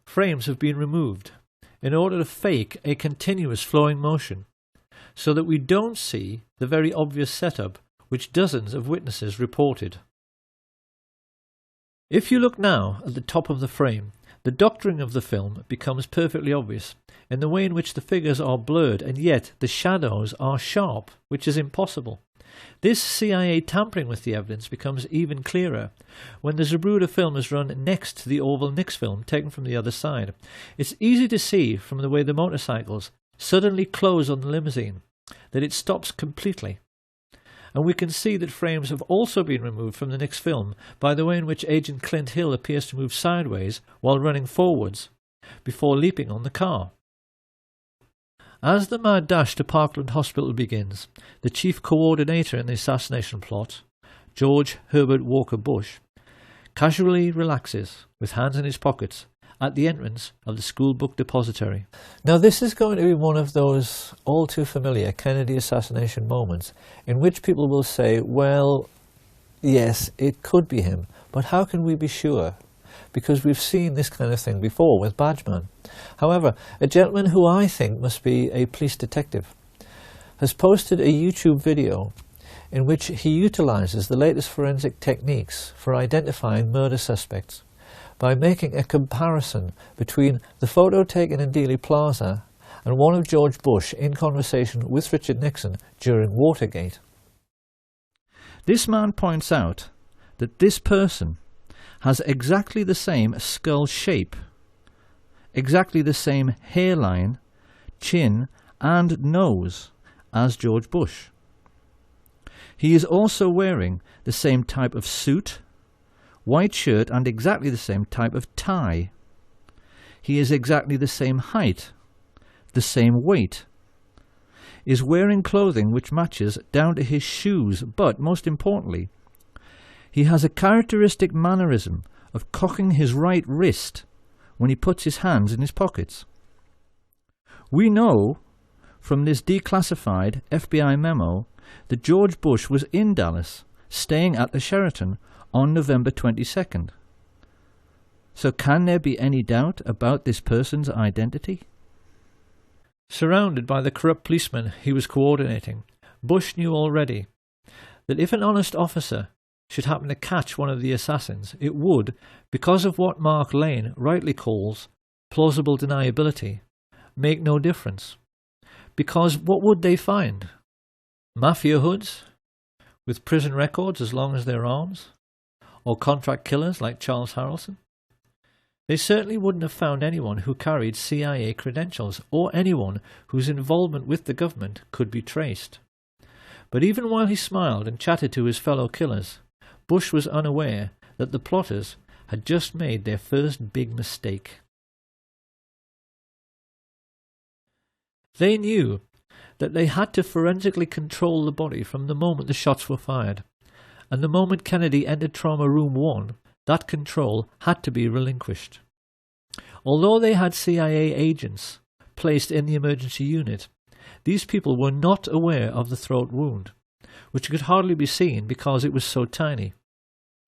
frames have been removed in order to fake a continuous flowing motion, so that we don't see the very obvious setup which dozens of witnesses reported. If you look now at the top of the frame, the doctoring of the film becomes perfectly obvious in the way in which the figures are blurred and yet the shadows are sharp, which is impossible. This CIA tampering with the evidence becomes even clearer when the Zapruder film is run next to the Orville Nix film taken from the other side. It's easy to see from the way the motorcycles suddenly close on the limousine that it stops completely. And we can see that frames have also been removed from the Nix film by the way in which Agent Clint Hill appears to move sideways while running forwards before leaping on the car. As the mad dash to Parkland Hospital begins, the chief coordinator in the assassination plot, George Herbert Walker Bush, casually relaxes with hands in his pockets at the entrance of the school book depository. Now this is going to be one of those all too familiar Kennedy assassination moments in which people will say, well, yes, it could be him, but how can we be sure? Because we've seen this kind of thing before with Badgeman. However, a gentleman who I think must be a police detective has posted a YouTube video in which he utilizes the latest forensic techniques for identifying murder suspects by making a comparison between the photo taken in Dealey Plaza and one of George Bush in conversation with Richard Nixon during Watergate. This man points out that this person has exactly the same skull shape, exactly the same hairline, chin and nose as George Bush. He is also wearing the same type of suit, white shirt and exactly the same type of tie. He is exactly the same height, the same weight, is wearing clothing which matches down to his shoes, but most importantly, he has a characteristic mannerism of cocking his right wrist when he puts his hands in his pockets. We know from this declassified FBI memo that George Bush was in Dallas, staying at the Sheraton on November 22nd. So can there be any doubt about this person's identity? Surrounded by the corrupt policemen he was coordinating, Bush knew already that if an honest officer should happen to catch one of the assassins, it would, because of what Mark Lane rightly calls plausible deniability, make no difference. Because what would they find? Mafia hoods with prison records as long as their arms? Or contract killers like Charles Harrelson? They certainly wouldn't have found anyone who carried CIA credentials or anyone whose involvement with the government could be traced. But even while he smiled and chatted to his fellow killers, Bush was unaware that the plotters had just made their first big mistake. They knew that they had to forensically control the body from the moment the shots were fired, and the moment Kennedy entered Trauma Room 1, that control had to be relinquished. Although they had CIA agents placed in the emergency unit, these people were not aware of the throat wound, which could hardly be seen because it was so tiny.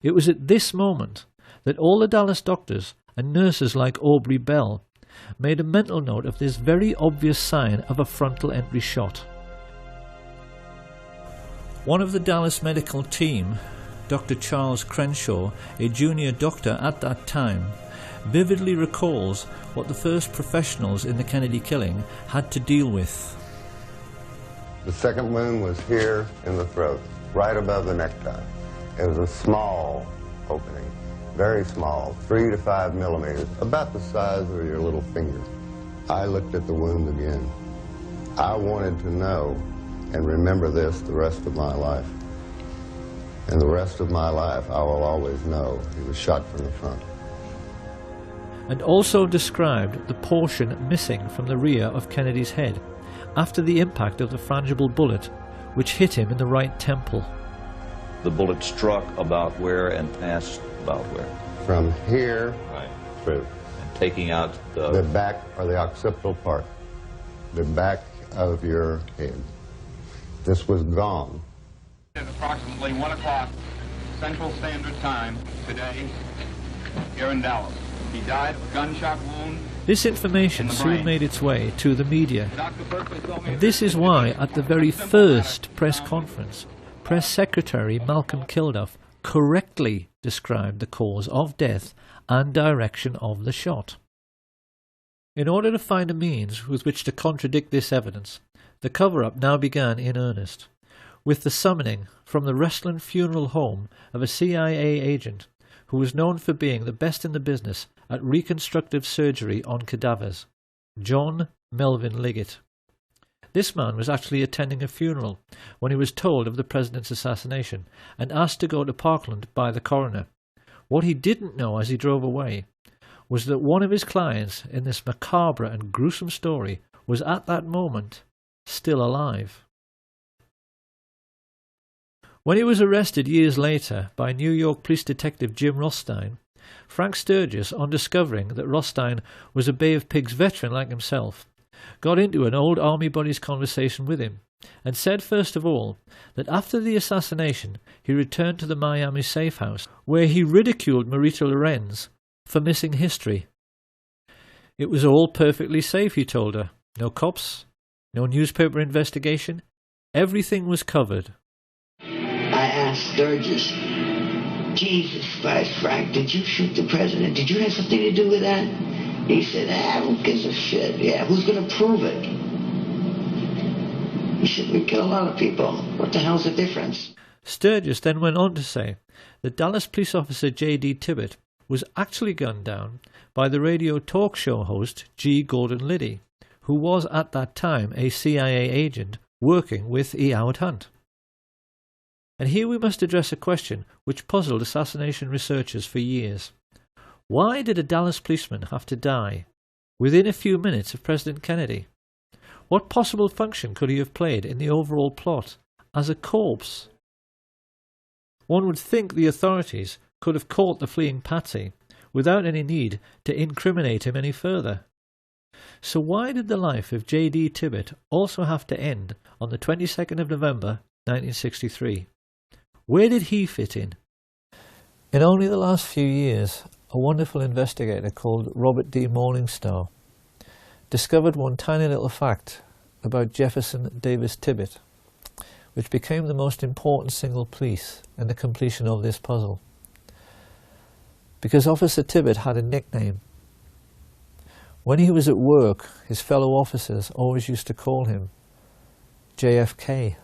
It was at this moment that all the Dallas doctors and nurses like Aubrey Bell made a mental note of this very obvious sign of a frontal entry shot. One of the Dallas medical team, Dr. Charles Crenshaw, a junior doctor at that time, vividly recalls what the first professionals in the Kennedy killing had to deal with. The second wound was here in the throat, right above the necktie. It was a small opening. very small, 3 to 5 millimeters, about the size of your little finger. I looked at the wound again. I wanted to know and remember this the rest of my life. And the rest of my life, I will always know he was shot from the front. And also described the portion missing from the rear of Kennedy's head after the impact of the frangible bullet, which hit him in the right temple. The bullet struck about where and passed about where? From here through. And taking out the back or the occipital part, the back of your head. This was gone. At approximately 1 o'clock Central Standard Time today here in Dallas. He died of a gunshot wound. This information soon made its way to the media. And this is why, at the very first press conference, Press Secretary Malcolm Kilduff correctly described the cause of death and direction of the shot. In order to find a means with which to contradict this evidence, the cover-up now began in earnest, with the summoning from the Restland Funeral Home of a CIA agent who was known for being the best in the business at reconstructive surgery on cadavers, John Melvin Liggett. This man was actually attending a funeral when he was told of the president's assassination and asked to go to Parkland by the coroner. What he didn't know as he drove away was that one of his clients in this macabre and gruesome story was at that moment still alive. When he was arrested years later by New York police detective Jim Rothstein, Frank Sturgis, on discovering that Rothstein was a Bay of Pigs veteran like himself, got into an old army buddy's conversation with him and said first of all that after the assassination he returned to the Miami safe house where he ridiculed Marita Lorenz for missing history. It was all perfectly safe, he told her. No cops, no newspaper investigation, everything was covered. I asked Sturgis, Jesus Christ, Frank, did you shoot the president? Did you have something to do with that? He said, who gives a shit? Yeah, who's going to prove it? He said, we kill a lot of people. What the hell's the difference? Sturgis then went on to say that Dallas police officer J.D. Tibbet was actually gunned down by the radio talk show host G. Gordon Liddy, who was at that time a CIA agent working with E. Howard Hunt. And here we must address a question which puzzled assassination researchers for years. Why did a Dallas policeman have to die within a few minutes of President Kennedy? What possible function could he have played in the overall plot as a corpse? One would think the authorities could have caught the fleeing patsy without any need to incriminate him any further. So why did the life of J.D. Tibbet also have to end on the 22nd of November 1963? Where did he fit in? In only the last few years, a wonderful investigator called Robert D. Morningstar discovered one tiny little fact about Jefferson Davis Tibbet, which became the most important single piece in the completion of this puzzle. Because Officer Tibbet had a nickname. When he was at work, his fellow officers always used to call him JFK,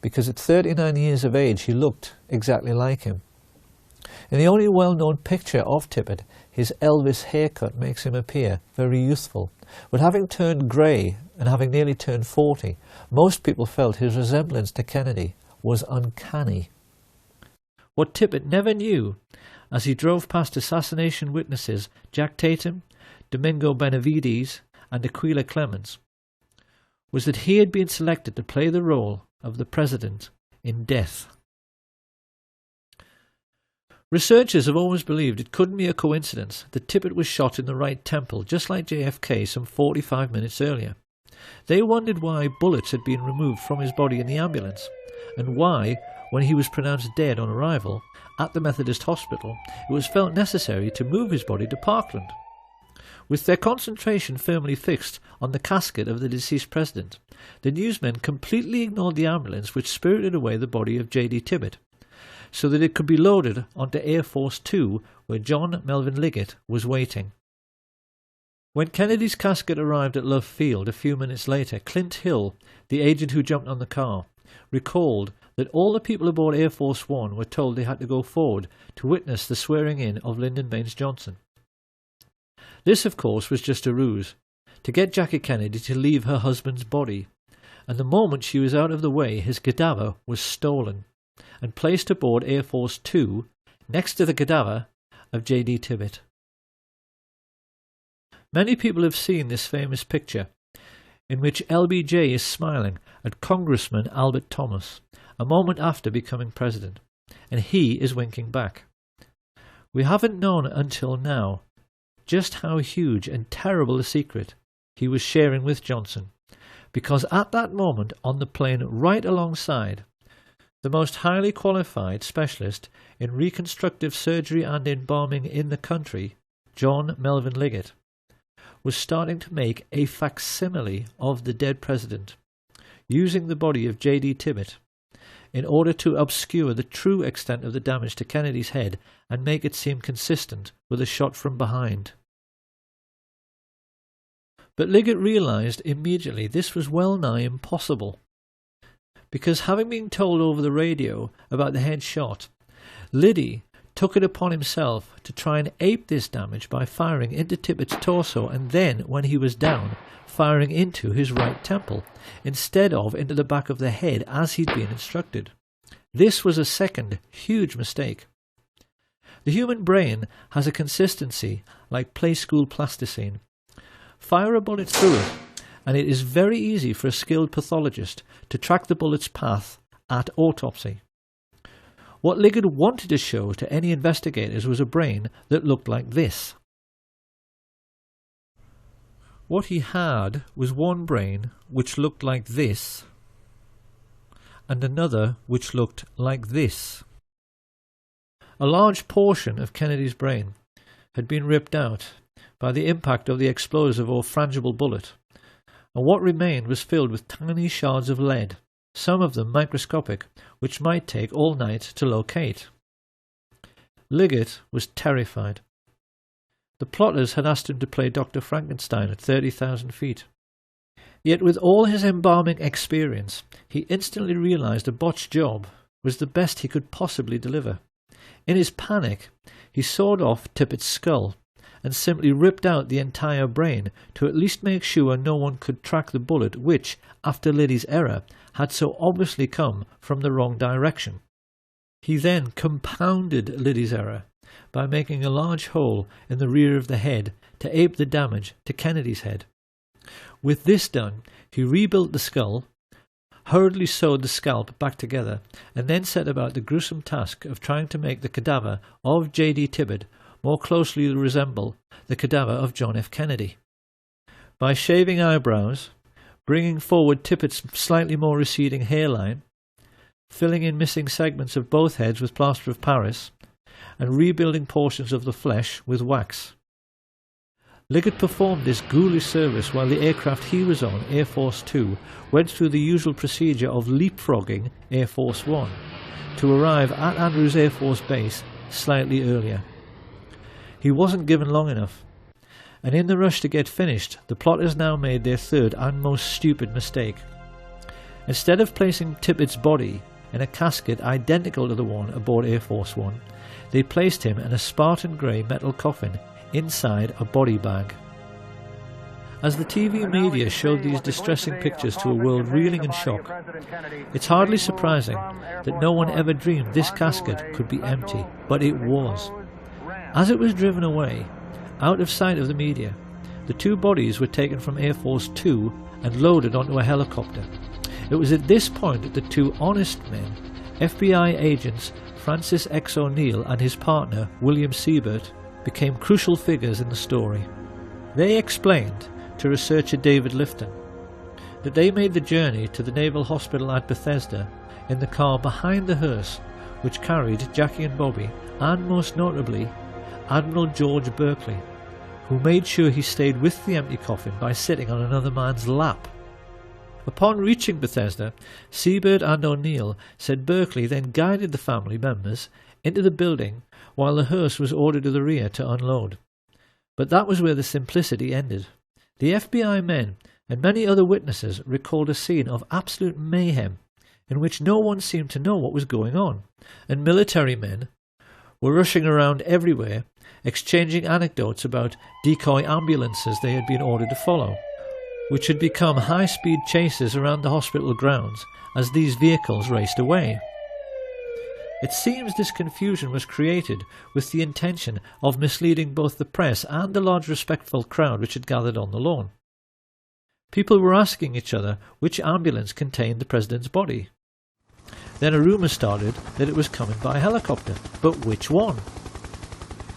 because at 39 years of age he looked exactly like him. In the only well-known picture of Tibbet, his Elvis haircut makes him appear very youthful, but having turned grey and having nearly turned 40, most people felt his resemblance to Kennedy was uncanny. What Tibbet never knew, as he drove past assassination witnesses Jack Tatum, Domingo Benavides and Aquila Clemens, was that he had been selected to play the role of the president in death. Researchers have always believed it couldn't be a coincidence that Tibbet was shot in the right temple just like JFK some 45 minutes earlier. They wondered why bullets had been removed from his body in the ambulance, and why, when he was pronounced dead on arrival at the Methodist Hospital, it was felt necessary to move his body to Parkland. With their concentration firmly fixed on the casket of the deceased president, the newsmen completely ignored the ambulance which spirited away the body of J.D. Tibbet, so that it could be loaded onto Air Force 2 where John Melvin Liggett was waiting. When Kennedy's casket arrived at Love Field a few minutes later, Clint Hill, the agent who jumped on the car, recalled that all the people aboard Air Force One were told they had to go forward to witness the swearing-in of Lyndon Baines Johnson. This, of course, was just a ruse, to get Jackie Kennedy to leave her husband's body, and the moment she was out of the way, his cadaver was stolen and placed aboard Air Force 2 next to the cadaver of J.D. Tippit. Many people have seen this famous picture in which LBJ is smiling at Congressman Albert Thomas a moment after becoming president, and he is winking back. We haven't known until now just how huge and terrible a secret he was sharing with Johnson, because at that moment on the plane right alongside, the most highly qualified specialist in reconstructive surgery and embalming in the country, John Melvin Liggett, was starting to make a facsimile of the dead president, using the body of J.D. Tippit in order to obscure the true extent of the damage to Kennedy's head and make it seem consistent with a shot from behind. But Liggett realized immediately this was well nigh impossible, because having been told over the radio about the head shot, Liddy took it upon himself to try and ape this damage by firing into Tippit's torso and then, when he was down, firing into his right temple, instead of into the back of the head as he'd been instructed. This was a second huge mistake. The human brain has a consistency like play school plasticine. Fire a bullet through it, and it is very easy for a skilled pathologist to track the bullet's path at autopsy. What Liggett wanted to show to any investigators was a brain that looked like this. What he had was one brain which looked like this, and another which looked like this. A large portion of Kennedy's brain had been ripped out by the impact of the explosive or frangible bullet, and what remained was filled with tiny shards of lead, some of them microscopic, which might take all night to locate. Liggett was terrified. The plotters had asked him to play Dr. Frankenstein at 30,000 feet. Yet with all his embalming experience, he instantly realized a botched job was the best he could possibly deliver. In his panic, he sawed off Tippit's skull and simply ripped out the entire brain to at least make sure no one could track the bullet which, after Liddy's error, had so obviously come from the wrong direction. He then compounded Liddy's error by making a large hole in the rear of the head to ape the damage to Kennedy's head. With this done, he rebuilt the skull, hurriedly sewed the scalp back together, and then set about the gruesome task of trying to make the cadaver of J.D. Tippit more closely resemble the cadaver of John F. Kennedy. By shaving eyebrows, bringing forward Tippit's slightly more receding hairline, filling in missing segments of both heads with plaster of Paris, and rebuilding portions of the flesh with wax. Liggett performed this ghoulish service while the aircraft he was on, Air Force 2, went through the usual procedure of leapfrogging Air Force 1 to arrive at Andrews Air Force Base slightly earlier. He wasn't given long enough, and in the rush to get finished, the plotters now made their third and most stupid mistake. Instead of placing Tippit's body in a casket identical to the one aboard Air Force 1, they placed him in a Spartan grey metal coffin inside a body bag. As the TV media showed these distressing pictures to a world reeling in shock, it's hardly surprising that no one ever dreamed this casket could be empty, but it was. As it was driven away, out of sight of the media, the two bodies were taken from Air Force 2 and loaded onto a helicopter. It was at this point that the two honest men, FBI agents Francis X. O'Neill and his partner William Siebert, became crucial figures in the story. They explained to researcher David Lifton that they made the journey to the Naval Hospital at Bethesda in the car behind the hearse which carried Jackie and Bobby, and most notably Admiral George Berkeley, who made sure he stayed with the empty coffin by sitting on another man's lap. Upon reaching Bethesda, Siebert and O'Neill said Berkeley then guided the family members into the building while the hearse was ordered to the rear to unload. But that was where the simplicity ended. The FBI men and many other witnesses recalled a scene of absolute mayhem in which no one seemed to know what was going on, and military men were rushing around everywhere, exchanging anecdotes about decoy ambulances they had been ordered to follow, which had become high-speed chases around the hospital grounds as these vehicles raced away. It seems this confusion was created with the intention of misleading both the press and the large respectful crowd which had gathered on the lawn. People were asking each other which ambulance contained the president's body. Then a rumour started that it was coming by helicopter, but which one?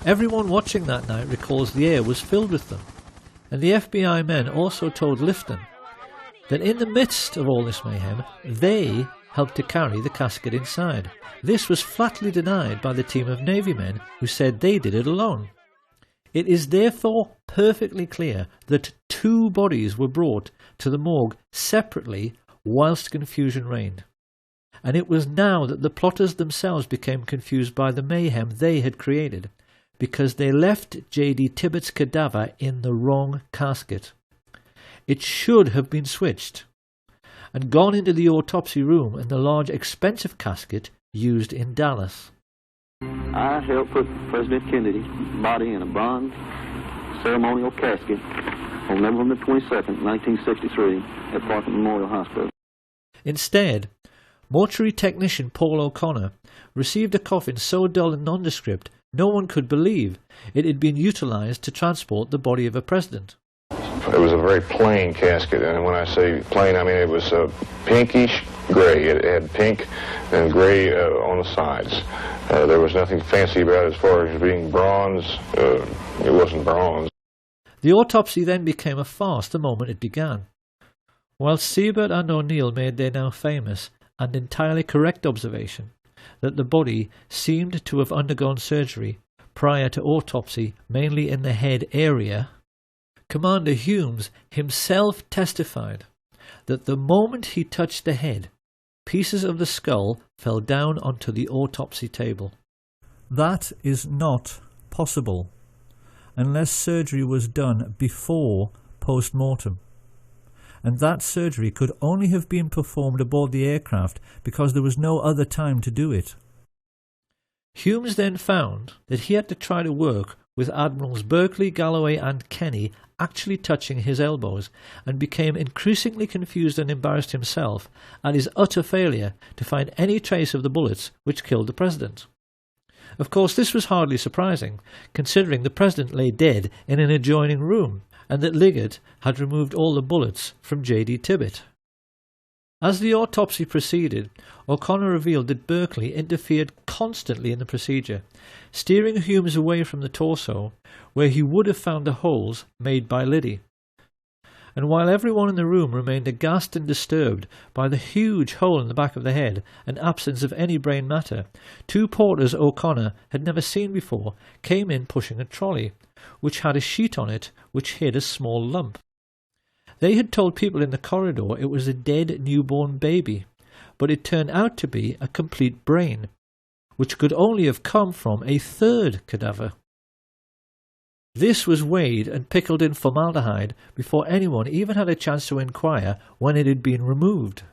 Everyone watching that night recalls the air was filled with them, and the FBI men also told Lifton that in the midst of all this mayhem, they helped to carry the casket inside. This was flatly denied by the team of Navy men who said they did it alone. It is therefore perfectly clear that 2 bodies were brought to the morgue separately whilst confusion reigned. And it was now that the plotters themselves became confused by the mayhem they had created, because they left J.D. Tibbet's cadaver in the wrong casket. It should have been switched and gone into the autopsy room in the large expensive casket used in Dallas. I helped put President Kennedy's body in a bronze ceremonial casket on November 22nd, 1963 at Parker Memorial Hospital. Instead, mortuary technician Paul O'Connor received a coffin so dull and nondescript no one could believe it had been utilized to transport the body of a president. It was a very plain casket, and when I say plain, I mean it was pinkish gray. It had pink and gray on the sides. There was nothing fancy about it as far as being bronze. It wasn't bronze. The autopsy then became a farce the moment it began. While Siebert and O'Neill made their now famous and entirely correct observation that the body seemed to have undergone surgery prior to autopsy, mainly in the head area, Commander Humes himself testified that the moment he touched the head, pieces of the skull fell down onto the autopsy table. That is not possible unless surgery was done before post-mortem. And that surgery could only have been performed aboard the aircraft because there was no other time to do it. Humes then found that he had to try to work with Admirals Berkeley, Galloway and Kenny actually touching his elbows, and became increasingly confused and embarrassed himself at his utter failure to find any trace of the bullets which killed the president. Of course, this was hardly surprising, considering the president lay dead in an adjoining room, and that Liggett had removed all the bullets from J.D. Tibbet. As the autopsy proceeded, O'Connor revealed that Berkeley interfered constantly in the procedure, steering Humes away from the torso, where he would have found the holes made by Liddy. And while everyone in the room remained aghast and disturbed by the huge hole in the back of the head and absence of any brain matter, 2 porters O'Connor had never seen before came in pushing a trolley, which had a sheet on it which hid a small lump. They had told people in the corridor it was a dead newborn baby, but it turned out to be a complete brain, which could only have come from a 3rd cadaver. This was weighed and pickled in formaldehyde before anyone even had a chance to inquire when it had been removed.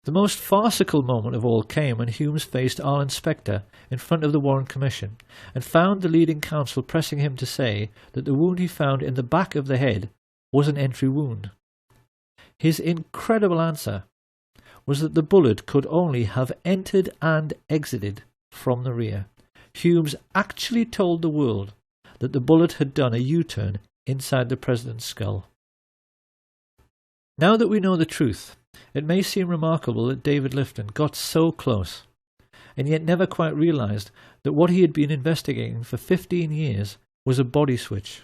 The most farcical moment of all came when Humes faced Arlen Specter in front of the Warren Commission and found the leading counsel pressing him to say that the wound he found in the back of the head was an entry wound. His incredible answer was that the bullet could only have entered and exited from the rear. Humes actually told the world that the bullet had done a U-turn inside the president's skull. Now that we know the truth, it may seem remarkable that David Lifton got so close, and yet never quite realized that what he had been investigating for 15 years was a body switch.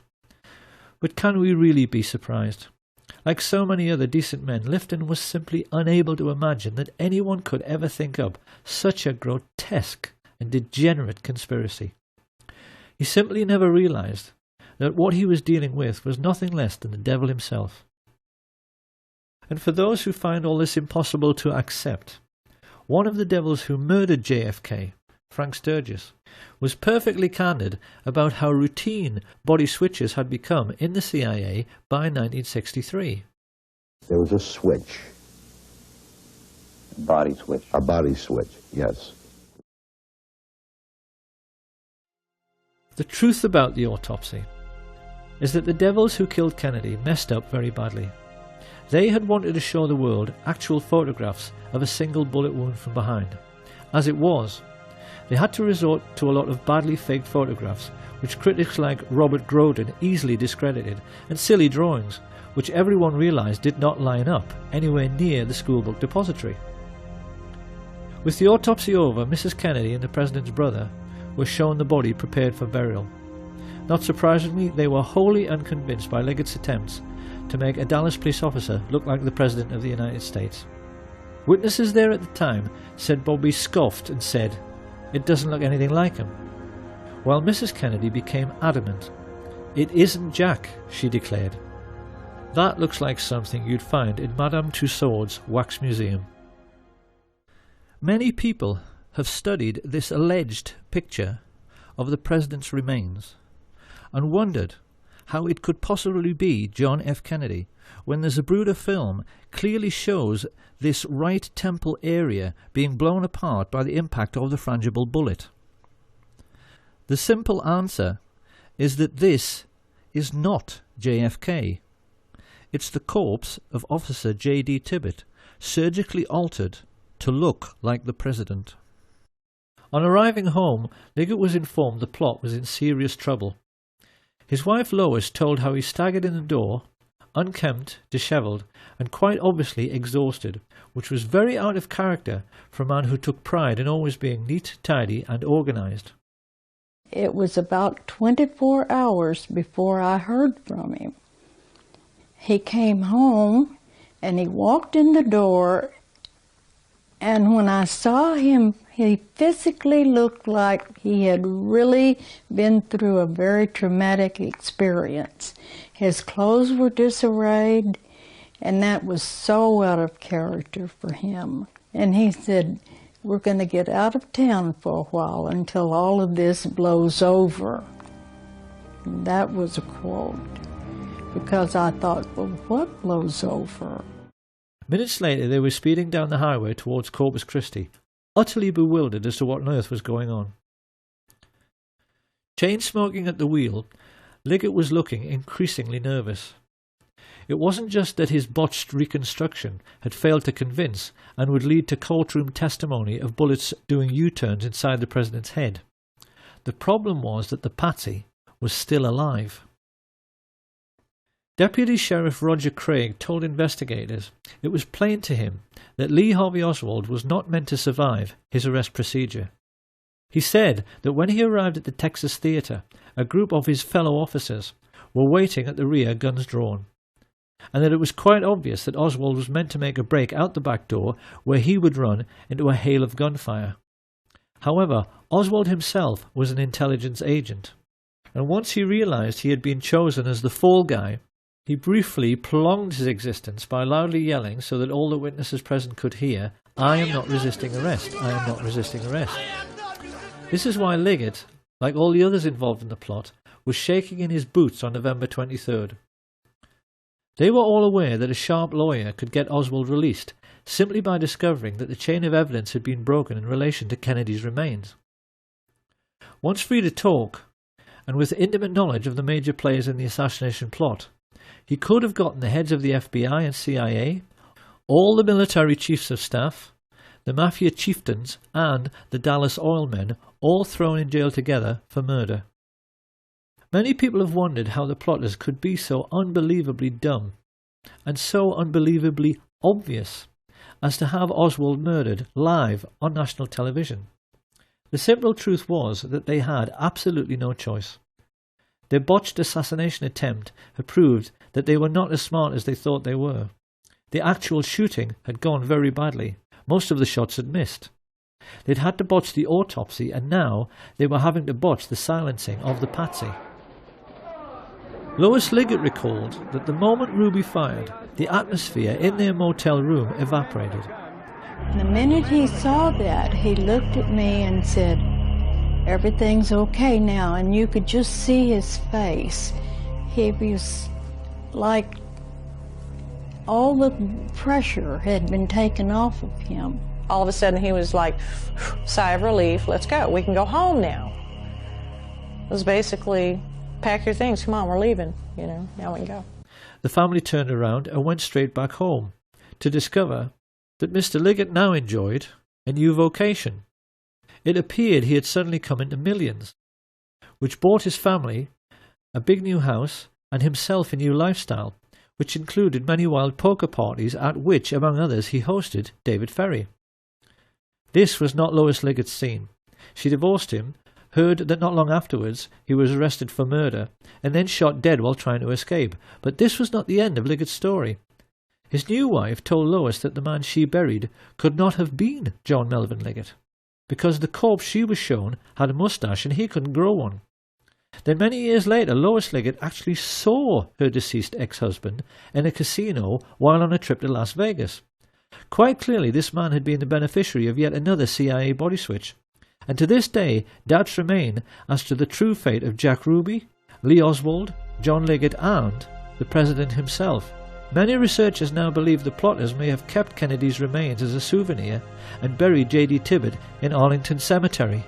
But can we really be surprised? Like so many other decent men, Lifton was simply unable to imagine that anyone could ever think up such a grotesque and degenerate conspiracy. He simply never realized that what he was dealing with was nothing less than the devil himself. And for those who find all this impossible to accept, one of the devils who murdered JFK, Frank Sturgis, was perfectly candid about how routine body switches had become in the CIA by 1963. There was a switch body switch. A body switch, yes. The truth about the autopsy is that the devils who killed Kennedy messed up very badly. They had wanted to show the world actual photographs of a single bullet wound from behind. As it was, they had to resort to a lot of badly faked photographs, which critics like Robert Groden easily discredited, and silly drawings, which everyone realised did not line up anywhere near the schoolbook depository. With the autopsy over, Mrs. Kennedy and the President's brother were shown the body prepared for burial. Not surprisingly, they were wholly unconvinced by Liggett's attempts to make a Dallas police officer look like the President of the United States. Witnesses there at the time said Bobby scoffed and said, "It doesn't look anything like him," while Mrs. Kennedy became adamant. "It isn't Jack," she declared. That looks like something you'd find in Madame Tussauds wax museum. Many people have studied this alleged picture of the President's remains and wondered how it could possibly be John F. Kennedy when the Zapruder film clearly shows this right temple area being blown apart by the impact of the frangible bullet. The simple answer is that this is not JFK. It's the corpse of Officer J.D. Tibbet, surgically altered to look like the President. On arriving home, Liggett was informed the plot was in serious trouble. His wife Lois told how he staggered in the door, unkempt, dishevelled, and quite obviously exhausted, which was very out of character for a man who took pride in always being neat, tidy, and organised. It was about 24 hours before I heard from him. He came home and he walked in the door, and when I saw him, he physically looked like he had really been through a very traumatic experience. His clothes were disarrayed, and that was so out of character for him. And he said, "We're going to get out of town for a while until all of this blows over." And that was a quote, because I thought, well, what blows over? Minutes later, they were speeding down the highway towards Corpus Christi, utterly bewildered as to what on earth was going on. Chain-smoking at the wheel, Liggett was looking increasingly nervous. It wasn't just that his botched reconstruction had failed to convince and would lead to courtroom testimony of bullets doing U-turns inside the President's head. The problem was that the patsy was still alive. Deputy Sheriff Roger Craig told investigators it was plain to him that Lee Harvey Oswald was not meant to survive his arrest procedure. He said that when he arrived at the Texas Theater, a group of his fellow officers were waiting at the rear, guns drawn, and that it was quite obvious that Oswald was meant to make a break out the back door where he would run into a hail of gunfire. However, Oswald himself was an intelligence agent, and once he realized he had been chosen as the fall guy, he briefly prolonged his existence by loudly yelling so that all the witnesses present could hear, "I am not resisting arrest. I am not resisting arrest." This is why Liggett, like all the others involved in the plot, was shaking in his boots on November 23rd. They were all aware that a sharp lawyer could get Oswald released simply by discovering that the chain of evidence had been broken in relation to Kennedy's remains. Once free to talk, and with intimate knowledge of the major players in the assassination plot, he could have gotten the heads of the FBI and CIA, all the military chiefs of staff, the mafia chieftains, and the Dallas oil men all thrown in jail together for murder. Many people have wondered how the plotters could be so unbelievably dumb and so unbelievably obvious as to have Oswald murdered live on national television. The simple truth was that they had absolutely no choice. Their botched assassination attempt had proved that they were not as smart as they thought they were. The actual shooting had gone very badly. Most of the shots had missed. They'd had to botch the autopsy, and now they were having to botch the silencing of the patsy. Lois Liggett recalled that the moment Ruby fired, the atmosphere in their motel room evaporated. The minute he saw that, he looked at me and said, "Everything's okay now," and you could just see his face. He was like all the pressure had been taken off of him. all of a sudden he was like, sigh of relief, let's go. We can go home now. It was basically, pack your things, come on, we're leaving, you know, now we can go. The family turned around and went straight back home to discover that Mr. Liggett now enjoyed a new vocation. It appeared he had suddenly come into millions, which bought his family a big new house and himself a new lifestyle, which included many wild poker parties at which, among others, he hosted David Ferrie. This was not Lois Liggett's scene. She divorced him, heard that not long afterwards he was arrested for murder, and then shot dead while trying to escape. But this was not the end of Liggett's story. His new wife told Lois that the man she buried could not have been John Melvin Liggett, because the corpse she was shown had a moustache and he couldn't grow one. Then many years later, Lois Liggett actually saw her deceased ex-husband in a casino while on a trip to Las Vegas. Quite clearly this man had been the beneficiary of yet another CIA body switch. And to this day, doubts remain as to the true fate of Jack Ruby, Lee Oswald, John Liggett and the President himself. Many researchers now believe the plotters may have kept Kennedy's remains as a souvenir and buried J.D. Tibbett in Arlington Cemetery.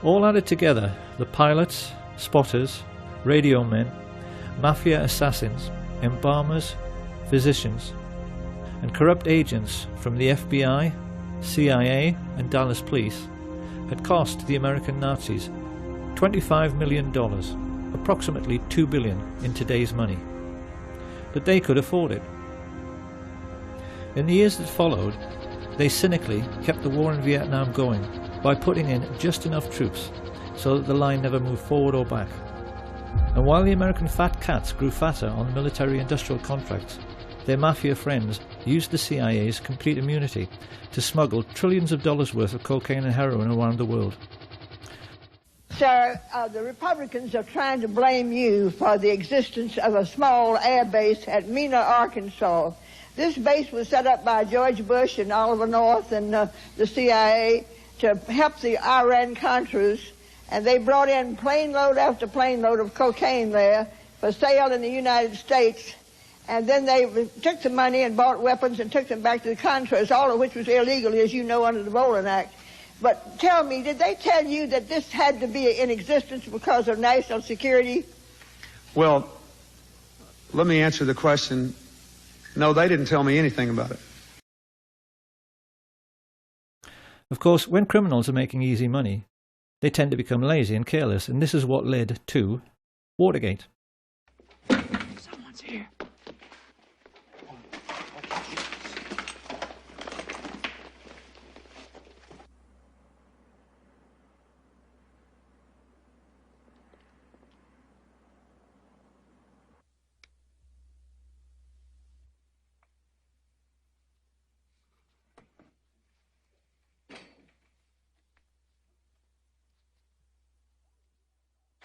All added together, the pilots, spotters, radio men, mafia assassins, embalmers, physicians, and corrupt agents from the FBI, CIA and Dallas Police had cost the American Nazis $25 million, approximately $2 billion in today's money. But they could afford it. In the years that followed, they cynically kept the war in Vietnam going by putting in just enough troops so that the line never moved forward or back. And while the American fat cats grew fatter on military-industrial contracts, their mafia friends used the CIA's complete immunity to smuggle trillions of dollars worth of cocaine and heroin around the world. Sir, the Republicans are trying to blame you for the existence of a small air base at Mena, Arkansas. This base was set up by George Bush and Oliver North and the CIA to help the Iran-Contras, and they brought in plane load after plane load of cocaine there for sale in the United States. And then they took the money and bought weapons and took them back to the Contras, all of which was illegal, as you know, under the Bolin Act. But tell me, did they tell you that this had to be in existence because of national security? Well, let me answer the question. No, they didn't tell me anything about it. Of course, when criminals are making easy money, they tend to become lazy and careless, and this is what led to Watergate. Someone's here.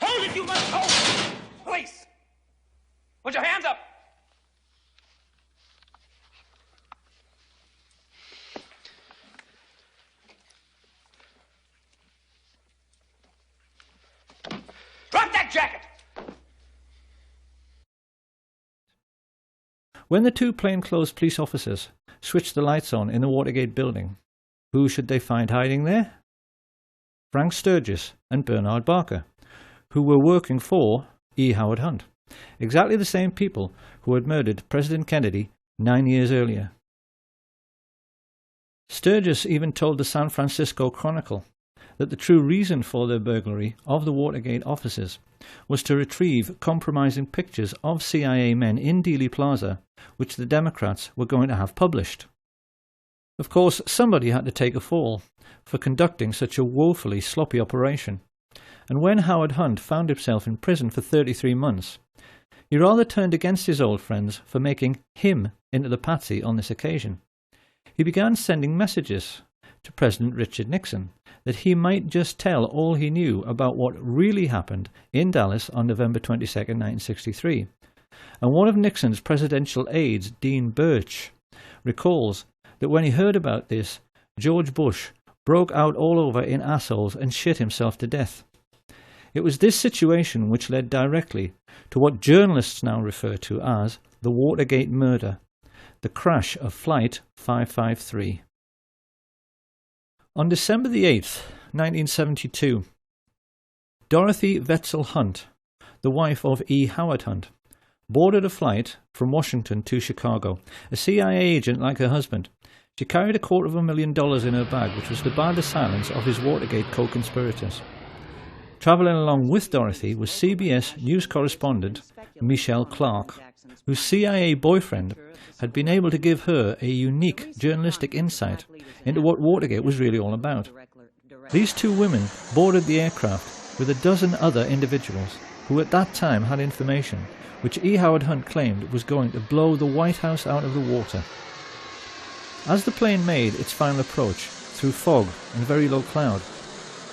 Hold it, you must hold! Police! Put your hands up! Drop that jacket! When the two plainclothes police officers switched the lights on in the Watergate building, who should they find hiding there? Frank Sturgis and Bernard Barker, who were working for E. Howard Hunt, exactly the same people who had murdered President Kennedy 9 years earlier. Sturgis even told the San Francisco Chronicle that the true reason for their burglary of the Watergate offices was to retrieve compromising pictures of CIA men in Dealey Plaza, which the Democrats were going to have published. Of course, somebody had to take a fall for conducting such a woefully sloppy operation, and when Howard Hunt found himself in prison for 33 months, he rather turned against his old friends for making him into the patsy on this occasion. He began sending messages to President Richard Nixon that he might just tell all he knew about what really happened in Dallas on November 22, 1963. And one of Nixon's presidential aides, Dean Birch, recalls that when he heard about this, George Bush broke out all over in assholes and shit himself to death. It was this situation which led directly to what journalists now refer to as the Watergate murder, the crash of Flight 553. On December the 8th, 1972, Dorothy Wetzel Hunt, the wife of E. Howard Hunt, boarded a flight from Washington to Chicago. A CIA agent like her husband, she carried $250,000 in her bag, which was to buy the silence of his Watergate co-conspirators. Travelling along with Dorothy was CBS News correspondent Michelle Clark, whose CIA boyfriend had been able to give her a unique journalistic insight into what Watergate was really all about. These two women boarded the aircraft with a dozen other individuals who at that time had information which E. Howard Hunt claimed was going to blow the White House out of the water. As the plane made its final approach through fog and very low cloud,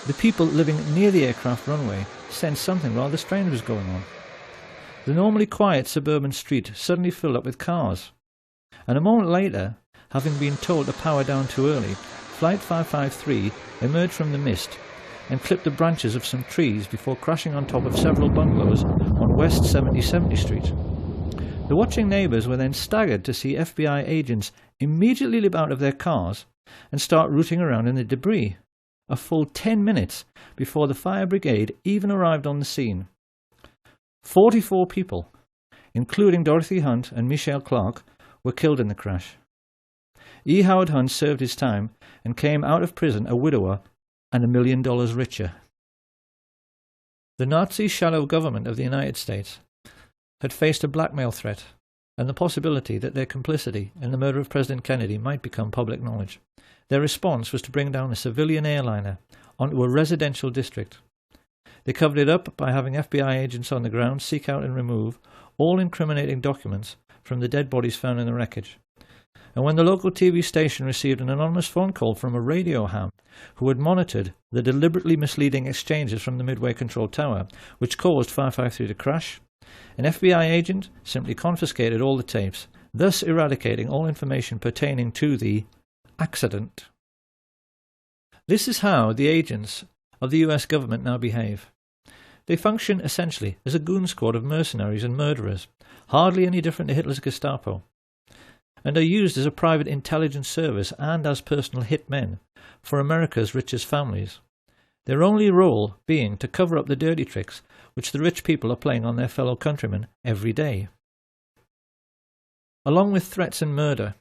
the people living near the aircraft runway sensed something rather strange was going on. The normally quiet suburban street suddenly filled up with cars, and a moment later, having been told to power down too early, Flight 553 emerged from the mist and clipped the branches of some trees before crashing on top of several bungalows on West 70 Street. The watching neighbours were then staggered to see FBI agents immediately leap out of their cars and start rooting around in the debris, a full 10 minutes before the fire brigade even arrived on the scene. 44 people, including Dorothy Hunt and Michelle Clark, were killed in the crash. E. Howard Hunt served his time and came out of prison a widower and $1 million richer. The Nazi shadow government of the United States had faced a blackmail threat and the possibility that their complicity in the murder of President Kennedy might become public knowledge. Their response was to bring down a civilian airliner onto a residential district. They covered it up by having FBI agents on the ground seek out and remove all incriminating documents from the dead bodies found in the wreckage. And when the local TV station received an anonymous phone call from a radio ham who had monitored the deliberately misleading exchanges from the Midway Control Tower, which caused 553 to crash, an FBI agent simply confiscated all the tapes, thus eradicating all information pertaining to the accident. This is how the agents of the US government now behave. They function essentially as a goon squad of mercenaries and murderers, hardly any different to Hitler's Gestapo, and are used as a private intelligence service and as personal hitmen for America's richest families, their only role being to cover up the dirty tricks which the rich people are playing on their fellow countrymen every day. Along with threats and murder,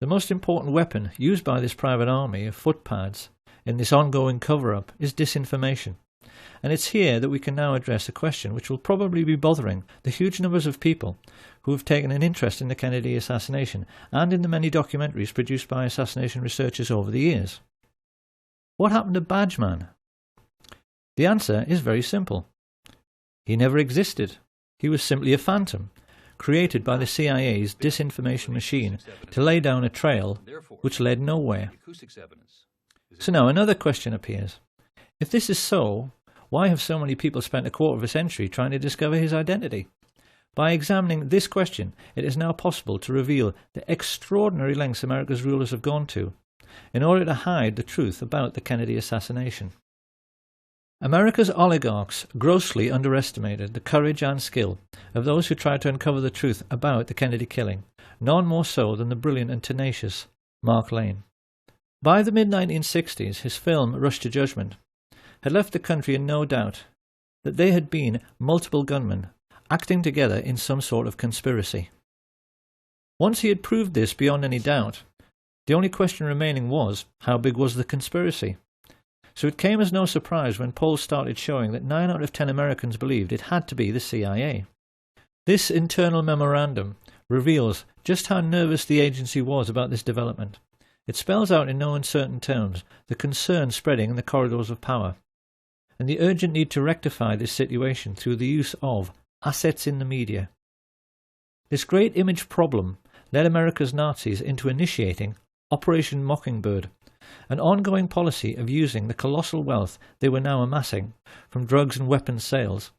the most important weapon used by this private army of footpads in this ongoing cover-up is disinformation. And it's here that we can now address a question which will probably be bothering the huge numbers of people who have taken an interest in the Kennedy assassination and in the many documentaries produced by assassination researchers over the years. What happened to Badgeman? The answer is very simple. He never existed. He was simply a phantom, created by the CIA's disinformation machine to lay down a trail which led nowhere. So now another question appears. If this is so, why have so many people spent a quarter of a century trying to discover his identity? By examining this question, it is now possible to reveal the extraordinary lengths America's rulers have gone to in order to hide the truth about the Kennedy assassination. America's oligarchs grossly underestimated the courage and skill of those who tried to uncover the truth about the Kennedy killing, none more so than the brilliant and tenacious Mark Lane. By the mid-1960s, his film Rush to Judgment had left the country in no doubt that they had been multiple gunmen acting together in some sort of conspiracy. Once he had proved this beyond any doubt, the only question remaining was, how big was the conspiracy? So it came as no surprise when polls started showing that 9 out of 10 Americans believed it had to be the CIA. This internal memorandum reveals just how nervous the agency was about this development. It spells out in no uncertain terms the concern spreading in the corridors of power, and the urgent need to rectify this situation through the use of assets in the media. This great image problem led America's Nazis into initiating Operation Mockingbird, an ongoing policy of using the colossal wealth they were now amassing from drugs and weapons sales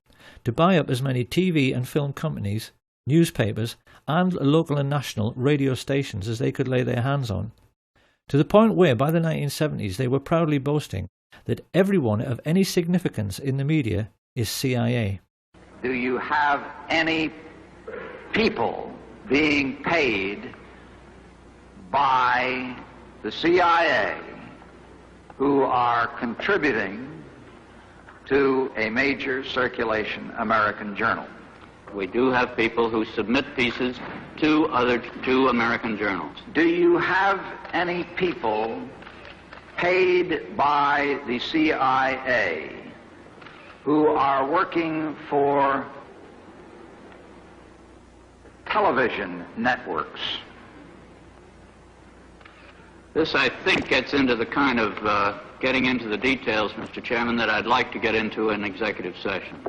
to buy up as many TV and film companies, newspapers, and local and national radio stations as they could lay their hands on, to the point where by the 1970s they were proudly boasting that everyone of any significance in the media is CIA. Do you have any people being paid by the CIA who are contributing to a major circulation American journal? We do have people who submit pieces to American journals. Do you have any people paid by the CIA who are working for television networks? This, I think, gets into the kind of getting into the details, Mr. Chairman, that I'd like to get into in executive session.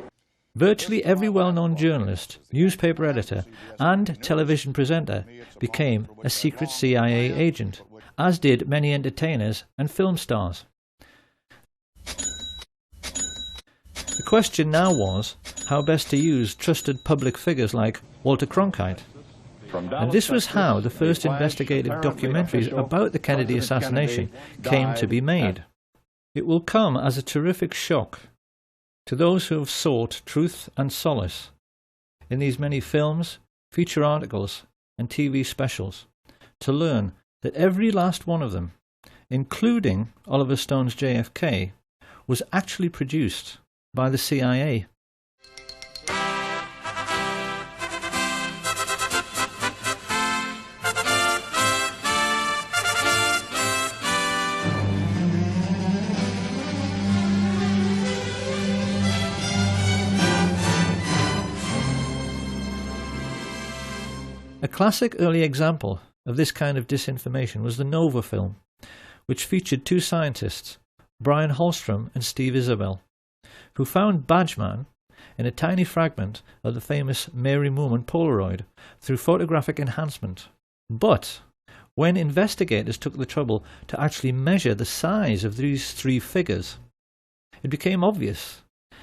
Virtually every well-known journalist, newspaper editor, and television presenter became a secret CIA agent, as did many entertainers and film stars. The question now was how best to use trusted public figures like Walter Cronkite. And this was how the first investigative documentaries about the Kennedy assassination came to be made. It will come as a terrific shock to those who have sought truth and solace in these many films, feature articles, and TV specials, to learn that every last one of them, including Oliver Stone's JFK, was actually produced by the CIA. A classic early example of this kind of disinformation was the Nova film, which featured two scientists, Brian Holstrom and Steve Isabel, who found Badgeman in a tiny fragment of the famous Mary Moorman Polaroid through photographic enhancement. But when investigators took the trouble to actually measure the size of these three figures, it became obvious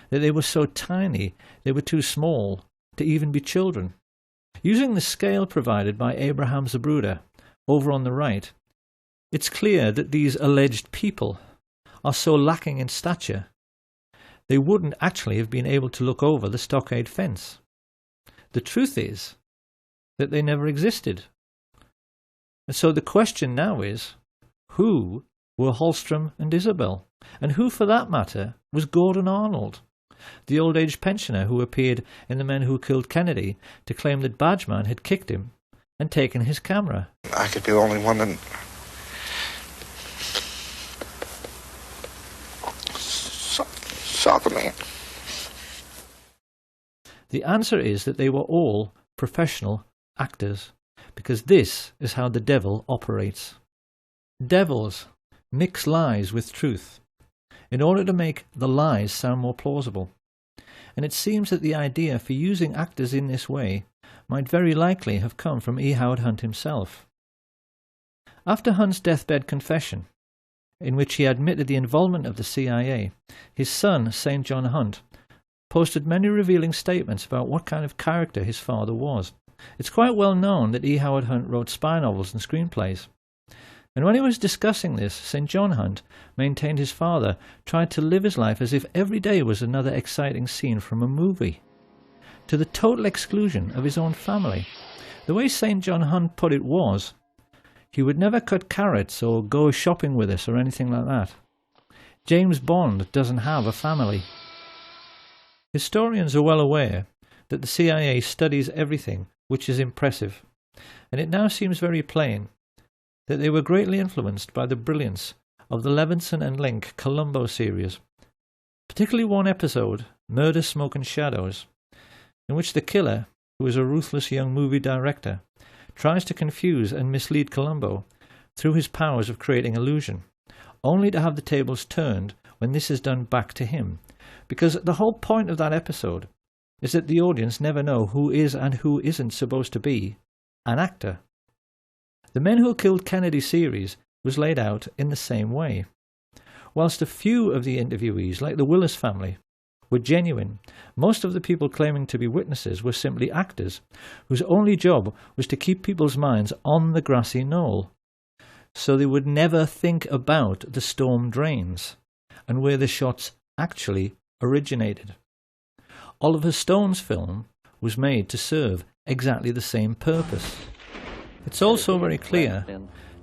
that they were so tiny they were too small to even be children. Using the scale provided by Abraham Zapruder over on the right, it's clear that these alleged people are so lacking in stature they wouldn't actually have been able to look over the stockade fence. The truth is that they never existed. And so the question now is, who were Holstrom and Isabel? And who, for that matter, was Gordon Arnold, the old-age pensioner who appeared in The Men Who Killed Kennedy to claim that Badgeman had kicked him and taken his camera? I could be the only one that saw the man. The answer is that they were all professional actors, because this is how the devil operates. Devils mix lies with truth in order to make the lies sound more plausible. And it seems that the idea for using actors in this way might very likely have come from E. Howard Hunt himself. After Hunt's deathbed confession, in which he admitted the involvement of the CIA, his son, St. John Hunt, posted many revealing statements about what kind of character his father was. It's quite well known that E. Howard Hunt wrote spy novels and screenplays. And when he was discussing this, St. John Hunt maintained his father tried to live his life as if every day was another exciting scene from a movie, to the total exclusion of his own family. The way St. John Hunt put it was, he would never cut carrots or go shopping with us or anything like that. James Bond doesn't have a family. Historians are well aware that the CIA studies everything which is impressive, and it now seems very plain that they were greatly influenced by the brilliance of the Levinson and Link Columbo series, particularly one episode, Murder, Smoke and Shadows, in which the killer, who is a ruthless young movie director, tries to confuse and mislead Columbo through his powers of creating illusion, only to have the tables turned when this is done back to him, because the whole point of that episode is that the audience never know who is and who isn't supposed to be an actor. The Men Who Killed Kennedy series was laid out in the same way. Whilst a few of the interviewees, like the Willis family, were genuine, most of the people claiming to be witnesses were simply actors, whose only job was to keep people's minds on the grassy knoll, so they would never think about the storm drains and where the shots actually originated. Oliver Stone's film was made to serve exactly the same purpose. It's also very clear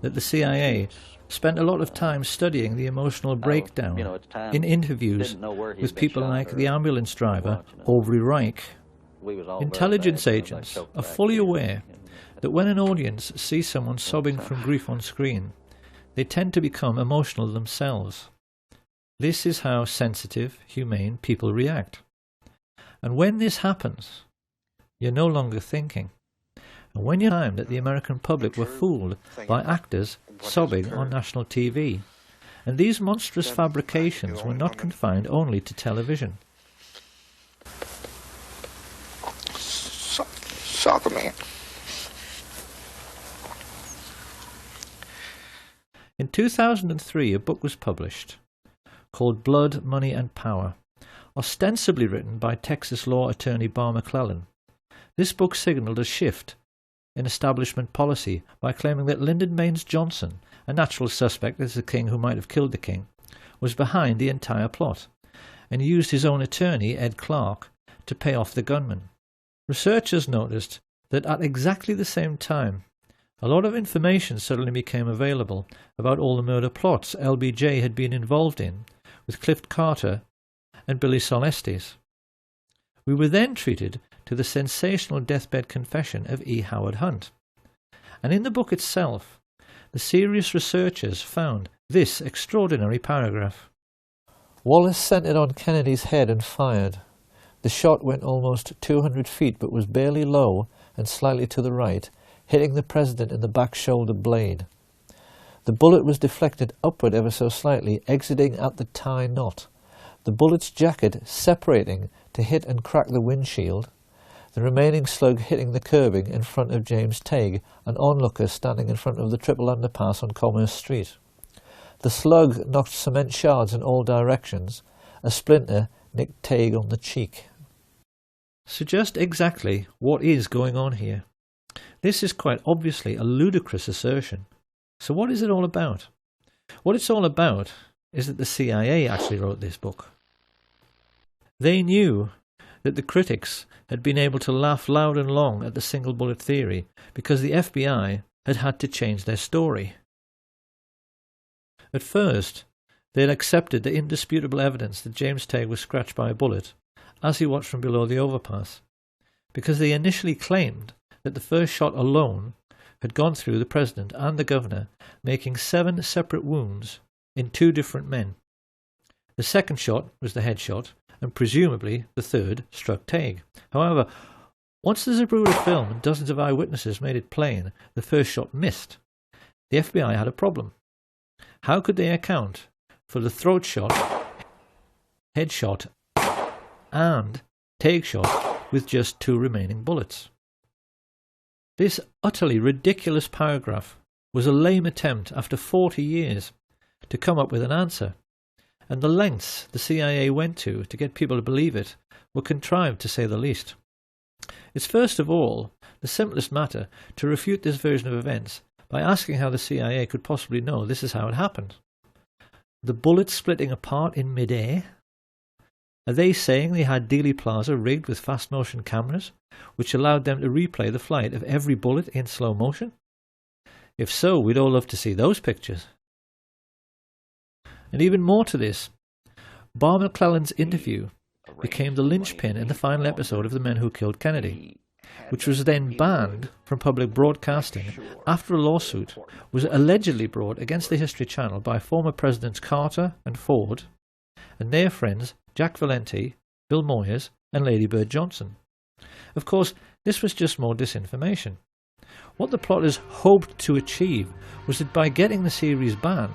that the CIA spent a lot of time studying the emotional breakdown in interviews with people like the ambulance driver Aubrey Reich. Intelligence agents are fully aware that when an audience sees someone sobbing from grief on screen, they tend to become emotional themselves. This is how sensitive, humane people react. And when this happens, you're no longer thinking. And when you find that the American public were fooled by actors sobbing on national TV, and these monstrous fabrications were not confined only to television. Soccer man. In 2003, a book was published called Blood, Money and Power, ostensibly written by Texas law attorney Barr McClellan. This book signalled a shift in establishment policy by claiming that Lyndon Baines Johnson, a natural suspect as the king who might have killed the king, was behind the entire plot, and used his own attorney, Ed Clark, to pay off the gunman. Researchers noticed that at exactly the same time, a lot of information suddenly became available about all the murder plots LBJ had been involved in with Cliff Carter and Billy Solestes. We were then treated to the sensational deathbed confession of E. Howard Hunt. And in the book itself, the serious researchers found this extraordinary paragraph. Wallace centered on Kennedy's head and fired. The shot went almost 200 feet but was barely low and slightly to the right, hitting the president in the back shoulder blade. The bullet was deflected upward ever so slightly, exiting at the tie knot, the bullet's jacket separating to hit and crack the windshield, the remaining slug hitting the curbing in front of James Tague, an onlooker standing in front of the triple underpass on Commerce Street. The slug knocked cement shards in all directions. A splinter nicked Tague on the cheek. So just exactly what is going on here? This is quite obviously a ludicrous assertion. So what is it all about? What it's all about is that the CIA actually wrote this book. They knew that the critics had been able to laugh loud and long at the single bullet theory because the FBI had had to change their story. At first, they had accepted the indisputable evidence that James Tague was scratched by a bullet as he watched from below the overpass, because they initially claimed that the first shot alone had gone through the president and the governor, making 7 separate wounds in 2 different men. The second shot was the headshot, and presumably the third struck Tague. However, once the Zapruder film and dozens of eyewitnesses made it plain the first shot missed, the FBI had a problem. How could they account for the throat shot, headshot, and Tague shot with just 2 remaining bullets? This utterly ridiculous paragraph was a lame attempt after 40 years to come up with an answer, and the lengths the CIA went to get people to believe it were contrived, to say the least. It's first of all the simplest matter to refute this version of events by asking how the CIA could possibly know this is how it happened. The bullets splitting apart in mid-air? Are they saying they had Dealey Plaza rigged with fast-motion cameras, which allowed them to replay the flight of every bullet in slow motion? If so, we'd all love to see those pictures. And even more to this, Barr McClellan's interview became the linchpin in the final episode of The Men Who Killed Kennedy, which was then banned from public broadcasting after a lawsuit was allegedly brought against the History Channel by former Presidents Carter and Ford and their friends Jack Valenti, Bill Moyers and Lady Bird Johnson. Of course, this was just more disinformation. What the plotters hoped to achieve was that by getting the series banned,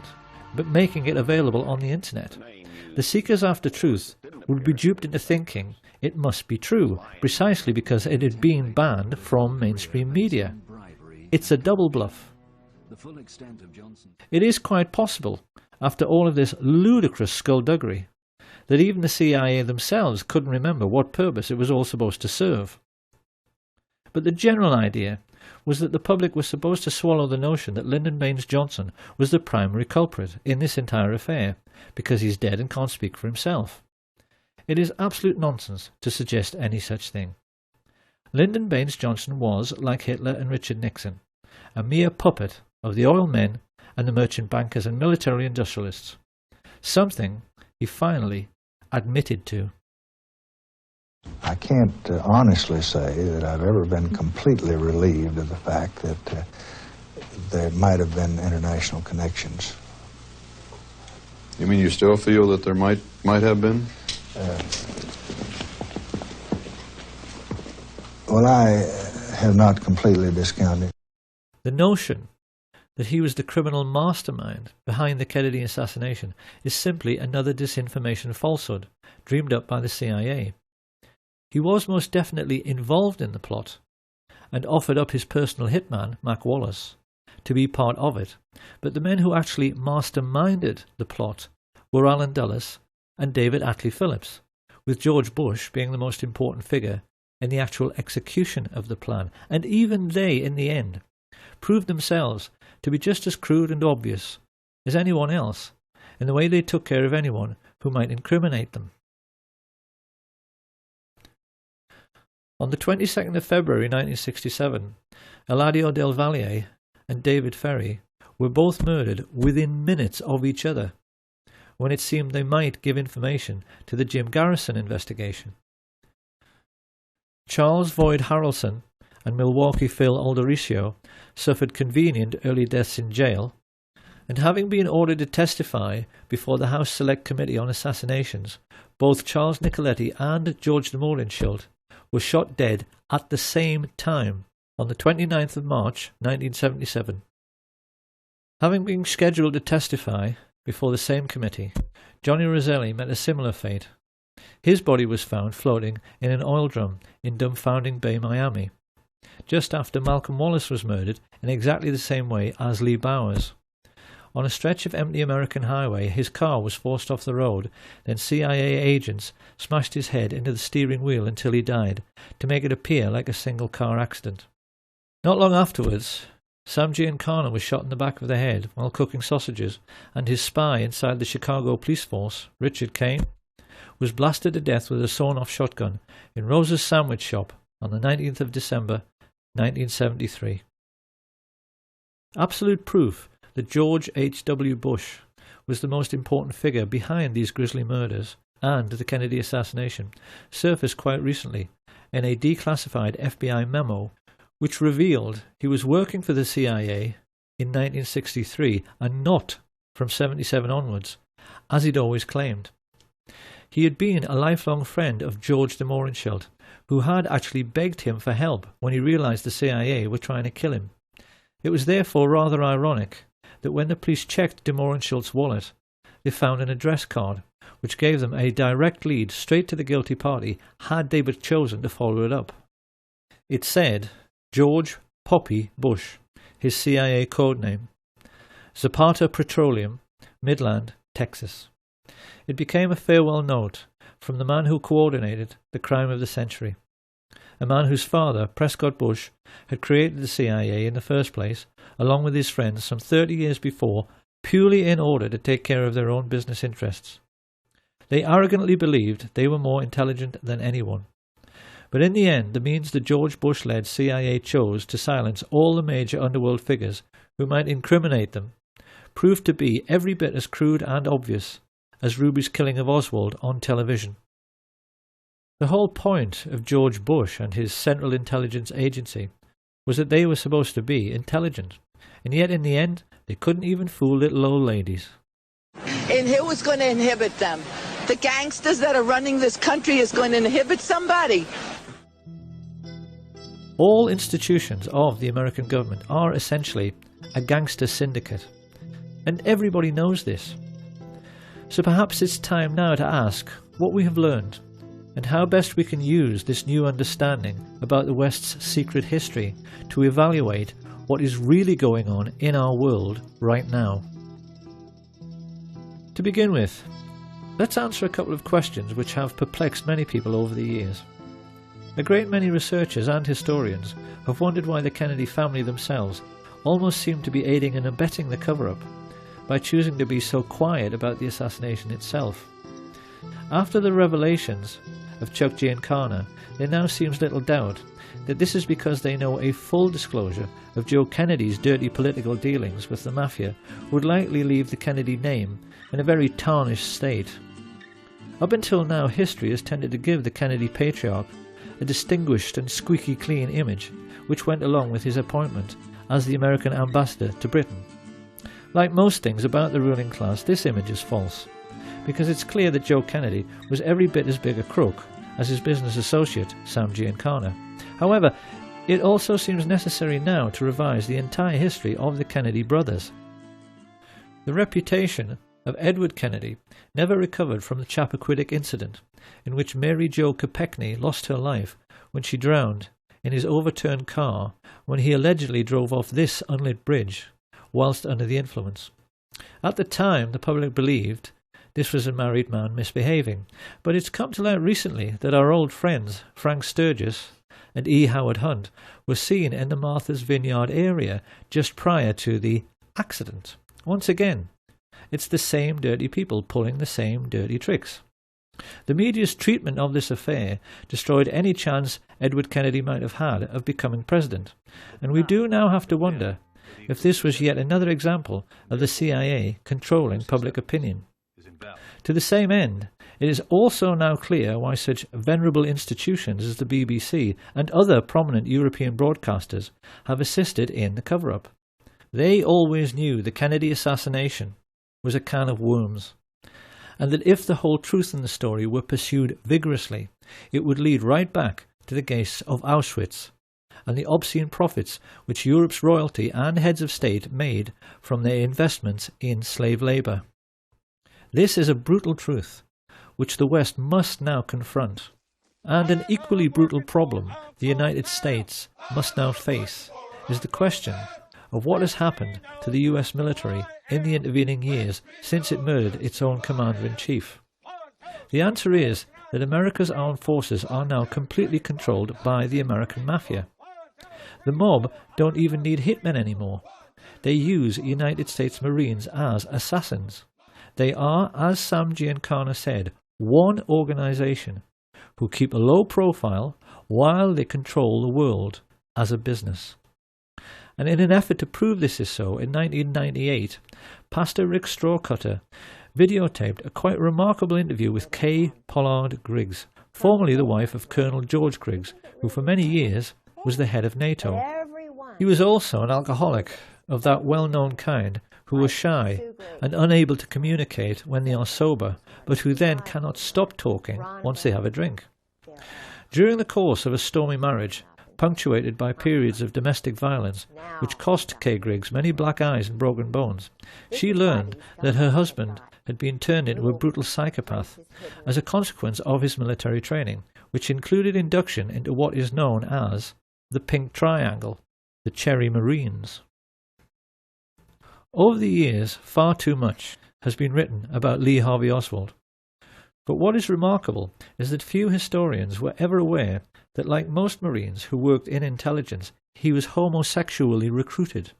but making it available on the internet, the seekers after truth would be duped into thinking it must be true, precisely because it had been banned from mainstream media. It's a double bluff. It is quite possible, after all of this ludicrous skullduggery, that even the CIA themselves couldn't remember what purpose it was all supposed to serve. But the general idea was that the public was supposed to swallow the notion that Lyndon Baines Johnson was the primary culprit in this entire affair, because he's dead and can't speak for himself. It is absolute nonsense to suggest any such thing. Lyndon Baines Johnson was, like Hitler and Richard Nixon, a mere puppet of the oil men and the merchant bankers and military industrialists, something he finally admitted to. I can't honestly say that I've ever been completely relieved of the fact that there might have been international connections. You mean you still feel that there might have been? Well, I have not completely discounted. The notion that he was the criminal mastermind behind the Kennedy assassination is simply another disinformation falsehood dreamed up by the CIA. He was most definitely involved in the plot and offered up his personal hitman, Mac Wallace, to be part of it, but the men who actually masterminded the plot were Allen Dulles and David Atlee Phillips, with George Bush being the most important figure in the actual execution of the plan, and even they, in the end, proved themselves to be just as crude and obvious as anyone else in the way they took care of anyone who might incriminate them. On the 22nd of February 1967, Eladio Del Valle and David Ferrie were both murdered within minutes of each other, when it seemed they might give information to the Jim Garrison investigation. Charles Voigt Harrelson and Milwaukee Phil Aldericio suffered convenient early deaths in jail, and having been ordered to testify before the House Select Committee on Assassinations, both Charles Nicoletti and George de Mohrenschildt were shot dead at the same time on the 29th of March 1977. Having been scheduled to testify before the same committee, Johnny Roselli met a similar fate. His body was found floating in an oil drum in Dumbfounding Bay, Miami, just after Malcolm Wallace was murdered in exactly the same way as Lee Bowers. On a stretch of empty American highway, his car was forced off the road, then CIA agents smashed his head into the steering wheel until he died, to make it appear like a single-car accident. Not long afterwards, Sam Giancana was shot in the back of the head while cooking sausages, and his spy inside the Chicago police force, Richard Kane, was blasted to death with a sawn-off shotgun in Rose's Sandwich Shop on the 19th of December 1973. Absolute proof that George H.W. Bush was the most important figure behind these grisly murders and the Kennedy assassination surfaced quite recently in a declassified FBI memo which revealed he was working for the CIA in 1963 and not from 77 onwards, as he'd always claimed. He had been a lifelong friend of George de Mohrenschildt, who had actually begged him for help when he realized the CIA were trying to kill him. It was therefore rather ironic that when the police checked de Mohrenschildt's wallet, they found an address card, which gave them a direct lead straight to the guilty party had they but chosen to follow it up. It said George Poppy Bush, his CIA code name, Zapata Petroleum, Midland, Texas. It became a farewell note from the man who coordinated the crime of the century, a man whose father, Prescott Bush, had created the CIA in the first place, along with his friends some 30 years before, purely in order to take care of their own business interests. They arrogantly believed they were more intelligent than anyone. But in the end, the means the George Bush-led CIA chose to silence all the major underworld figures who might incriminate them proved to be every bit as crude and obvious as Ruby's killing of Oswald on television. The whole point of George Bush and his Central Intelligence Agency was that they were supposed to be intelligent, and yet in the end they couldn't even fool little old ladies. And who is going to inhibit them? The gangsters that are running this country is going to inhibit somebody. All institutions of the American government are essentially a gangster syndicate, and everybody knows this. So perhaps it's time now to ask what we have learned and how best we can use this new understanding about the West's secret history to evaluate what is really going on in our world right now. To begin with, let's answer a couple of questions which have perplexed many people over the years. A great many researchers and historians have wondered why the Kennedy family themselves almost seemed to be aiding and abetting the cover-up by choosing to be so quiet about the assassination itself. After the revelations of Chuck Giancana, there now seems little doubt that this is because they know a full disclosure of Joe Kennedy's dirty political dealings with the mafia would likely leave the Kennedy name in a very tarnished state. Up until now, history has tended to give the Kennedy patriarch a distinguished and squeaky clean image which went along with his appointment as the American ambassador to Britain. Like most things about the ruling class, this image is false, because it's clear that Joe Kennedy was every bit as big a crook as his business associate, Sam Giancana. However, it also seems necessary now to revise the entire history of the Kennedy brothers. The reputation of Edward Kennedy never recovered from the Chappaquiddick incident, in which Mary Jo Kopechne lost her life when she drowned in his overturned car when he allegedly drove off this unlit bridge whilst under the influence. At the time, the public believed this was a married man misbehaving, but it's come to light recently that our old friends Frank Sturgis and E. Howard Hunt were seen in the Martha's Vineyard area just prior to the accident. Once again, it's the same dirty people pulling the same dirty tricks. The media's treatment of this affair destroyed any chance Edward Kennedy might have had of becoming president, and we do now have to wonder if this was yet another example of the CIA controlling public opinion. To the same end, it is also now clear why such venerable institutions as the BBC and other prominent European broadcasters have assisted in the cover-up. They always knew the Kennedy assassination was a can of worms, and that if the whole truth in the story were pursued vigorously, it would lead right back to the gates of Auschwitz and the obscene profits which Europe's royalty and heads of state made from their investments in slave labour. This is a brutal truth which the West must now confront, and an equally brutal problem the United States must now face is the question of what has happened to the US military in the intervening years since it murdered its own commander-in-chief. The answer is that America's armed forces are now completely controlled by the American mafia. The mob don't even need hitmen anymore. They use United States Marines as assassins. They are, as Sam Giancana said, one organization who keep a low profile while they control the world as a business. And in an effort to prove this is so, in 1998, Pastor Rick Strawcutter videotaped a quite remarkable interview with Kay Pollard Griggs, formerly the wife of Colonel George Griggs, who for many years was the head of NATO. He was also an alcoholic of that well-known kind who are shy and unable to communicate when they are sober, but who then cannot stop talking once they have a drink. During the course of a stormy marriage, punctuated by periods of domestic violence, which cost Kay Griggs many black eyes and broken bones, she learned that her husband had been turned into a brutal psychopath as a consequence of his military training, which included induction into what is known as the Pink Triangle, the Cherry Marines. Over the years, far too much has been written about Lee Harvey Oswald. But what is remarkable is that few historians were ever aware that, like most Marines who worked in intelligence, he was homosexually recruited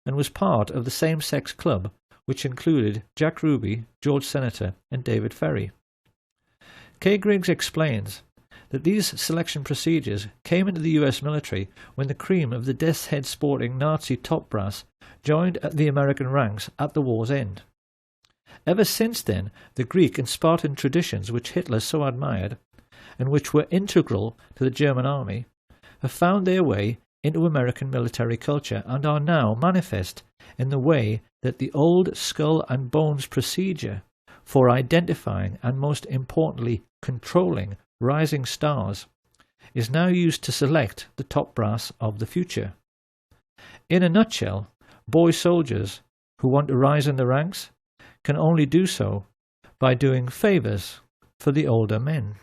and was part of the same-sex club which included Jack Ruby, George Senator and David Ferrie. Kay Griggs explains that these selection procedures came into the US military when the cream of the death's head sporting Nazi top brass joined the American ranks at the war's end. Ever since then, the Greek and Spartan traditions which Hitler so admired, and which were integral to the German army, have found their way into American military culture and are now manifest in the way that the old skull and bones procedure for identifying and, most importantly, controlling rising stars is now used to select the top brass of the future. In a nutshell, boy soldiers who want to rise in the ranks can only do so by doing favors for the older men.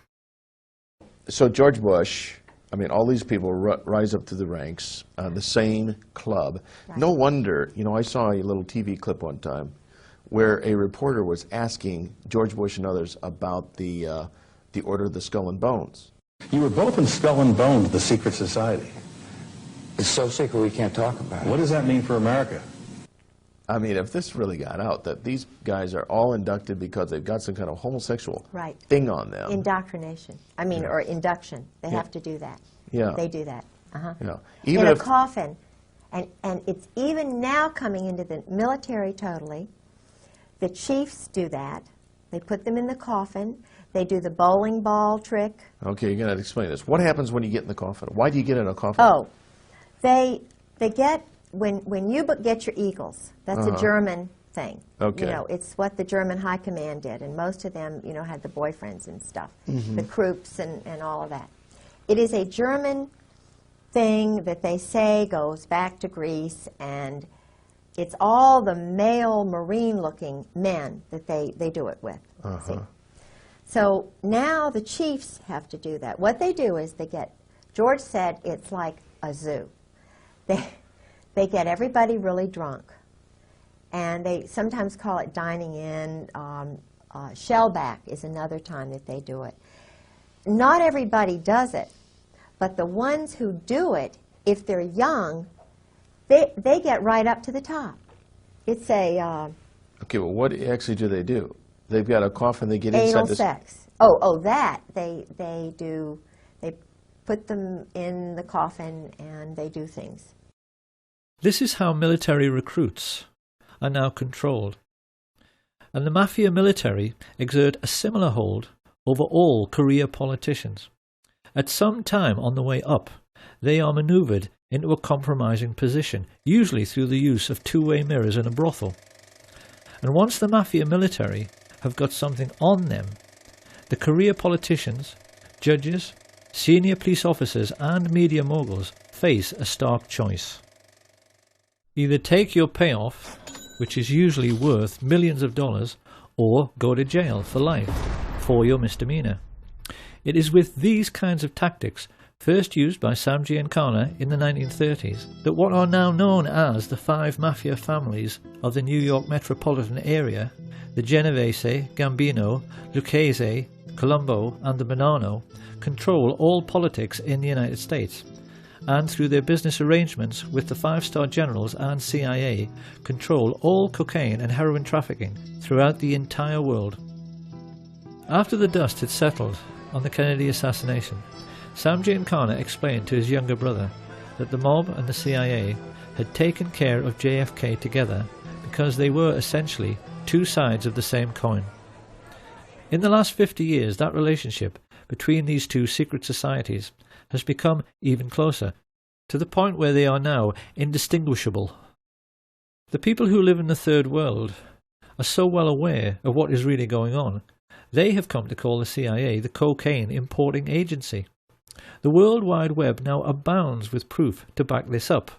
So George Bush, I mean, all these people rise up to the ranks, the same club. Right. No wonder, you know, I saw a little TV clip one time where a reporter was asking George Bush and others about the Order of the Skull and Bones. You were both in Skull and Bones, the secret society. It's so secret we can't talk about it. What does that mean for America? I mean, if this really got out, that these guys are all inducted because they've got some kind of homosexual right. thing on them. Indoctrination. I mean, or induction. They have to do that. Yeah. They do that. Yeah. Even in if a coffin. And it's even now coming into the military totally. The chiefs do that. They put them in the coffin. They do the bowling ball trick. Okay, you're going to explain this. What happens when you get in the coffin? Why do you get in a coffin? Oh, they get, when you get your eagles, that's a German thing. Okay. You know, it's what the German high command did, and most of them, you know, had the boyfriends and stuff, the Krupps and all of that. It is a German thing that they say goes back to Greece, and it's all the male Marine-looking men that they do it with. See? So now the chiefs have to do that. What they do is they get, George said it's like a zoo. They get everybody really drunk, and they sometimes call it dining in. Shellback is another time that they do it. Not everybody does it, but the ones who do it, if they're young, they get right up to the top. It's a... okay, well, what actually do they do? They've got a coffin, they get inside anal this... sex. Oh, that. They put them in the coffin and they do things. This is how military recruits are now controlled. And the mafia military exert a similar hold over all career politicians. At some time on the way up, they are manoeuvred into a compromising position, usually through the use of two-way mirrors in a brothel. And once the mafia military have got something on them, the career politicians, judges, senior police officers and media moguls face a stark choice. Either take your payoff, which is usually worth millions of dollars, or go to jail for life for your misdemeanor. It is with these kinds of tactics, first used by Sam Giancana in the 1930s, that what are now known as the 5 mafia families of the New York metropolitan area, the Genovese, Gambino, Lucchese, Colombo and the Bonanno, control all politics in the United States, and through their business arrangements with the 5-star generals and CIA, control all cocaine and heroin trafficking throughout the entire world. After the dust had settled on the Kennedy assassination, Sam Giancana explained to his younger brother that the mob and the CIA had taken care of JFK together because they were essentially two sides of the same coin. In the last 50 years, that relationship between these two secret societies has become even closer, to the point where they are now indistinguishable. The people who live in the Third World are so well aware of what is really going on, they have come to call the CIA the cocaine importing agency. The World Wide Web now abounds with proof to back this up.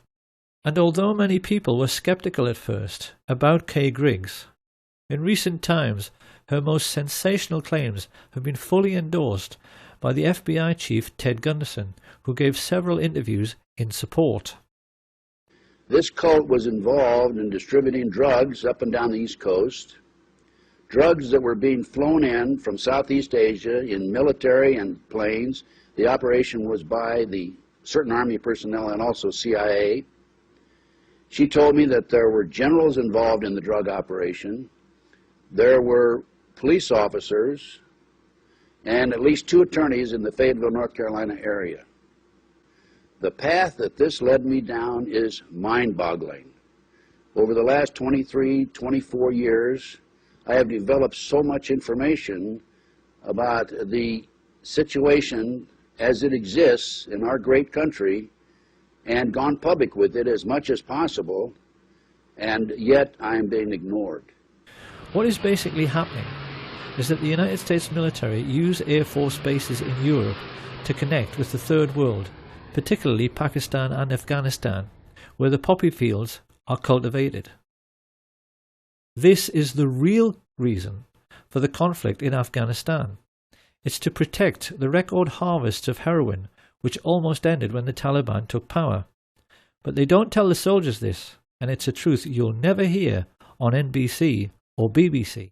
And although many people were skeptical at first about Kay Griggs, in recent times her most sensational claims have been fully endorsed by the FBI chief Ted Gunderson, who gave several interviews in support. This cult was involved in distributing drugs up and down the East Coast, drugs that were being flown in from Southeast Asia in military and planes. The operation was by the certain Army personnel and also CIA. She told me that there were generals involved in the drug operation. There were police officers and at least 2 attorneys in the Fayetteville, North Carolina area. The path that this led me down is mind-boggling. Over the last 23, 24 years, I have developed so much information about the situation as it exists in our great country and gone public with it as much as possible, and yet I am being ignored. What is basically happening is that the United States military use Air Force bases in Europe to connect with the Third World, particularly Pakistan and Afghanistan, where the poppy fields are cultivated. This is the real reason for the conflict in Afghanistan. It's to protect the record harvests of heroin, which almost ended when the Taliban took power. But they don't tell the soldiers this, and it's a truth you'll never hear on NBC or BBC.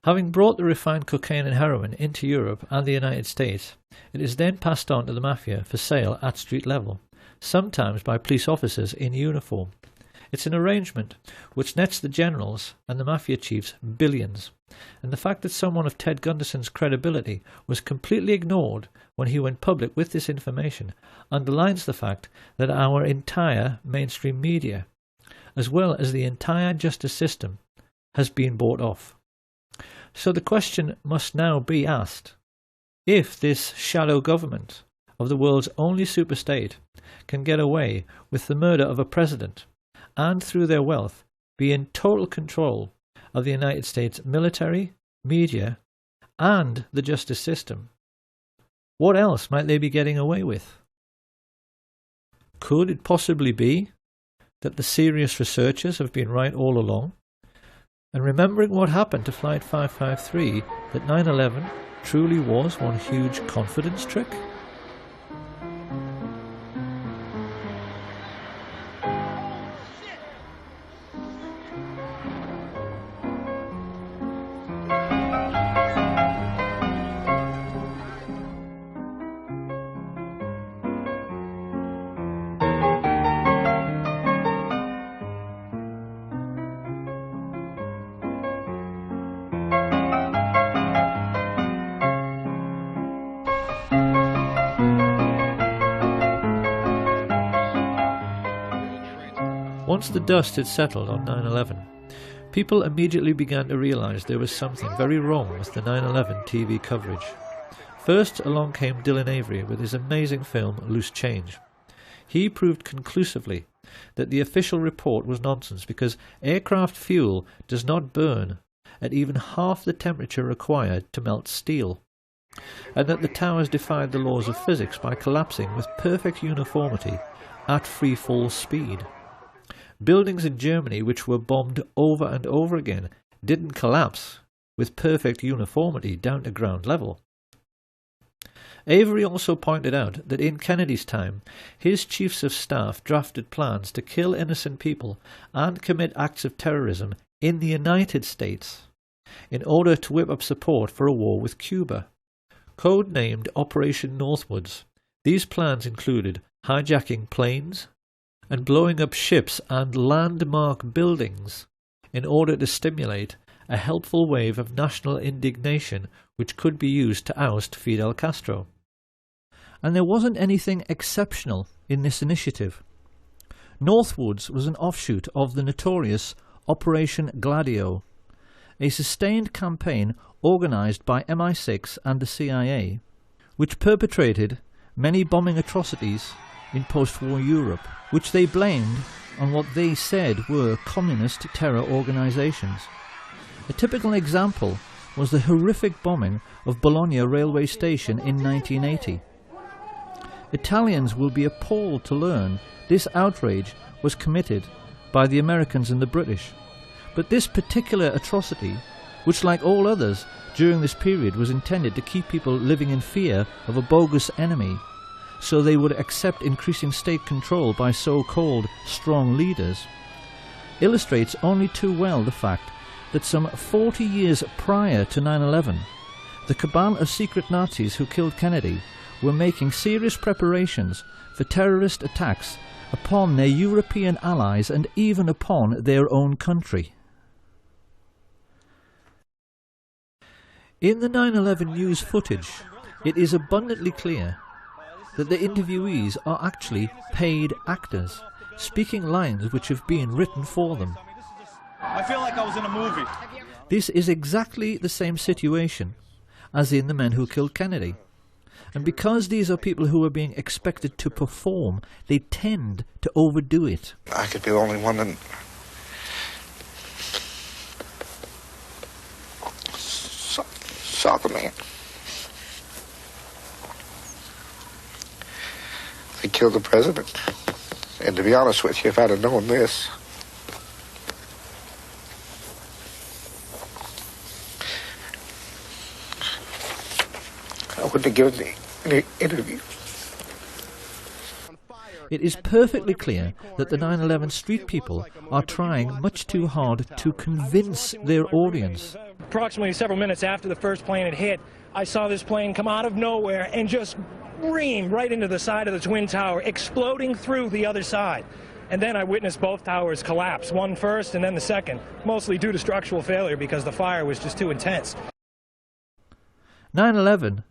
Having brought the refined cocaine and heroin into Europe and the United States, it is then passed on to the mafia for sale at street level, sometimes by police officers in uniform. It's an arrangement which nets the generals and the mafia chiefs billions, and the fact that someone of Ted Gunderson's credibility was completely ignored when he went public with this information underlines the fact that our entire mainstream media, as well as the entire justice system, has been bought off. So the question must now be asked, if this shadow government of the world's only superstate can get away with the murder of a president and through their wealth be in total control of the United States military, media and the justice system, what else might they be getting away with? Could it possibly be that the serious researchers have been right all along? And remembering what happened to Flight 553, that 9/11 truly was one huge confidence trick? Once the dust had settled on 9/11, people immediately began to realise there was something very wrong with the 9/11 TV coverage. First along came Dylan Avery with his amazing film Loose Change. He proved conclusively that the official report was nonsense because aircraft fuel does not burn at even half the temperature required to melt steel, and that the towers defied the laws of physics by collapsing with perfect uniformity at free fall speed. Buildings in Germany which were bombed over and over again didn't collapse with perfect uniformity down to ground level. Avery also pointed out that in Kennedy's time, his chiefs of staff drafted plans to kill innocent people and commit acts of terrorism in the United States in order to whip up support for a war with Cuba. Codenamed Operation Northwoods, these plans included hijacking planes and blowing up ships and landmark buildings in order to stimulate a helpful wave of national indignation which could be used to oust Fidel Castro. And there wasn't anything exceptional in this initiative. Northwoods was an offshoot of the notorious Operation Gladio, a sustained campaign organised by MI6 and the CIA, which perpetrated many bombing atrocities in post-war Europe, which they blamed on what they said were communist terror organisations. A typical example was the horrific bombing of Bologna railway station in 1980. Italians will be appalled to learn this outrage was committed by the Americans and the British. But this particular atrocity, which like all others during this period was intended to keep people living in fear of a bogus enemy, so they would accept increasing state control by so-called strong leaders, illustrates only too well the fact that some 40 years prior to 9/11, the cabal of secret Nazis who killed Kennedy were making serious preparations for terrorist attacks upon their European allies and even upon their own country. In the 9/11 news footage, it is abundantly clear that the interviewees are actually paid actors, speaking lines which have been written for them. I feel like I was in a movie. This is exactly the same situation as in The Men Who Killed Kennedy. And because these are people who are being expected to perform, they tend to overdo it. I could be the only one that saw the man. They killed the president. And to be honest with you, if I'd have known this, I wouldn't have given any interview. It is perfectly clear that the 9/11 street people are trying much too hard to convince their audience. Approximately several minutes after the first plane had hit, I saw this plane come out of nowhere and just ream right into the side of the Twin Tower, exploding through the other side. And then I witnessed both towers collapse, one first and then the second, mostly due to structural failure because the fire was just too intense. 9/11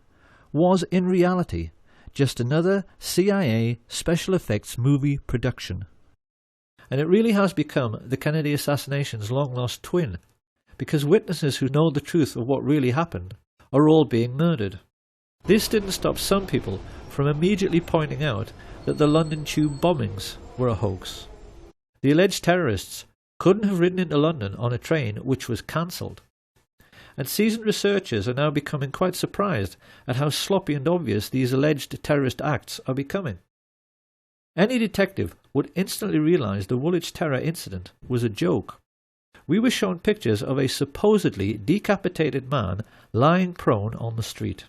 was in reality just another CIA special effects movie production. And it really has become the Kennedy assassination's long-lost twin, because witnesses who know the truth of what really happened are all being murdered. This didn't stop some people from immediately pointing out that the London Tube bombings were a hoax. The alleged terrorists couldn't have ridden into London on a train which was cancelled. And seasoned researchers are now becoming quite surprised at how sloppy and obvious these alleged terrorist acts are becoming. Any detective would instantly realise the Woolwich terror incident was a joke. We were shown pictures of a supposedly decapitated man lying prone on the street.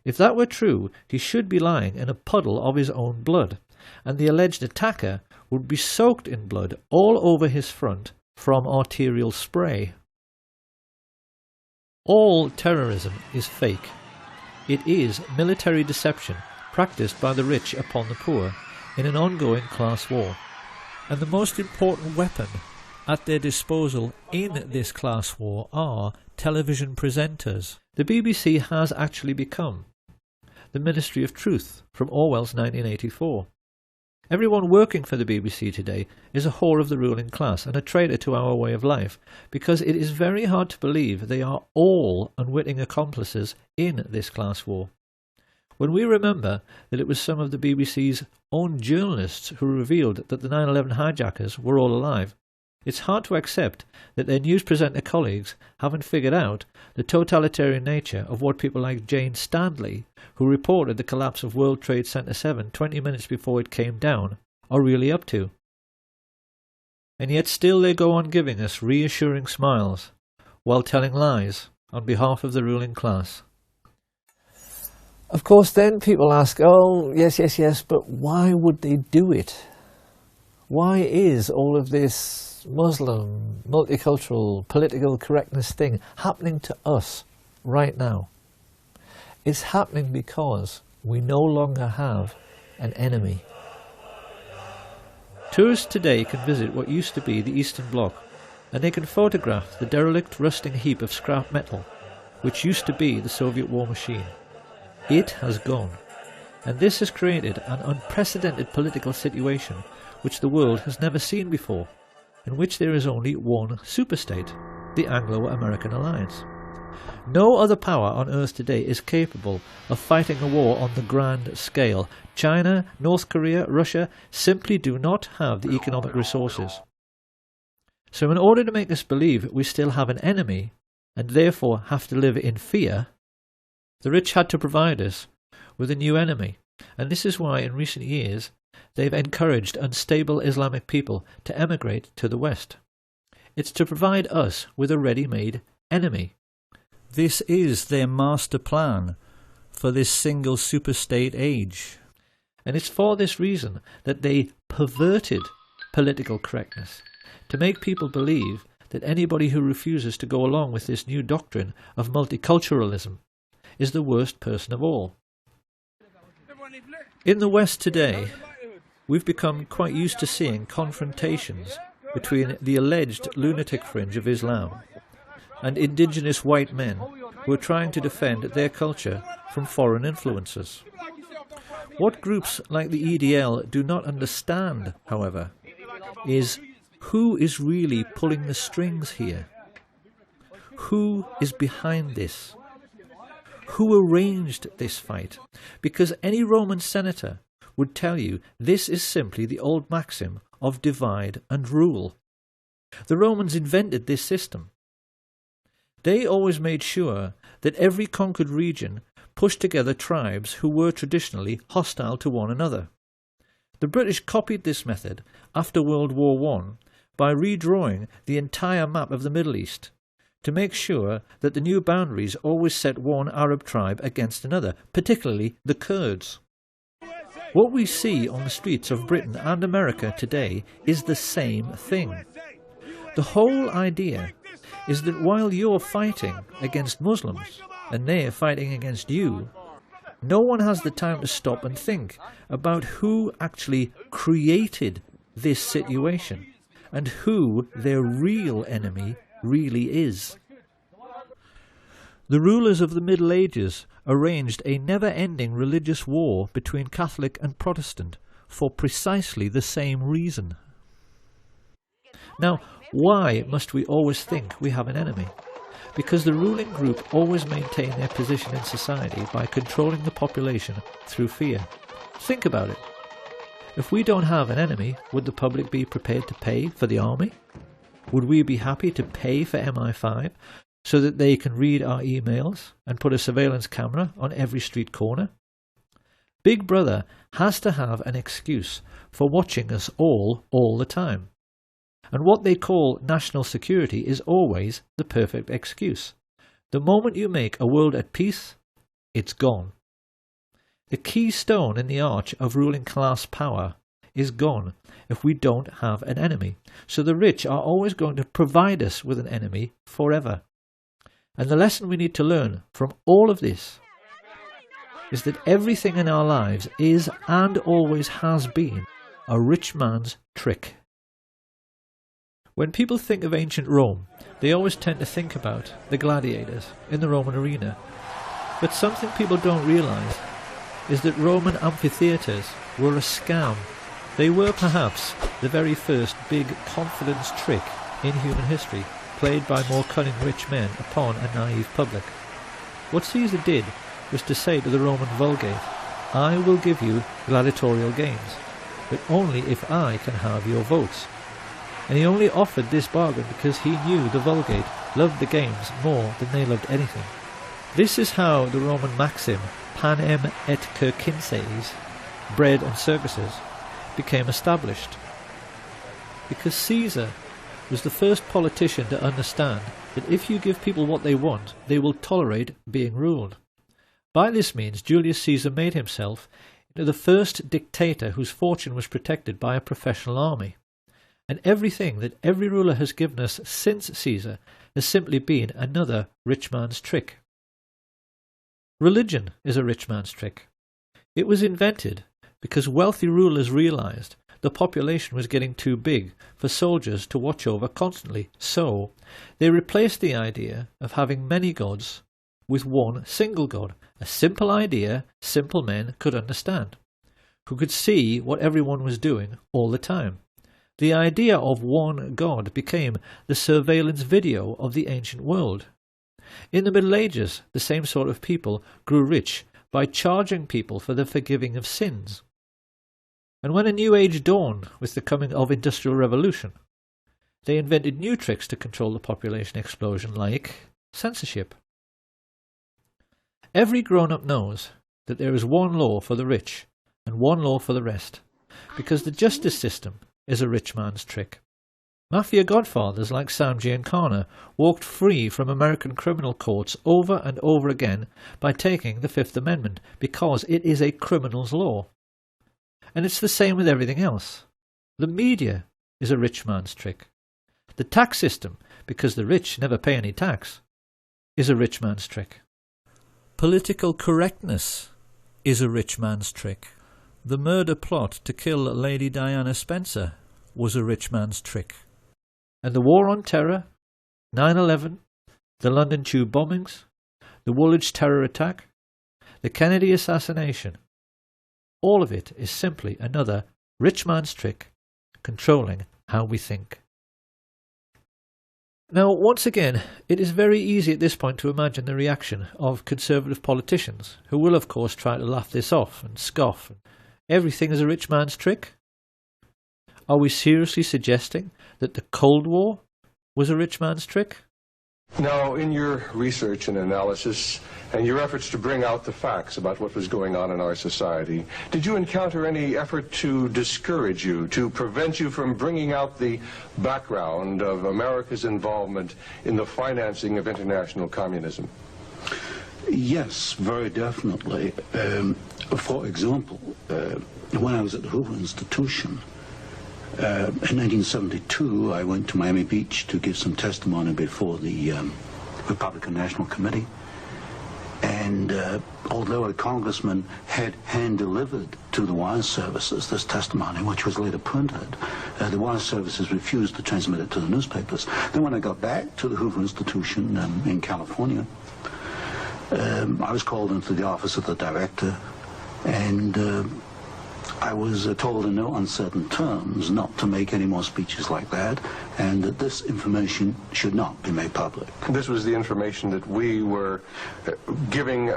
If that were true, he should be lying in a puddle of his own blood, and the alleged attacker would be soaked in blood all over his front from arterial spray. All terrorism is fake. It is military deception practiced by the rich upon the poor in an ongoing class war. And the most important weapon at their disposal in this class war are television presenters. The BBC has actually become the Ministry of Truth from Orwell's 1984. Everyone working for the BBC today is a whore of the ruling class and a traitor to our way of life, because it is very hard to believe they are all unwitting accomplices in this class war. When we remember that it was some of the BBC's own journalists who revealed that the 9/11 hijackers were all alive, it's hard to accept that their news presenter colleagues haven't figured out the totalitarian nature of what people like Jane Stanley, who reported the collapse of World Trade Center 7 20 minutes before it came down, are really up to. And yet still they go on giving us reassuring smiles, while telling lies on behalf of the ruling class. Of course, then people ask, oh, yes, but why would they do it? Why is all of this Muslim, multicultural, political correctness thing happening to us right now? It's happening because we no longer have an enemy. Tourists today can visit what used to be the Eastern Bloc, and they can photograph the derelict, rusting heap of scrap metal, which used to be the Soviet war machine. It has gone, and this has created an unprecedented political situation which the world has never seen before, in which there is only one superstate, the Anglo-American alliance. No other power on Earth today is capable of fighting a war on the grand scale. China, North Korea, Russia simply do not have the economic resources. So in order to make us believe we still have an enemy, and therefore have to live in fear, the rich had to provide us with a new enemy. And this is why in recent years they've encouraged unstable Islamic people to emigrate to the West. It's to provide us with a ready-made enemy. This is their master plan for this single superstate age. And it's for this reason that they perverted political correctness, to make people believe that anybody who refuses to go along with this new doctrine of multiculturalism is the worst person of all. In the West today, we've become quite used to seeing confrontations between the alleged lunatic fringe of Islam and indigenous white men who are trying to defend their culture from foreign influences. What groups like the EDL do not understand, however, is who is really pulling the strings here? Who is behind this? Who arranged this fight? Because any Roman senator would tell you this is simply the old maxim of divide and rule. The Romans invented this system. They always made sure that every conquered region pushed together tribes who were traditionally hostile to one another. The British copied this method after World War I by redrawing the entire map of the Middle East to make sure that the new boundaries always set one Arab tribe against another, particularly the Kurds. What we see on the streets of Britain and America today is the same thing. The whole idea is that while you're fighting against Muslims and they're fighting against you, no one has the time to stop and think about who actually created this situation and who their real enemy really is. The rulers of the Middle Ages arranged a never-ending religious war between Catholic and Protestant for precisely the same reason. Now, why must we always think we have an enemy? Because the ruling group always maintain their position in society by controlling the population through fear. Think about it. If we don't have an enemy, would the public be prepared to pay for the army? Would we be happy to pay for MI5 so that they can read our emails and put a surveillance camera on every street corner? Big Brother has to have an excuse for watching us all the time. And what they call national security is always the perfect excuse. The moment you make a world at peace, it's gone. The keystone in the arch of ruling class power is gone if we don't have an enemy. So the rich are always going to provide us with an enemy forever. And the lesson we need to learn from all of this is that everything in our lives is and always has been a rich man's trick. When people think of ancient Rome, they always tend to think about the gladiators in the Roman arena. But something people don't realise is that Roman amphitheatres were a scam. They were perhaps the very first big confidence trick in human history, played by more cunning rich men upon a naive public. What Caesar did was to say to the Roman Vulgate, I will give you gladiatorial games, but only if I can have your votes. And he only offered this bargain because he knew the Vulgate loved the games more than they loved anything. This is how the Roman maxim, panem et circenses, bread and circuses, became established. Because Caesar was the first politician to understand that if you give people what they want, they will tolerate being ruled. By this means, Julius Caesar made himself into the first dictator whose fortune was protected by a professional army. And everything that every ruler has given us since Caesar has simply been another rich man's trick. Religion is a rich man's trick. It was invented because wealthy rulers realized the population was getting too big for soldiers to watch over constantly, so they replaced the idea of having many gods with one single god, a simple idea simple men could understand, who could see what everyone was doing all the time. The idea of one God became the surveillance video of the ancient world. In the Middle Ages, the same sort of people grew rich by charging people for the forgiving of sins. And when a new age dawned with the coming of Industrial Revolution, they invented new tricks to control the population explosion, like censorship. Every grown-up knows that there is one law for the rich and one law for the rest, because the justice system is a rich man's trick. Mafia godfathers like Sam Giancana walked free from American criminal courts over and over again by taking the Fifth Amendment, because it is a criminal's law. And it's the same with everything else. The media is a rich man's trick. The tax system, because the rich never pay any tax, is a rich man's trick. Political correctness is a rich man's trick. The murder plot to kill Lady Diana Spencer was a rich man's trick. And the War on Terror, 9/11, the London Tube bombings, the Woolwich terror attack, the Kennedy assassination, all of it is simply another rich man's trick controlling how we think. Now, once again, it is very easy at this point to imagine the reaction of conservative politicians, who will of course try to laugh this off and scoff. Everything is a rich man's trick? Are we seriously suggesting that the Cold War was a rich man's trick? Now, in your research and analysis and your efforts to bring out the facts about what was going on in our society, did you encounter any effort to discourage you, to prevent you from bringing out the background of America's involvement in the financing of international communism? Yes, very definitely. For example, when I was at the Hoover Institution, in 1972, I went to Miami Beach to give some testimony before the Republican National Committee. And And although a congressman had hand-delivered to the wire services this testimony, which was later printed, the wire services refused to transmit it to the newspapers. Then when I got back to the Hoover Institution in California, I was called into the office of the director, and I was told in no uncertain terms not to make any more speeches like that, and that this information should not be made public. This was the information that we were giving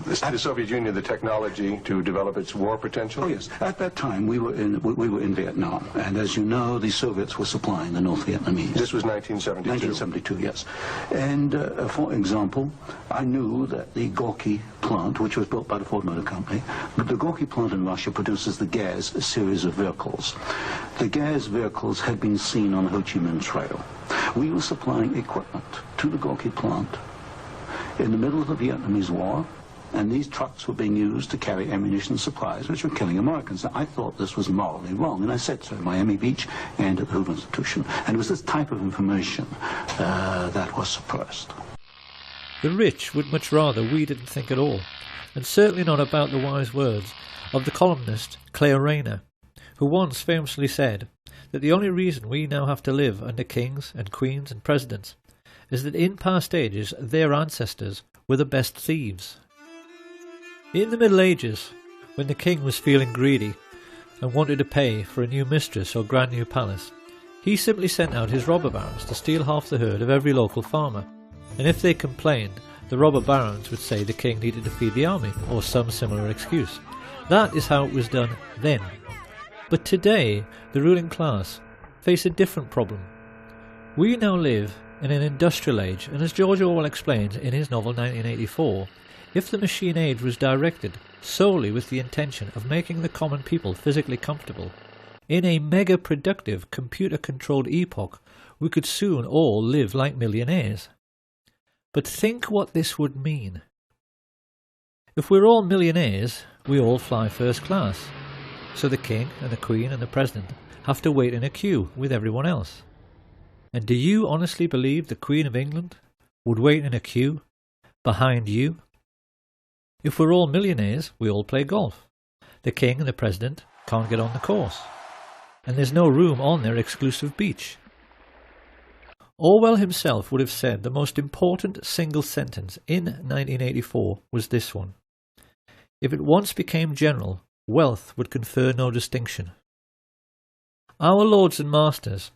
the Soviet Union the technology to develop its war potential? Oh yes. At that time, we were in Vietnam, and as you know, the Soviets were supplying the North Vietnamese. This was 1972. 1972, yes. And for example, I knew that the Gorky plant, which was built by the Ford Motor Company, but the Gorky plant in Russia produces the Gaz series of vehicles. The Gaz vehicles had been seen on the Ho Chi Minh Trail. We were supplying equipment to the Gorky plant in the middle of the Vietnamese War, and these trucks were being used to carry ammunition supplies, which were killing Americans. Now, I thought this was morally wrong, and I said so at Miami Beach and at the Hoover Institution. And it was this type of information that was suppressed. The rich would much rather we didn't think at all, and certainly not about the wise words of the columnist Claire Rayner, who once famously said that the only reason we now have to live under kings and queens and presidents is that in past ages their ancestors were the best thieves. In the Middle Ages, when the king was feeling greedy and wanted to pay for a new mistress or grand new palace, he simply sent out his robber barons to steal half the herd of every local farmer, and if they complained, the robber barons would say the king needed to feed the army, or some similar excuse. That is how it was done then. But today, the ruling class face a different problem. We now live in an industrial age, and as George Orwell explains in his novel 1984, if the machine age was directed solely with the intention of making the common people physically comfortable, in a mega-productive computer-controlled epoch, we could soon all live like millionaires. But think what this would mean. If we're all millionaires, we all fly first class. So the king and the queen and the president have to wait in a queue with everyone else. And do you honestly believe the Queen of England would wait in a queue behind you? If we're all millionaires, we all play golf. The king and the president can't get on the course, and there's no room on their exclusive beach. Orwell himself would have said the most important single sentence in 1984 was this one: if it once became general, wealth would confer no distinction. Our lords and masters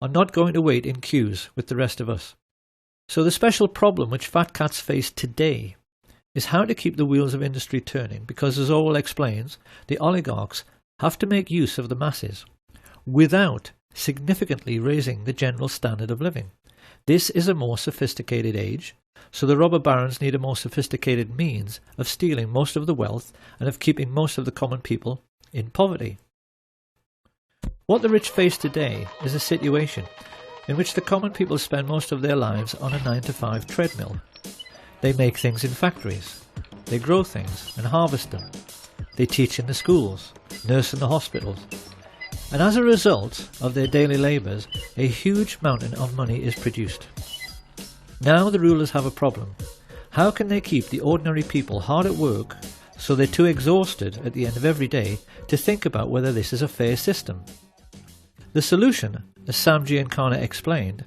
are not going to wait in queues with the rest of us. So the special problem which fat cats face today is how to keep the wheels of industry turning, because as Orwell explains, the oligarchs have to make use of the masses without significantly raising the general standard of living. This is a more sophisticated age, so the robber barons need a more sophisticated means of stealing most of the wealth and of keeping most of the common people in poverty. What the rich face today is a situation in which the common people spend most of their lives on a 9-to-5 treadmill. They make things in factories, they grow things and harvest them, they teach in the schools, nurse in the hospitals, and as a result of their daily labours, a huge mountain of money is produced. Now the rulers have a problem. How can they keep the ordinary people hard at work so they're too exhausted at the end of every day to think about whether this is a fair system? The solution, as Sam Giancana explained,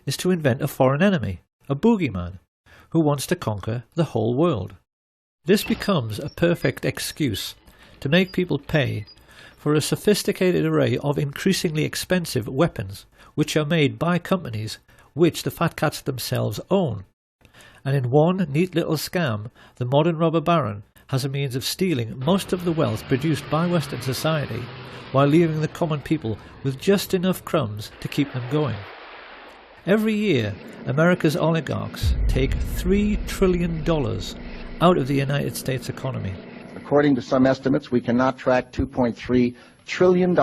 is to invent a foreign enemy, a boogeyman, who wants to conquer the whole world. This becomes a perfect excuse to make people pay for a sophisticated array of increasingly expensive weapons which are made by companies which the fat cats themselves own. And in one neat little scam, the modern robber baron has a means of stealing most of the wealth produced by Western society while leaving the common people with just enough crumbs to keep them going. Every year, America's oligarchs take $3 trillion out of the United States economy. According to some estimates, we cannot track $2.3 trillion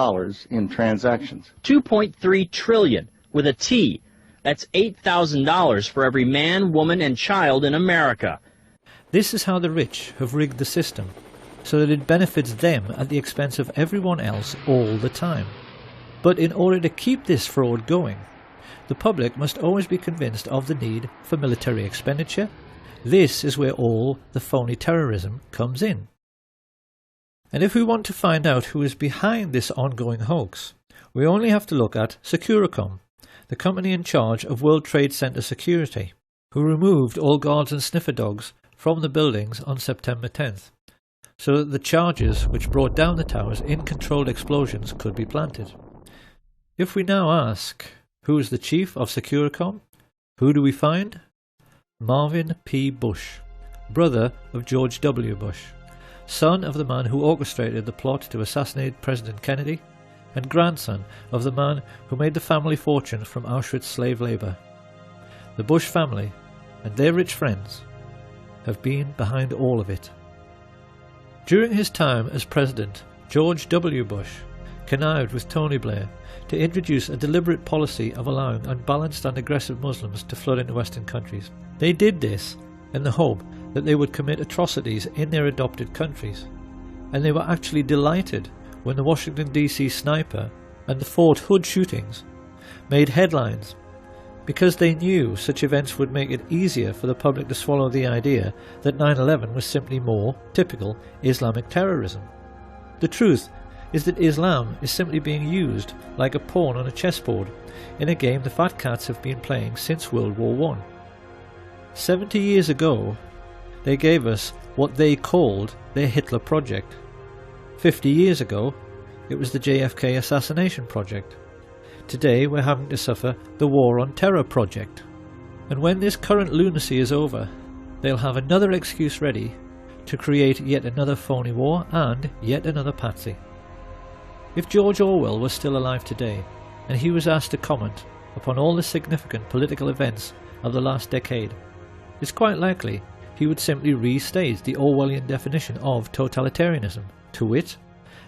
in transactions. $2.3 trillion with a T. That's $8,000 for every man, woman, and child in America. This is how the rich have rigged the system, so that it benefits them at the expense of everyone else all the time. But in order to keep this fraud going, the public must always be convinced of the need for military expenditure, This is where all the phony terrorism comes in. And if we want to find out who is behind this ongoing hoax, we only have to look at Securicom, the company in charge of World Trade Center security, who removed all guards and sniffer dogs from the buildings on September 10th, so that the charges which brought down the towers in controlled explosions could be planted. If we now ask, who is the chief of Securicom, who do we find? Marvin P. Bush, brother of George W. Bush, son of the man who orchestrated the plot to assassinate President Kennedy, and grandson of the man who made the family fortune from Auschwitz slave labour. The Bush family and their rich friends have been behind all of it. During his time as president, George W. Bush connived with Tony Blair to introduce a deliberate policy of allowing unbalanced and aggressive Muslims to flood into Western countries. They did this in the hope that they would commit atrocities in their adopted countries, and they were actually delighted when the Washington DC sniper and the Fort Hood shootings made headlines, because they knew such events would make it easier for the public to swallow the idea that 9/11 was simply more typical Islamic terrorism. The truth is that Islam is simply being used like a pawn on a chessboard in a game the fat cats have been playing since World War I. 70 years ago, they gave us what they called their Hitler Project. 50 years ago, it was the JFK assassination project. Today we're having to suffer the War on Terror project. And when this current lunacy is over, they'll have another excuse ready to create yet another phony war and yet another patsy. If George Orwell was still alive today, and he was asked to comment upon all the significant political events of the last decade, it's quite likely he would simply restate the Orwellian definition of totalitarianism, to wit,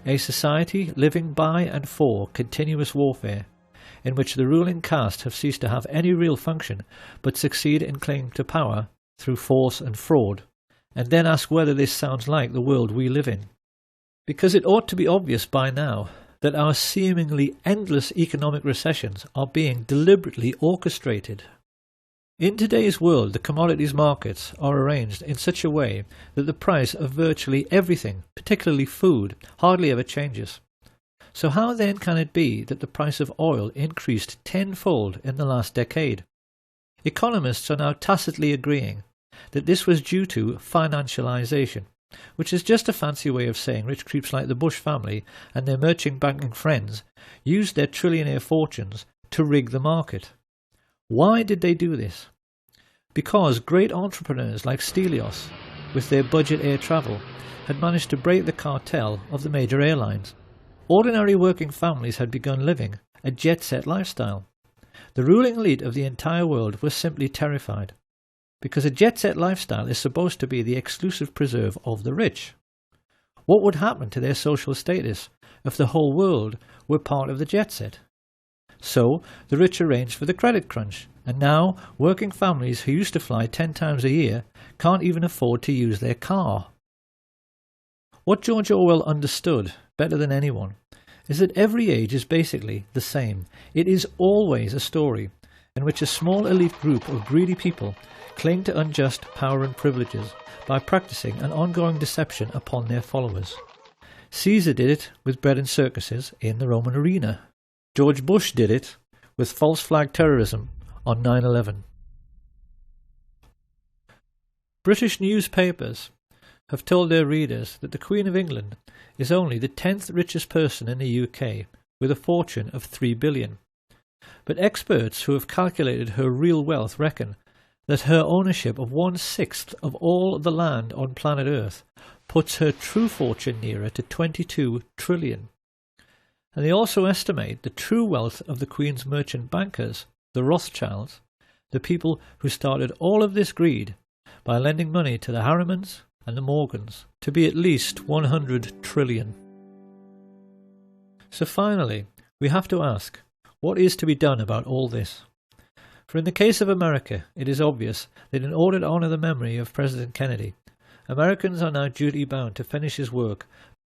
a society living by and for continuous warfare, in which the ruling caste have ceased to have any real function but succeed in claiming to power through force and fraud, and then ask whether this sounds like the world we live in. Because it ought to be obvious by now that our seemingly endless economic recessions are being deliberately orchestrated. In today's world, the commodities markets are arranged in such a way that the price of virtually everything, particularly food, hardly ever changes. So how then can it be that the price of oil increased tenfold in the last decade? Economists are now tacitly agreeing that this was due to financialization, which is just a fancy way of saying rich creeps like the Bush family and their merchant banking friends used their trillionaire fortunes to rig the market. Why did they do this? Because great entrepreneurs like Stelios, with their budget air travel, had managed to break the cartel of the major airlines. Ordinary working families had begun living a jet-set lifestyle. The ruling elite of the entire world was simply terrified, because a jet-set lifestyle is supposed to be the exclusive preserve of the rich. What would happen to their social status if the whole world were part of the jet-set? So the rich arranged for the credit crunch, and now working families who used to fly 10 times a year can't even afford to use their car. What George Orwell understood better than anyone is that every age is basically the same. It is always a story in which a small elite group of greedy people cling to unjust power and privileges by practicing an ongoing deception upon their followers. Caesar did it with bread and circuses in the Roman arena. George Bush did it with false flag terrorism on 9/11. British newspapers have told their readers that the Queen of England is only the 10th richest person in the UK, with a fortune of £3 billion. But experts who have calculated her real wealth reckon that her ownership of 1/6 of all the land on planet Earth puts her true fortune nearer to 22 trillion. And they also estimate the true wealth of the Queen's merchant bankers, the Rothschilds, the people who started all of this greed by lending money to the Harrimans and the Morgans, to be at least 100 trillion. So finally, we have to ask, what is to be done about all this? For in the case of America, it is obvious that in order to honour the memory of President Kennedy, Americans are now duty-bound to finish his work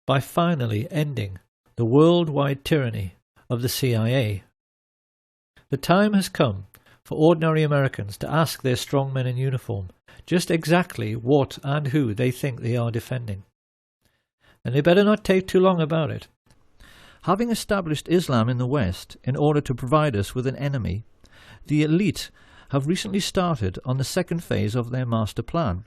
by finally ending the worldwide tyranny of the CIA. The time has come for ordinary Americans to ask their strongmen in uniform just exactly what and who they think they are defending. And they better not take too long about it. Having established Islam in the West in order to provide us with an enemy, the elite have recently started on the second phase of their master plan,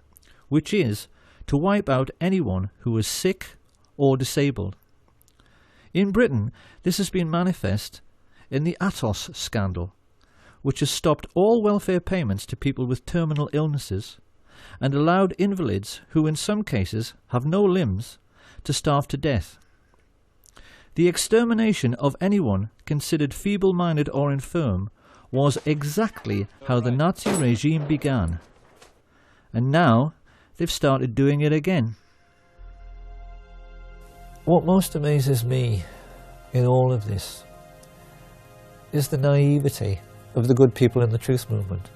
which is to wipe out anyone who is sick or disabled. In Britain, this has been manifest in the Atos scandal, which has stopped all welfare payments to people with terminal illnesses and allowed invalids who in some cases have no limbs to starve to death. The extermination of anyone considered feeble-minded or infirm was exactly how the Nazi regime began. And now they've started doing it again. What most amazes me in all of this is the naivety of the good people in the truth movement,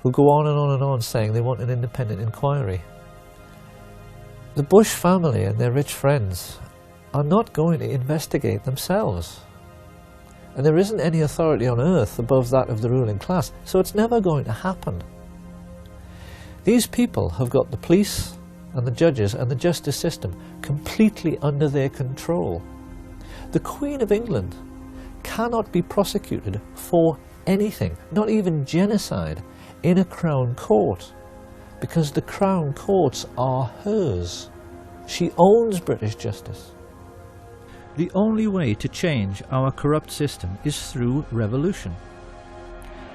who go on and on and on saying they want an independent inquiry. The Bush family and their rich friends are not going to investigate themselves. And there isn't any authority on earth above that of the ruling class, so it's never going to happen. These people have got the police and the judges and the justice system completely under their control. The Queen of England cannot be prosecuted for anything, not even genocide, in a Crown Court, because the Crown Courts are hers. She owns British justice. The only way to change our corrupt system is through revolution.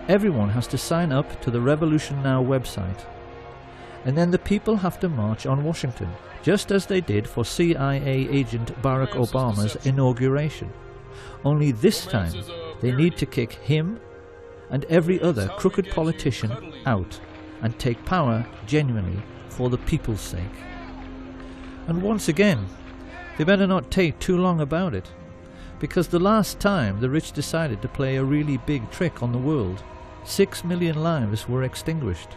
Everyone has to sign up to the Revolution Now website, and then the people have to march on Washington, just as they did for CIA agent Barack Obama's inauguration. Only this time they need to kick him and every other crooked politician out and take power genuinely for the people's sake. And once again, they better not take too long about it, because the last time the rich decided to play a really big trick on the world, 6 million lives were extinguished.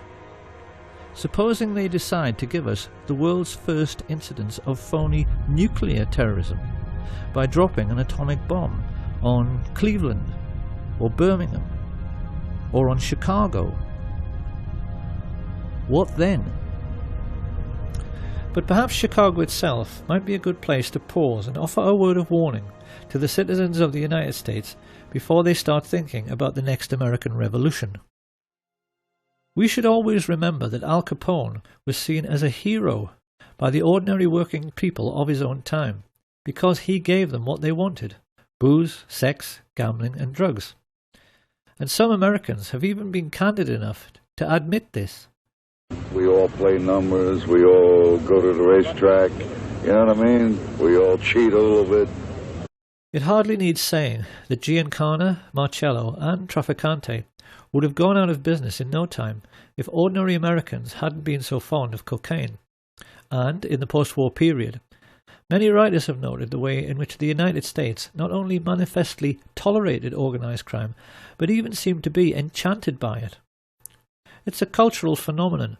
Supposing they decide to give us the world's first incidence of phony nuclear terrorism by dropping an atomic bomb on Cleveland or Birmingham or on Chicago, what then? But perhaps Chicago itself might be a good place to pause and offer a word of warning to the citizens of the United States before they start thinking about the next American Revolution. We should always remember that Al Capone was seen as a hero by the ordinary working people of his own time because he gave them what they wanted: booze, sex, gambling and drugs. And some Americans have even been candid enough to admit this. We all play numbers, we all go to the racetrack, you know what I mean? We all cheat a little bit. It hardly needs saying that Giancana, Marcello and Trafficante would have gone out of business in no time if ordinary Americans hadn't been so fond of cocaine. And, in the post-war period, many writers have noted the way in which the United States not only manifestly tolerated organized crime, but even seemed to be enchanted by it. It's a cultural phenomenon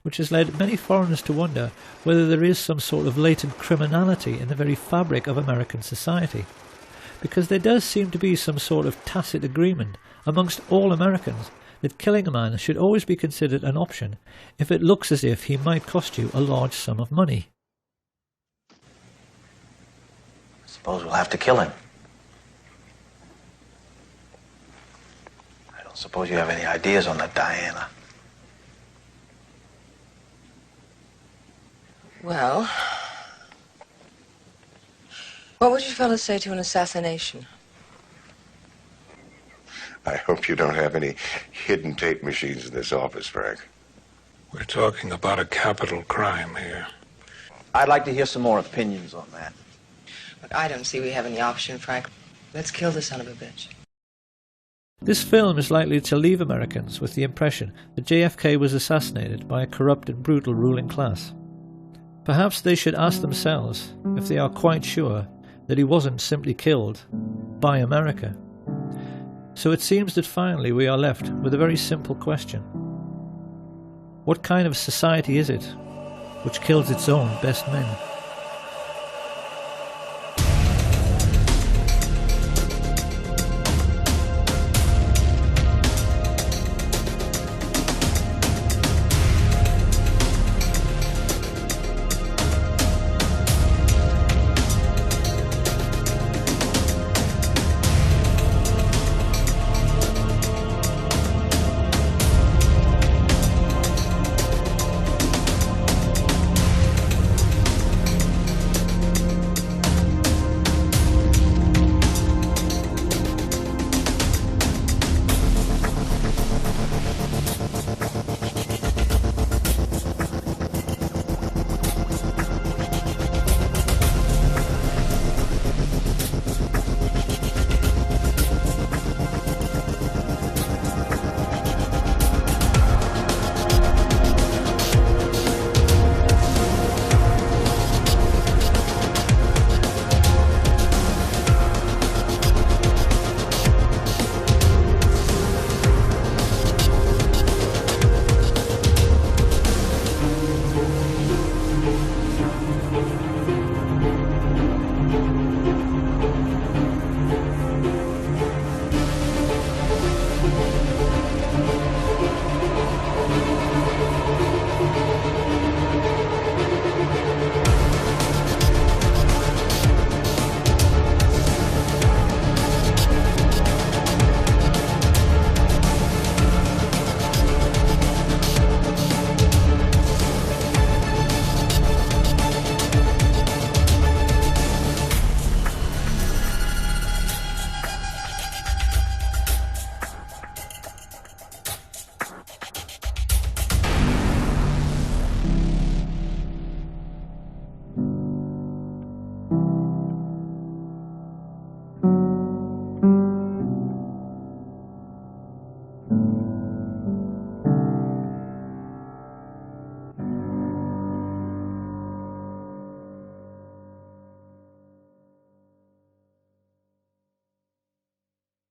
which has led many foreigners to wonder whether there is some sort of latent criminality in the very fabric of American society, because there does seem to be some sort of tacit agreement amongst all Americans that killing a man should always be considered an option if it looks as if he might cost you a large sum of money. Suppose we'll have to kill him. I don't suppose you have any ideas on that, Diana. Well, what would you fellas say to an assassination? I hope you don't have any hidden tape machines in this office, Frank. We're talking about a capital crime here. I'd like to hear some more opinions on that. Look, I don't see we have any option, Frank. Let's kill the son of a bitch. This film is likely to leave Americans with the impression that JFK was assassinated by a corrupt and brutal ruling class. Perhaps they should ask themselves if they are quite sure that he wasn't simply killed by America. So it seems that finally we are left with a very simple question. What kind of society is it which kills its own best men?